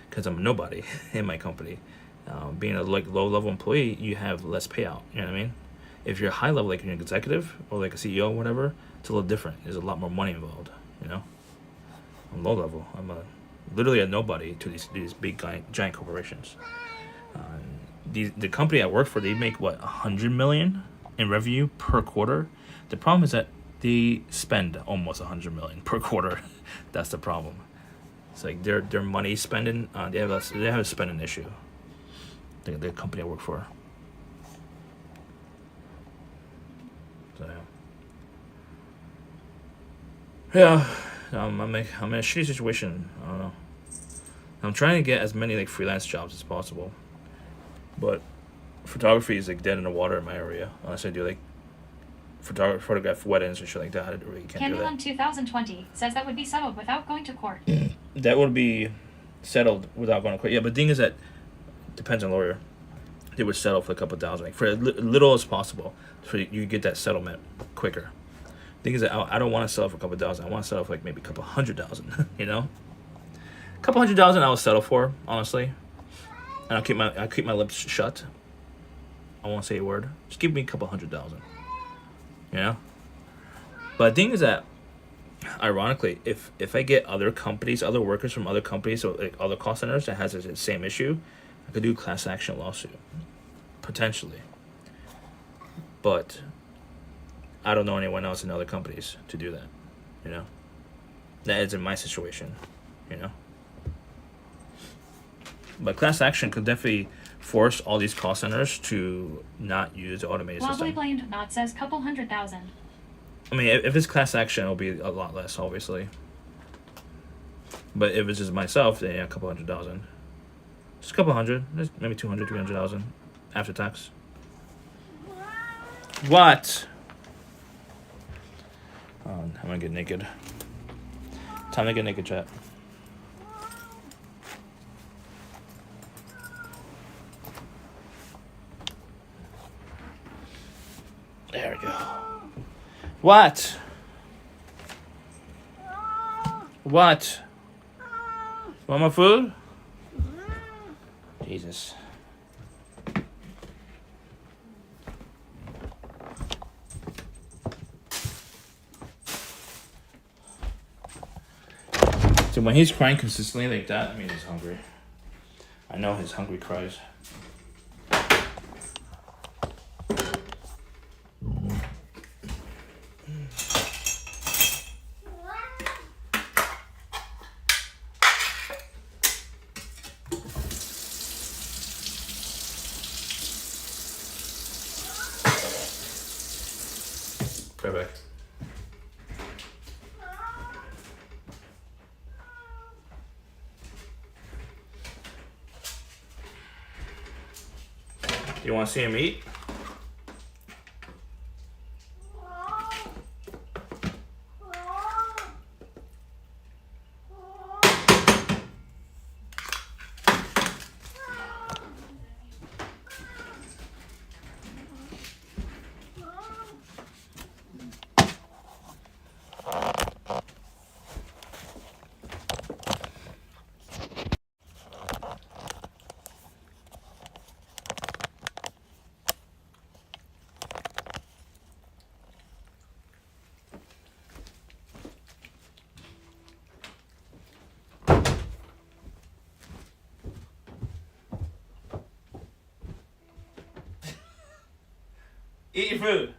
because I'm a nobody in my company. Being a like low level employee, you have less payout. You know what I mean? If you're high level, like you're an executive or like a CEO or whatever, it's a little different. There's a lot more money involved. You know, I'm low level. I'm literally a nobody to these big giant corporations. The company I work for, they make what, 100 million in revenue per quarter. The problem is that they spend almost 100 million per quarter. That's the problem. It's like their money spending. They have a spending issue. The company I work for. So yeah, I'm in a shitty situation. I don't know. I'm trying to get as many like freelance jobs as possible, but photography is like dead in the water in my area. Unless I do like photograph weddings or shit like that, I really can't do that. Candyland 2020 says that would be settled without going to court. That would be settled without going to court. Yeah, but the thing is that depends on lawyer. They would settle for a couple $1,000, like for as little as possible, so you get that settlement quicker. The thing is that I don't want to settle for a couple $1,000. I want to settle for like maybe a couple $100,000. You know, a couple $100,000 I will settle for, honestly, and I'll keep my lips shut. I won't say a word. Just give me a couple $100,000. You know. But the thing is that, ironically, if I get other workers from other companies, so like other call centers that has the same issue, I could do a class action lawsuit, potentially. But I don't know anyone else in other companies to do that, you know? That is in my situation, you know? But class action could definitely force all these call centers to not use the automated Lovely system. blamed not says couple $100,000. I mean, if it's class action, it'll be a lot less, obviously. But if it's just myself, then yeah, a couple $100,000. Just a couple hundred, maybe 200, 300,000 after tax. What? Oh, I'm gonna get naked. Time to get naked, chat. There we go. What? What? Want my food? Jesus. So when he's crying consistently like that, I mean he's hungry. I know his hungry cries. Right back. You want to see him eat? Eat your food.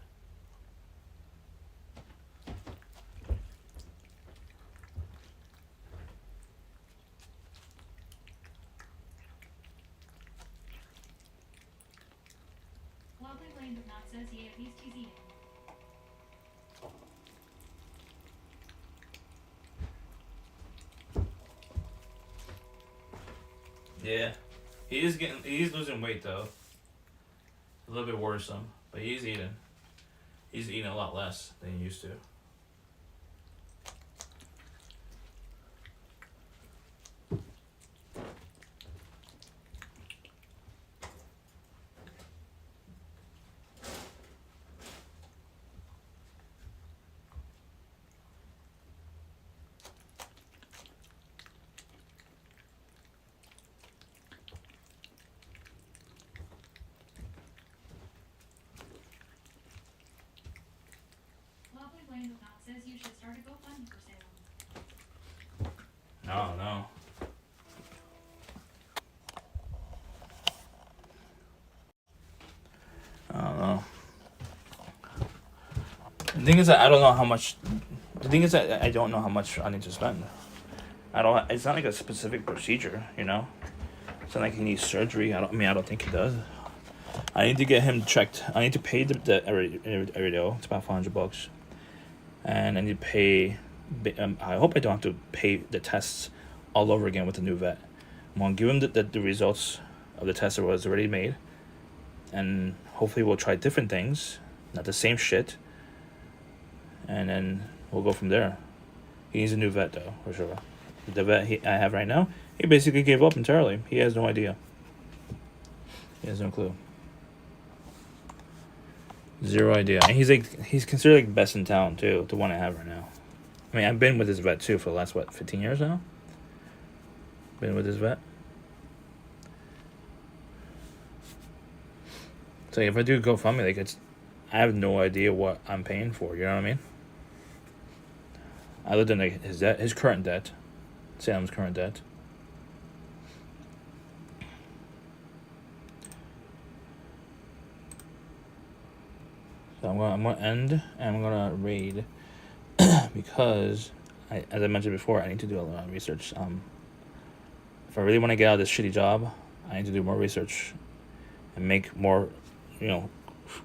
Lovely blamed not says yeah, he's eating. Yeah, he's losing weight though. A little bit worrisome, but he's eating. He's eating a lot less than he used to. Lovely Lane of Knot says you should start a GoFundMe for Salem. No, no. I don't know. The thing is that I don't know how much. The thing is that I don't know how much I need to spend. I don't. It's not like a specific procedure, you know. It's not like he needs surgery. I don't think he does. I need to get him checked. I need to pay the every day. It's about $500, and I need to pay. I hope I don't have to pay the tests all over again with the new vet. I'm gonna give him the results of the test that was already made, and hopefully we'll try different things, not the same shit, and then we'll go from there. He needs a new vet though, for sure. The vet I have right now, he basically gave up entirely. He has no idea. He has no clue. Zero idea. And he's considered like best in town too, the one I have right now. I mean, I've been with this vet too for the last 15 years now. Been with this vet. So if I do GoFundMe, like I have no idea what I'm paying for. You know what I mean? Other than like his current debt, Sam's current debt. So I'm gonna end and I'm gonna raid because as I mentioned before, I need to do a lot of research. If I really want to get out of this shitty job, I need to do more research and make more,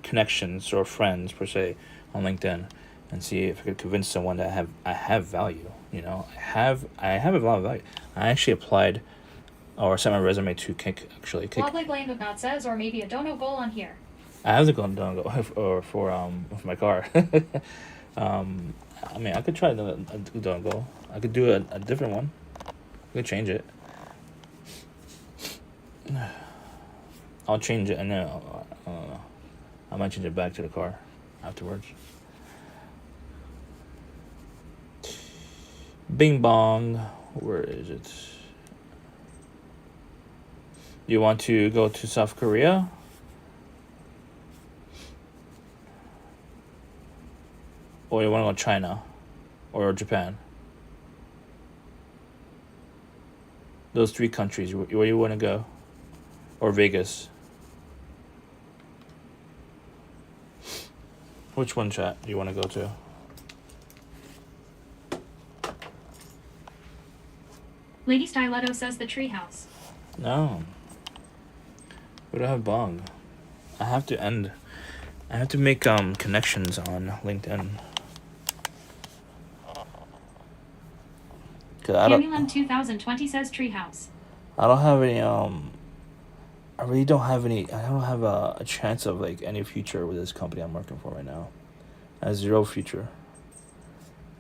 connections or friends per se on LinkedIn, and see if I could convince someone that I have value. I have a lot of value. I actually applied or sent my resume to Kick. Lovely Blame of Not says, or maybe a dono goal on here. I have the dongle for my car. I mean, I could try a dongle. I could do a different one. I could change it. I'll change it and then I might change it back to the car afterwards. Bing bong. Where is it? You want to go to South Korea? Or you want to go to China? Or Japan? Those 3 countries, where you want to go? Or Vegas? Which one, chat, do you want to go to? Lady Stiletto says the treehouse. No. We don't have bong. I have to make connections on LinkedIn. Candyland 2020 says treehouse. I don't have any I really don't have any. I don't have a chance of like any future with this company I'm working for right now. I have 0 future.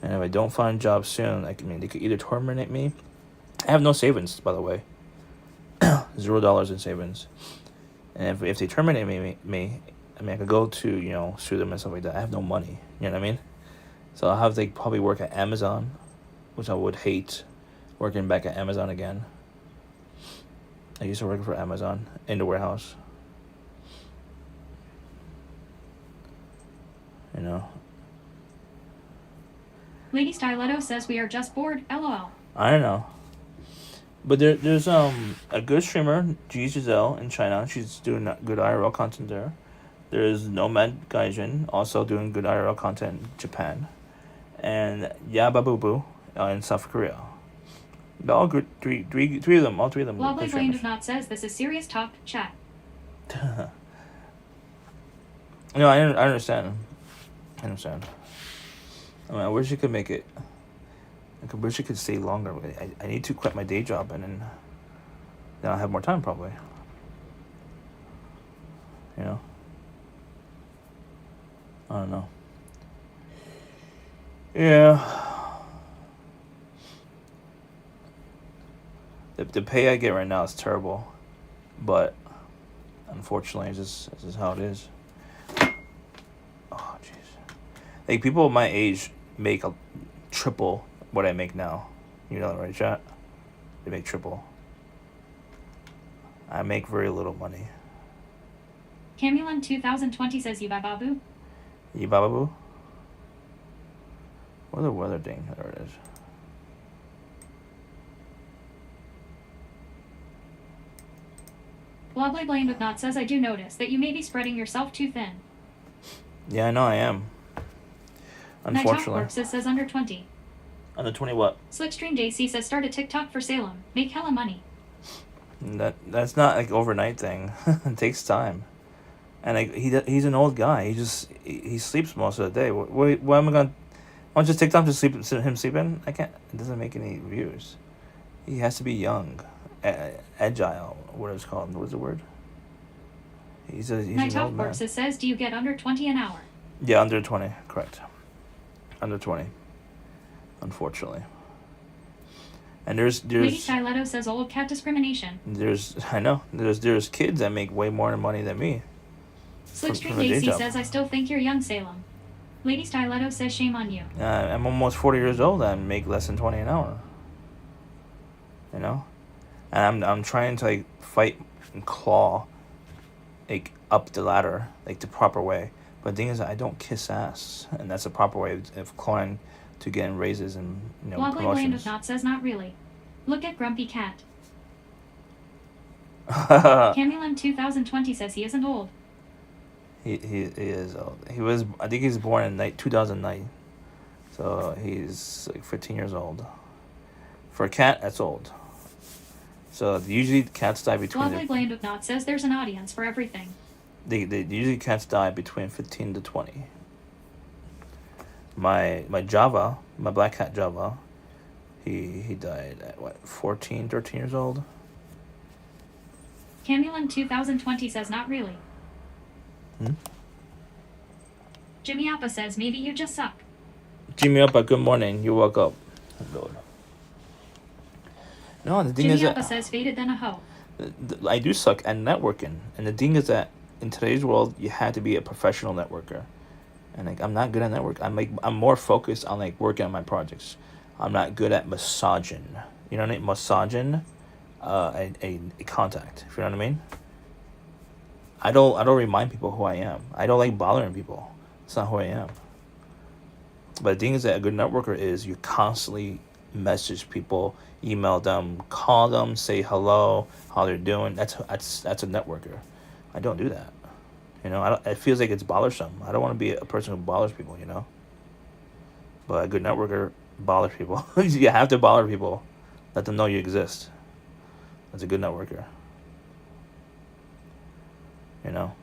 And if I don't find a job soon, they could either terminate me. I have no savings, by the way. $0 in savings. And if they terminate me, I could go to sue them and stuff like that. I have no money. You know what I mean? So I'll have to probably work at Amazon, which I would hate working back at Amazon again. I used to work for Amazon in the warehouse. Lady Stiletto says we are just bored. LOL. I don't know. But there's a good streamer, G Giselle in China. She's doing good IRL content there. There's Nomad Gaijin also doing good IRL content in Japan. And Yababubu in South Korea. They're all good. Three of them. All 3 of them. Lovely Blame of Not says this is serious talk. Chat. No, I understand. I wish you could make it. I wish you could stay longer. I need to quit my day job and then then I'll have more time probably. You know? I don't know. Yeah. The pay I get right now is terrible, but unfortunately, this is how it is. Oh, jeez. Like, people my age make triple what I make now. You know that, right, chat? They make triple. I make very little money. Camulin 2020 says Yubababu. Yibababu? What the weather thing? There it is. Lovely Blamed with Not says I do notice that you may be spreading yourself too thin. Yeah, I know I am. Unfortunately. Night says under 20. Under 20 what? Slickstream JC says start a TikTok for Salem. Make hella money. That's not like overnight thing. It takes time. And like he's an old guy. He sleeps most of the day. What am I gonna? I want just TikTok to him sleeping? I can't. It doesn't make any views. He has to be young, agile. What is it called? What is the word? He's an old man. Says, do you get under 20 an hour? Yeah, under 20. Correct. Under 20. Unfortunately. And there's Lady Styletto says old cat discrimination. I know. There's kids that make way more money than me. Slickstream JC says I still think you're young, Salem. Lady Styletto says shame on you. I'm almost 40 years old and make less than 20 an hour. You know? And I'm trying to like fight and claw like up the ladder, like the proper way. But the thing is I don't kiss ass, and that's the proper way of clawing to get in raises and Wobbly promotions. Land of Not says not really. Look at Grumpy Cat. Camulin 2020 says he isn't old. He is old. I think he was born in 2009. So he's like 15 years old. For a cat, that's old. So usually cats die between... Lovely Blade of Not says there's an audience for everything. They usually cats die between 15 to 20. My Java, my black cat Java, he died at 14, 13 years old. Camulin 2020 says not really. Jimmy Appa says maybe you just suck. Jimmy Appa, good morning. You woke up. Lord. No, the thing Jimmy is Appa that says faded than a hoe. I do suck at networking, and the thing is that in today's world, you have to be a professional networker, and like I'm not good at network. I'm more focused on like working on my projects. I'm not good at massaging. You know what I mean? Massaging, a contact. If you know what I mean. I don't remind people who I am. I don't like bothering people. It's not who I am. But the thing is that a good networker is you constantly message people, email them, call them, say hello, how they're doing. That's a networker. I don't do that. You know, it feels like it's bothersome. I don't want to be a person who bothers people, you know. But a good networker bothers people. You have to bother people. Let them know you exist. That's a good networker. You know.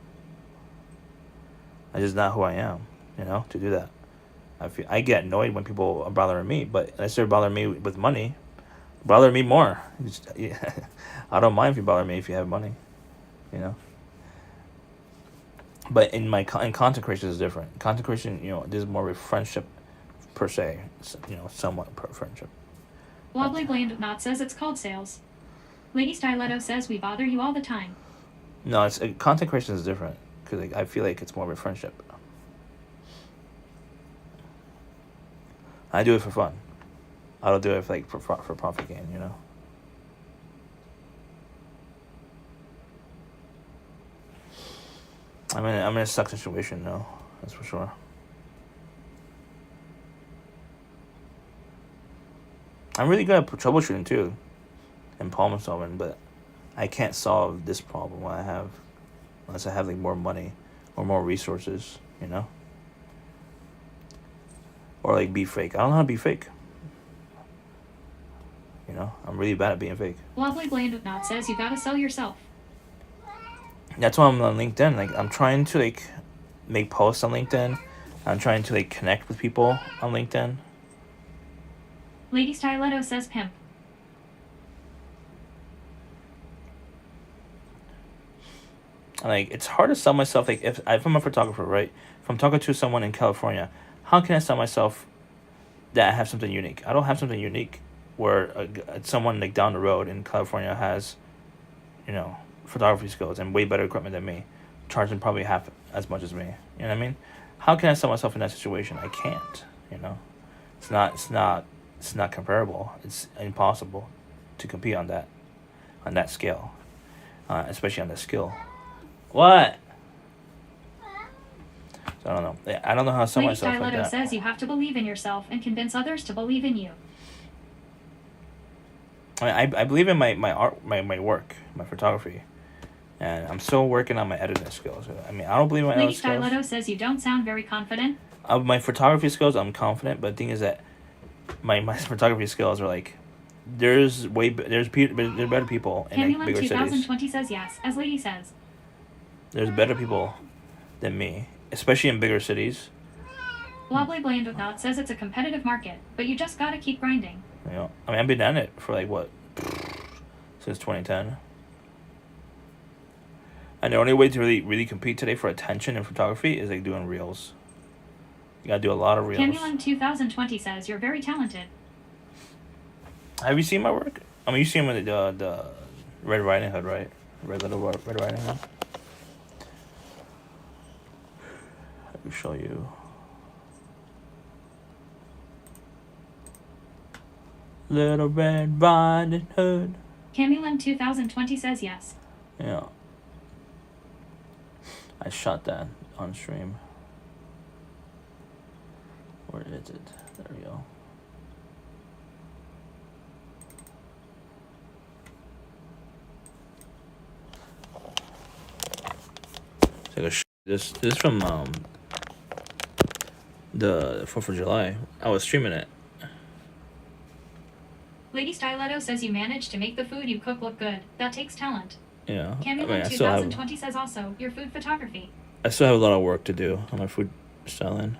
That's just not who I am, you know, to do that. I get annoyed when people are bothering me, but unless they're bothering me with money, bother me more. I don't mind if you bother me if you have money, you know. But in content creation is different. Content creation, you know, there's more of a friendship per se, you know, somewhat per friendship. Wobbly Bland of Not says it's called sales. Lady Styletto says we bother you all the time. No, content creation is different because like, I feel like it's more of a friendship. I do it for fun. I don't do it for profit gain, you know. I'm in a suck situation now, that's for sure. I'm really good at troubleshooting too, and problem solving, but I can't solve this problem I have unless I have like more money or more resources, you know. Or like be fake. I don't know how to be fake. You know, I'm really bad at being fake. Lovely Bland of Not says you gotta sell yourself. That's why I'm on LinkedIn. Like I'm trying to like make posts on LinkedIn. I'm trying to like connect with people on LinkedIn. Lady Styletto says pimp. Like, it's hard to sell myself. Like, if I'm a photographer, right? If I'm talking to someone in California, how can I sell myself that I have something unique? I don't have something unique where someone like down the road in California has, you know, photography skills and way better equipment than me, charging probably half as much as me. You know what I mean? How can I sell myself in that situation? I can't. You know, it's not comparable. It's impossible to compete on that scale, especially on that skill. What? So I don't know. I don't know how to sell Lady myself like Styletto that. says you have to believe in yourself and convince others to believe in you. I believe in my art, my work, my photography, and I'm still working on my editing skills. I mean, I don't believe in my Lady editing skills. Styletto says you don't sound very confident. Of my photography skills, I'm confident, but the thing is that my photography skills are like, there's better people in like Camulin bigger cities. 2020 says yes, as Lady says. There's better people than me, especially in bigger cities. Wobbly Blandotnot says it's a competitive market, but you just gotta keep grinding. You know, I mean, I've been at it for like what, since 2010. And the only way to really compete today for attention in photography is like doing reels. You gotta do a lot of reels. Camulin 2020 says you're very talented. Have you seen my work? I mean, you see him in the Red Riding Hood, right? Red Riding Hood. Let me show you. Little Red Riding Hood. Camulin 2020 says yes. Yeah. I shot that on stream. Where is it? There we go. Take a this is from the 4th of July. I was streaming it. Lady Styletto says you managed to make the food you cook look good. That takes talent. Yeah. Camulin 2020 says also your food photography. I still have a lot of work to do on my food styling.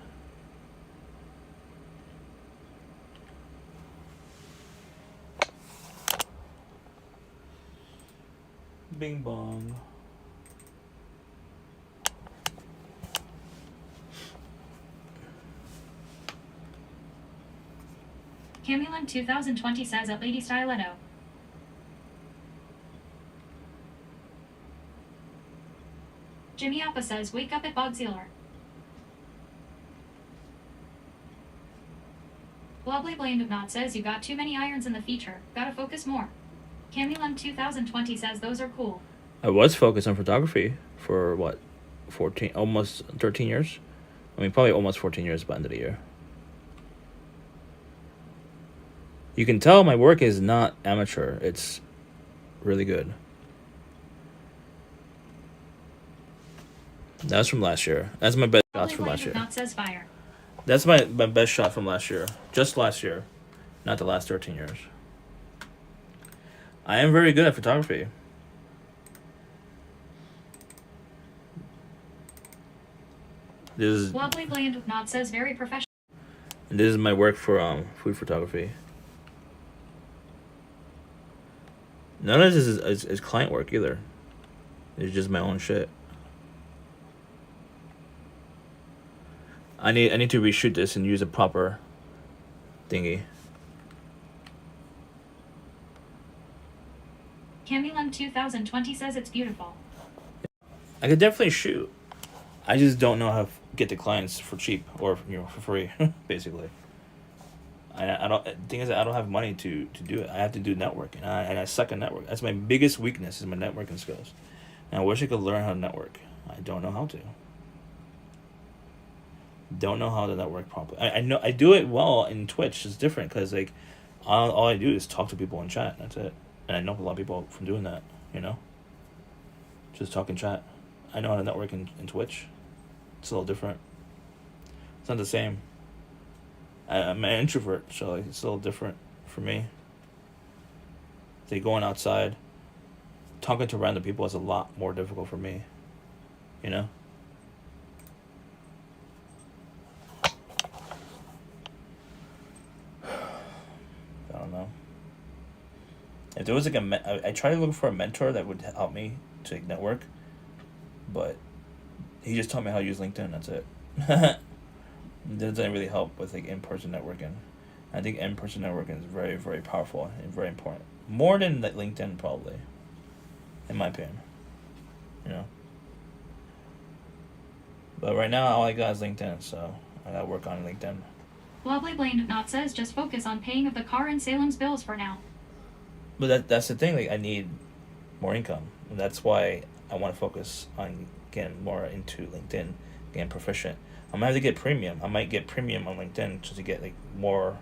Bing bong. Camulin 2020 says at Lady Styletto. Jimmy Appa says wake up at Bogziller. Wobbly Blandotnot says you got too many irons in the feature. Gotta focus more. Camulin 2020 says those are cool. I was focused on photography for what, 14, almost 13 years? I mean, probably almost 14 years by the end of the year. You can tell my work is not amateur. It's really good. That's from last year. That's my best shots from last year. Not says fire. That's my best shot from last year. Just last year. Not the last 13 years. I am very good at photography. This is Wobbly Blandotnot says very professional. and this is my work for food photography. None of this is client work either. It's just my own shit. I need to reshoot this and use a proper thingy. Camulin 2020 says it's beautiful. I could definitely shoot. I just don't know how to get the clients for cheap or for free, basically. I don't. The thing is, I don't have money to do it. I have to do networking, and I suck at network. That's my biggest weakness is my networking skills. And I wish I could learn how to network. I don't know how to. Don't know how to network properly. I know I do it well in Twitch. It's different because like all I do is talk to people in chat. That's it. And I know a lot of people from doing that. You know. Just talk in chat. I know how to network in Twitch. It's a little different. It's not the same. I'm an introvert, so like, it's a little different for me. Like going outside, talking to random people is a lot more difficult for me. You know? I don't know. If there was like I try to look for a mentor that would help me to like, network. but he just taught me how to use LinkedIn. That's it. It doesn't really help with like in-person networking. I think in-person networking is very, very powerful and very important. More than like LinkedIn, probably, in my opinion. You know. But right now, all I got is LinkedIn, so I gotta work on LinkedIn. Lovely Blaine Not says just focus on paying of the car and Salem's bills for now. But that's the thing. Like, I need more income, and that's why I want to focus on getting more into LinkedIn, getting proficient. I might have to get premium. I might get premium on LinkedIn just to get like more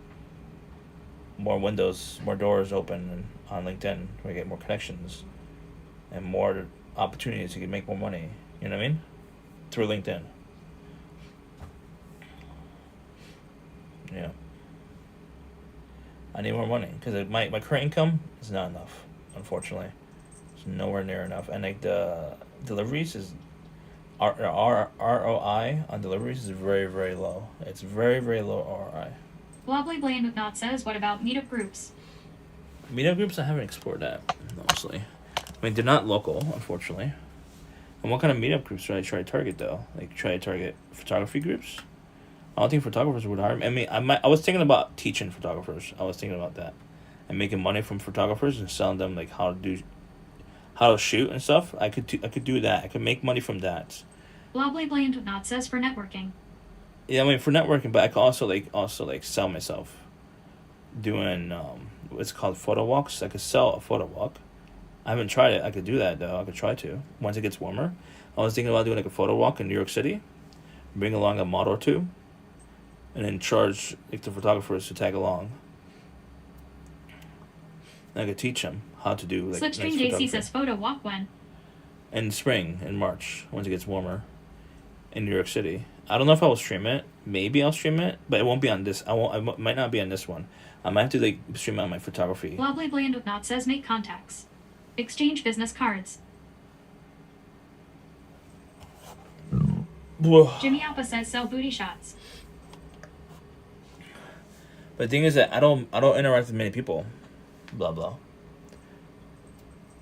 windows, more doors open on LinkedIn, where I get more connections and more opportunities to make more money. You know what I mean? Through LinkedIn. Yeah. I need more money because my current income is not enough, unfortunately. It's nowhere near enough, and like the deliveries is ROI on deliveries is very, very low. It's very, very low ROI. Lovely Blaine Not says, what about meetup groups? Meetup groups, I haven't explored that, honestly. I mean, they're not local, unfortunately. And what kind of meetup groups should I try to target, though? Like, try to target photography groups? I don't think photographers would hire me. I mean, I was thinking about teaching photographers. I was thinking about that. And making money from photographers and selling them, like, how to shoot and stuff. I could do that. I could make money from that. Lovely Blaine Not says for networking. Yeah, I mean, for networking, but I could also sell myself. Doing, what's called photo walks. I could sell a photo walk. I haven't tried it. I could do that, though. I could try to. Once it gets warmer. I was thinking about doing, like, a photo walk in New York City. Bring along a model or two. And then charge, like, the photographers to tag along. And I could teach them how to do, like, Slipstream JC says photo walk when? In spring, in March, once it gets warmer. In New York City. I don't know if I will stream it. Maybe I'll stream it, but it won't be on this. I might not be on this one. I might have to like stream it on my photography. Lovely Blaine Not says make contacts. Exchange business cards. Jimmy Alpha says sell booty shots. But the thing is that I don't interact with many people. Blah blah.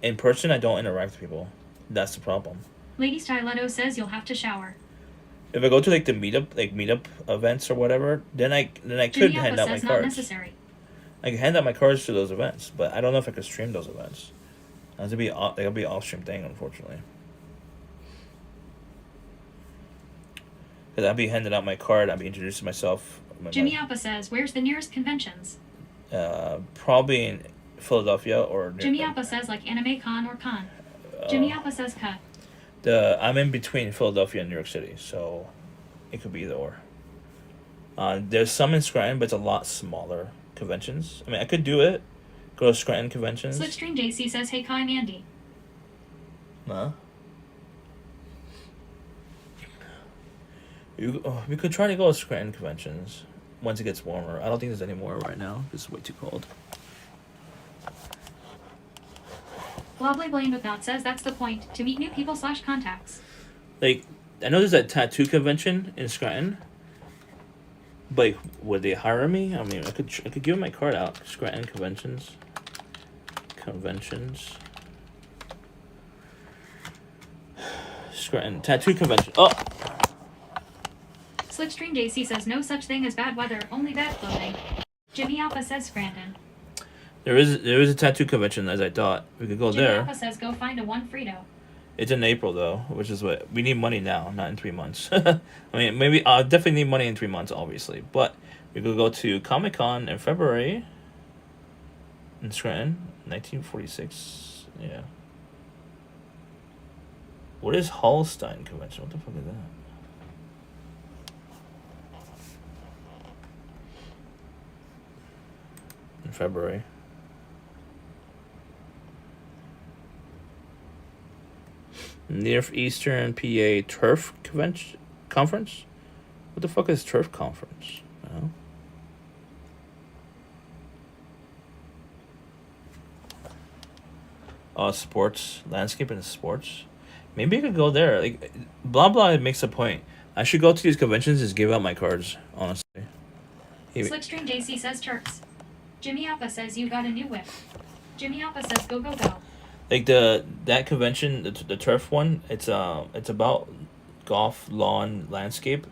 In person, I don't interact with people. That's the problem. Lady Styletto says you'll have to shower. If I go to like the meetup events or whatever, then I could Jimmy hand Alpha out my says cards. not necessary. I can hand out my cards to those events, but I don't know if I could stream those events. That'll be an off-stream thing, unfortunately. Because I'll be handing out my card. I'll be introducing myself. Jimmy Alpha says, where's the nearest conventions? Probably in Philadelphia or. Jimmy Alpha says like Anime Con or Con. Jimmy Alpha says cut. I'm in between Philadelphia and New York City, so it could be either or. There's some in Scranton, but it's a lot smaller conventions. I mean, I could do it. Go to Scranton conventions. Slipstream JC says, hey, Kai and Andy. Huh? We could try to go to Scranton conventions once it gets warmer. I don't think there's any more right now. It's way too cold. Lovely Blaine Not says that's the point, to meet new people / contacts. Like, I know there's that tattoo convention in Scranton. But like, would they hire me? I mean, I could give my card out. Scranton conventions. Scranton tattoo convention. Oh. Slipstream JC says no such thing as bad weather, only bad clothing. Jimmy Alpha says Scranton. There is a tattoo convention, as I thought. We could go Jimmy there. Alpha says go find a one Frito. It's in April though, which is what we need money now, not in 3 months. I mean, maybe I'll definitely need money in 3 months, obviously. But we could go to Comic-Con in February in Scranton, 1946. Yeah. What is Holstein convention? What the fuck is that? In February. Near Eastern PA Turf Conference? What the fuck is Turf Conference? No. Sports, landscape and sports. Maybe I could go there. Like, blah blah. It makes a point. I should go to these conventions and just give out my cards. Honestly. Slipstream JC says Turks. Jimmy Alpha says you got a new whip. Jimmy Alpha says go go go. Like that convention, the turf one. It's about golf, lawn, landscape.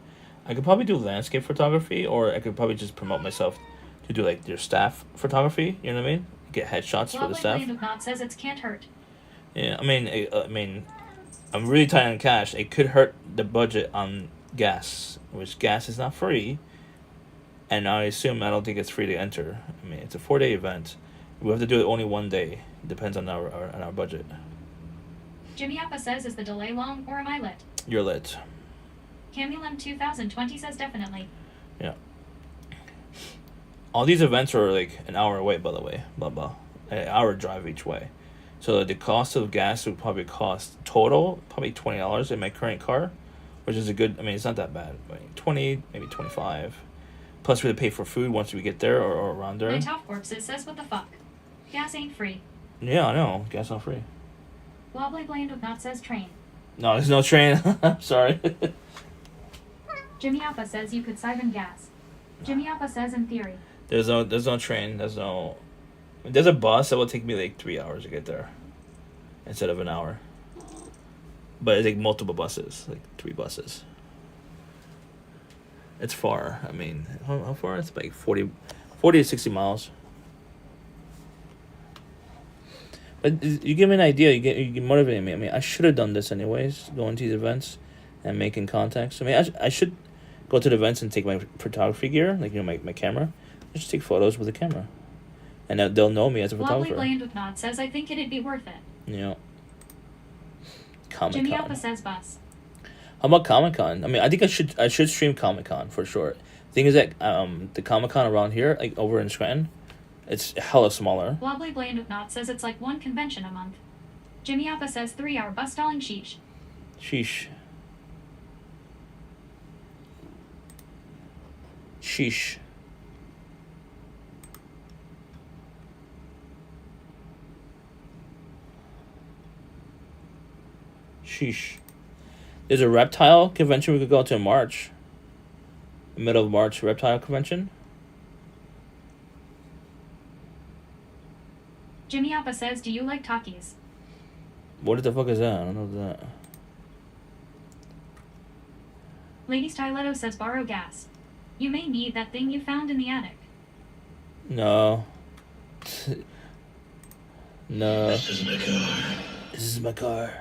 I could probably do landscape photography, or I could probably just promote myself to do like their staff photography. You know what I mean? Get headshots for the Lovely staff. Land of Knot says it can't hurt. Yeah, I mean, I'm really tight on cash. It could hurt the budget on gas, which gas is not free, and I don't think it's free to enter. I mean, it's a 4-day event. We have to do it only one day. It depends on our budget. Jimmy Appa says, is the delay long or am I lit? You're lit. Camulum 2020 says definitely. Yeah. All these events are like an hour away, by the way. Blah blah. An hour drive each way. So the cost of gas would probably cost total probably $20 in my current car, which is a good. I mean, it's not that bad. I mean, 20, maybe 25. Plus, we have to pay for food once we get there or around there. My top corpses says what the fuck. Gas ain't free. Yeah, I know. Gas not free. Wobbly Land of Knot says train. No, there's no train. I'm sorry. Jimmy Appa says you could siphon gas. Jimmy Appa says in theory. There's no train. There's a bus that will take me like 3 hours to get there, instead of an hour. But it's like multiple buses, like 3 buses. It's far. I mean, how far? It's like 40 to 60 miles. But you give me an idea. You motivate me. I mean, I should have done this anyways, going to these events and making contacts. I mean, I should go to the events and take my photography gear, like my camera. Just take photos with the camera, and they'll know me as a photographer. Wobbly Land with Knot says I think it'd be worth it. Yeah. Comic-Con. Jimmy Alpha says bus. How about Comic-Con? I mean, I think I should stream Comic-Con for sure. Thing is that the Comic-Con around here, like over in Scranton, it's hella smaller. Wobbly Land with Knot says it's like one convention a month. Jimmy Alpha says 3-hour bus stalling sheesh. Sheesh. Sheesh. Sheesh. There's a reptile convention we could go to in March. Middle of March, reptile convention. Jimmy Alpha says, do you like Takis? What the fuck is that? I don't know what that. Lady Stiletto says borrow gas. You may need that thing you found in the attic. No. No. This is my car. This is my car.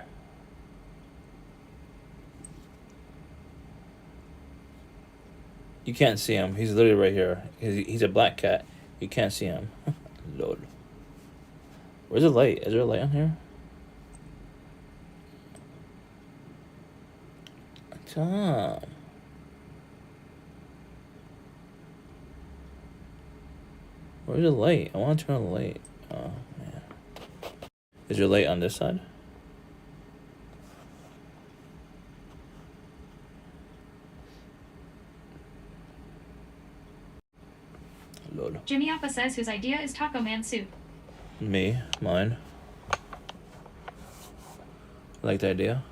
You can't see him. He's literally right here. He's a black cat. You can't see him. Lord. Where's the light? Is there a light on here? Tom. Where's the light? I want to turn on the light. Oh, man. Is there light on this side? Lord. Jimmy Alpha says whose idea is Taco Man soup. Me. Mine. I like the idea.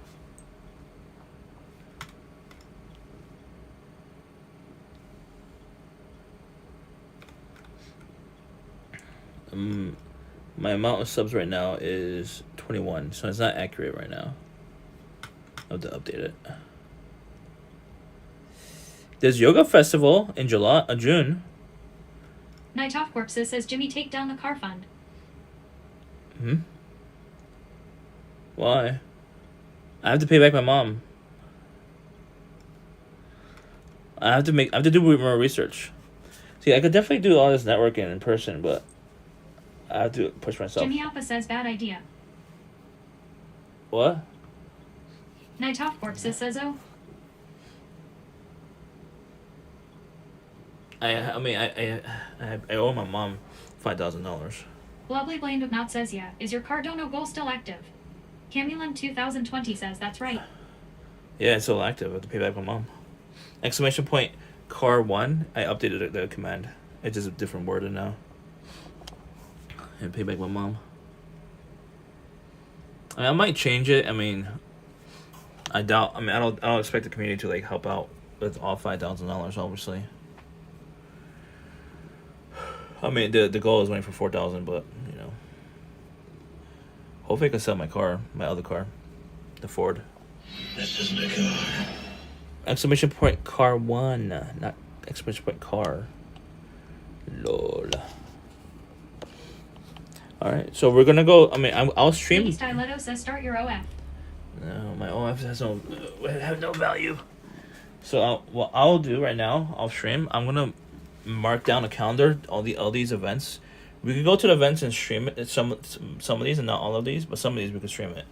My amount of subs right now is 21, so it's not accurate right now. I have to update it. There's yoga festival in June. Night Off Corpses says Jimmy take down the car fund. Why? I have to pay back my mom. I have to do more research. See, I could definitely do all this networking in person, but I have to push myself. Jimmy Alpha says bad idea. What? Night Off Corpses says oh. I owe my mom $5,000. Lovely Blade of Not says yeah. Is your Cardano goal still active? Camulum 2020 says that's right. Yeah, it's still active. I have to pay back my mom. Exclamation point car 1. I updated the command. It's just a different word now. And pay back my mom. I might change it. I don't expect the community to like help out with all $5,000. Obviously. The goal is waiting for 4,000, but Hopefully I can sell my car, my other car, the Ford. This is the car. Exclamation point car 1, not exclamation point car. Lol. Alright, so we're gonna go. I mean, I'll stream. Lady Styletto says start your OF. No, my OF has no value. So what I'll do right now, I'll stream. I'm gonna mark down a calendar, all these events. We could go to the events and stream it. Some of these, and not all of these, but some of these we could stream it.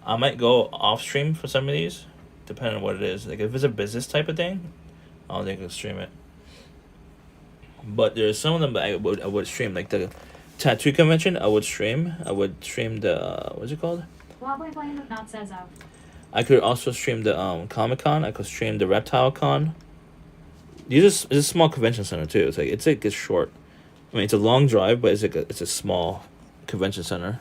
I might go off stream for some of these, depending on what it is. Like if it's a business type of thing, I don't think I can stream it. But there's some of them that I would stream, like the tattoo convention. I would stream the what's it called? Wobbly Blame of Not says out. I could also stream the Comic-Con. I could stream the Reptile Con. It's a small convention center too. It's short. I mean, it's a long drive, but it's a small convention center.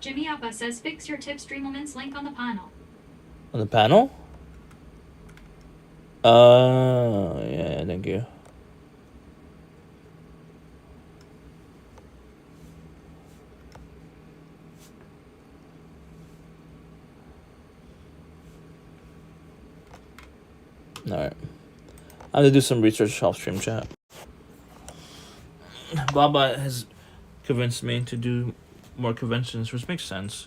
Jimmy Alpha says fix your tip stream elements link on the panel. On the panel? Yeah, thank you. Alright. I have to do some research off stream chat. Baba has convinced me to do more conventions, which makes sense.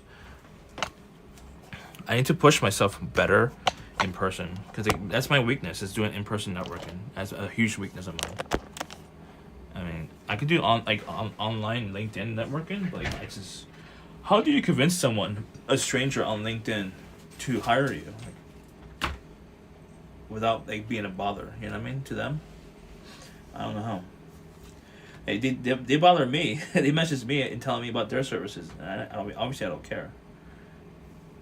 I need to push myself better in person, because that's my weakness, is doing in-person networking. That's a huge weakness of mine. I mean, I could do online LinkedIn networking, but it's just, how do you convince someone, a stranger on LinkedIn, to hire you, without being a bother? You know what I mean? To them, I don't know how. Hey, they bother me. They message me and telling me about their services, and obviously I don't care.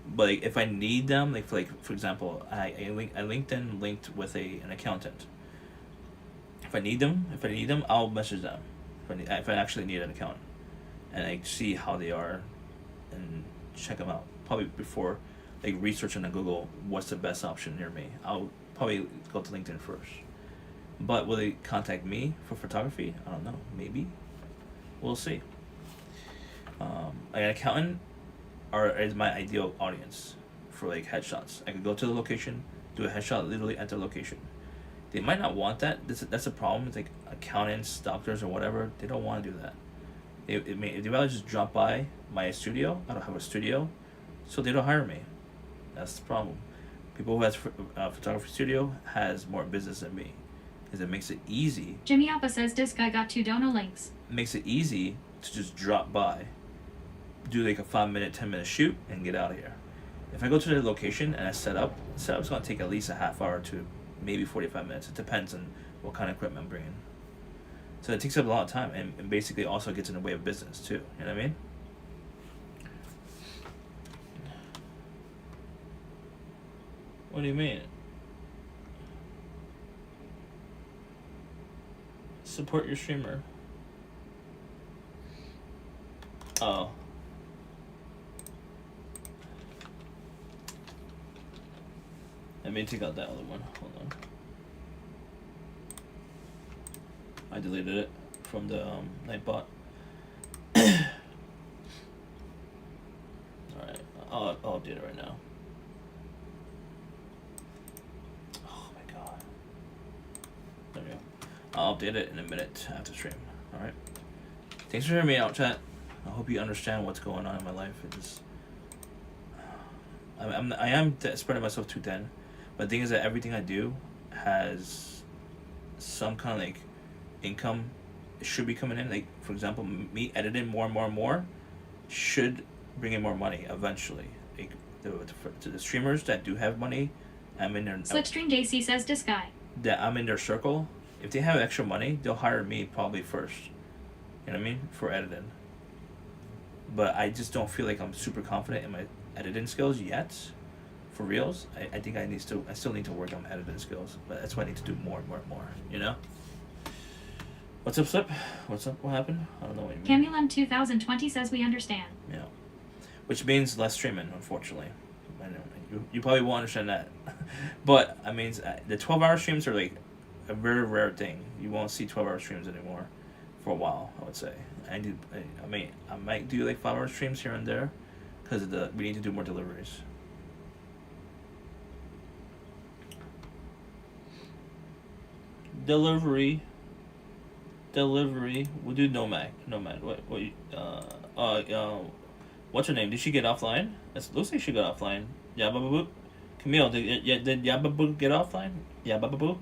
But if I need them, for example, I LinkedIn linked with an accountant. If I need them, I'll message them. If I actually need an accountant, and I see how they are, and check them out. Probably before researching on Google what's the best option near me. I'll probably go to LinkedIn first. But will they contact me for photography? I don't know. Maybe. We'll see. An accountant is my ideal audience for headshots. I could go to the location, do a headshot literally at the location. They might not want that. That's a problem. It's accountants, doctors, or whatever. They don't want to do that. They'd rather just drop by my studio. I don't have a studio, so they don't hire me. That's the problem. People who has a photography studio has more business than me. Because it makes it easy. Jimmy Alpha says this guy got 2 dono links. It makes it easy to just drop by, do a 5-minute, 10-minute shoot, and get out of here. If I go to the location and I setup's going to take at least a half hour to maybe 45 minutes. It depends on what kind of equipment I'm bringing. So it takes up a lot of time, and basically also gets in the way of business too. You know what I mean? What do you mean? Support your streamer. Oh. Let me take out that other one. Hold on. I deleted it from the Nightbot. Alright, I'll update it right now. Oh my god. There we go. I'll update it in a minute after stream. Alright. Thanks for hearing me out, chat. I hope you understand what's going on in my life. I am spreading myself too thin. But the thing is that everything I do has some kind of income. It should be coming in. For example, me editing more should bring in more money eventually. The streamers that do have money, I'm in their Slipstream JC says this guy. That I'm in their circle. If they have extra money, they'll hire me probably first. You know what I mean? For editing. But I just don't feel like I'm super confident in my editing skills yet. For reals, I think I still need to work on my editing skills. But that's why I need to do more. You know. What's up, Slip? What's up? What happened? I don't know what you mean. Camulem 2020 says we understand. Yeah. Which means less streaming, unfortunately. I know you probably won't understand that, but I mean the 12-hour streams are like a very rare thing. You won't see 12-hour streams anymore for a while. I would say. I might do like 5-hour streams here and there, because we need to do more deliveries. Delivery. We'll do Nomad. What's her name? Did she get offline? It looks like she got offline. Yababoo. Camille, did Yababoo get offline? Yababoo.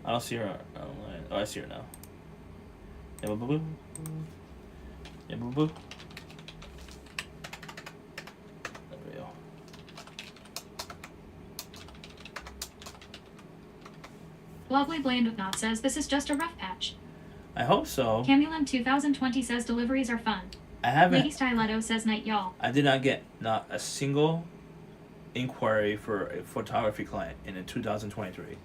I don't see her online. Oh, I see her now. Yababoo. There we go. Lovely Bland with Not says this is just a rough patch. I hope so. Camulem 2020 says deliveries are fun. I haven't. Lady Styletto says night y'all. I did not get not a single inquiry for a photography client in 2023,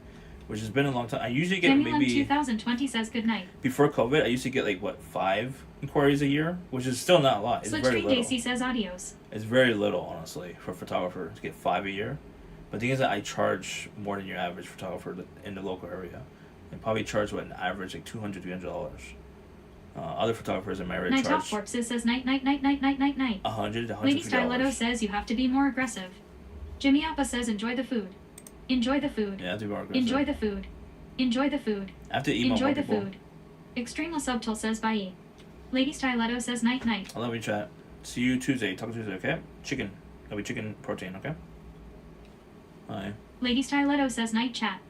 which has been a long time. I usually get Camulem maybe 2020 says good night. before COVID. I used to get like 5 inquiries a year, which is still not a lot. It's very Slipstream little. Daisy says adios. It's very little, honestly, for a photographer to get 5 a year. But the thing is that I charge more than your average photographer in the local area. I probably charge an average like $200, $300. Other photographers in my area Night Top charge Corpses says night night night night night night night. $100 to Lady Styletto $150. says you have to be more aggressive. Jimmy Appa says enjoy the food. Enjoy the food. Yeah, I have to be more aggressive. Enjoy the food. Enjoy the food. I have to email Enjoy more the people. food. Extreme Subtle says bye. Lady Styletto says night night. I love you, chat. See you Tuesday. Talk Tuesday, okay? Chicken. That'll be chicken protein, okay? Bye. Lady Styletto says night chat.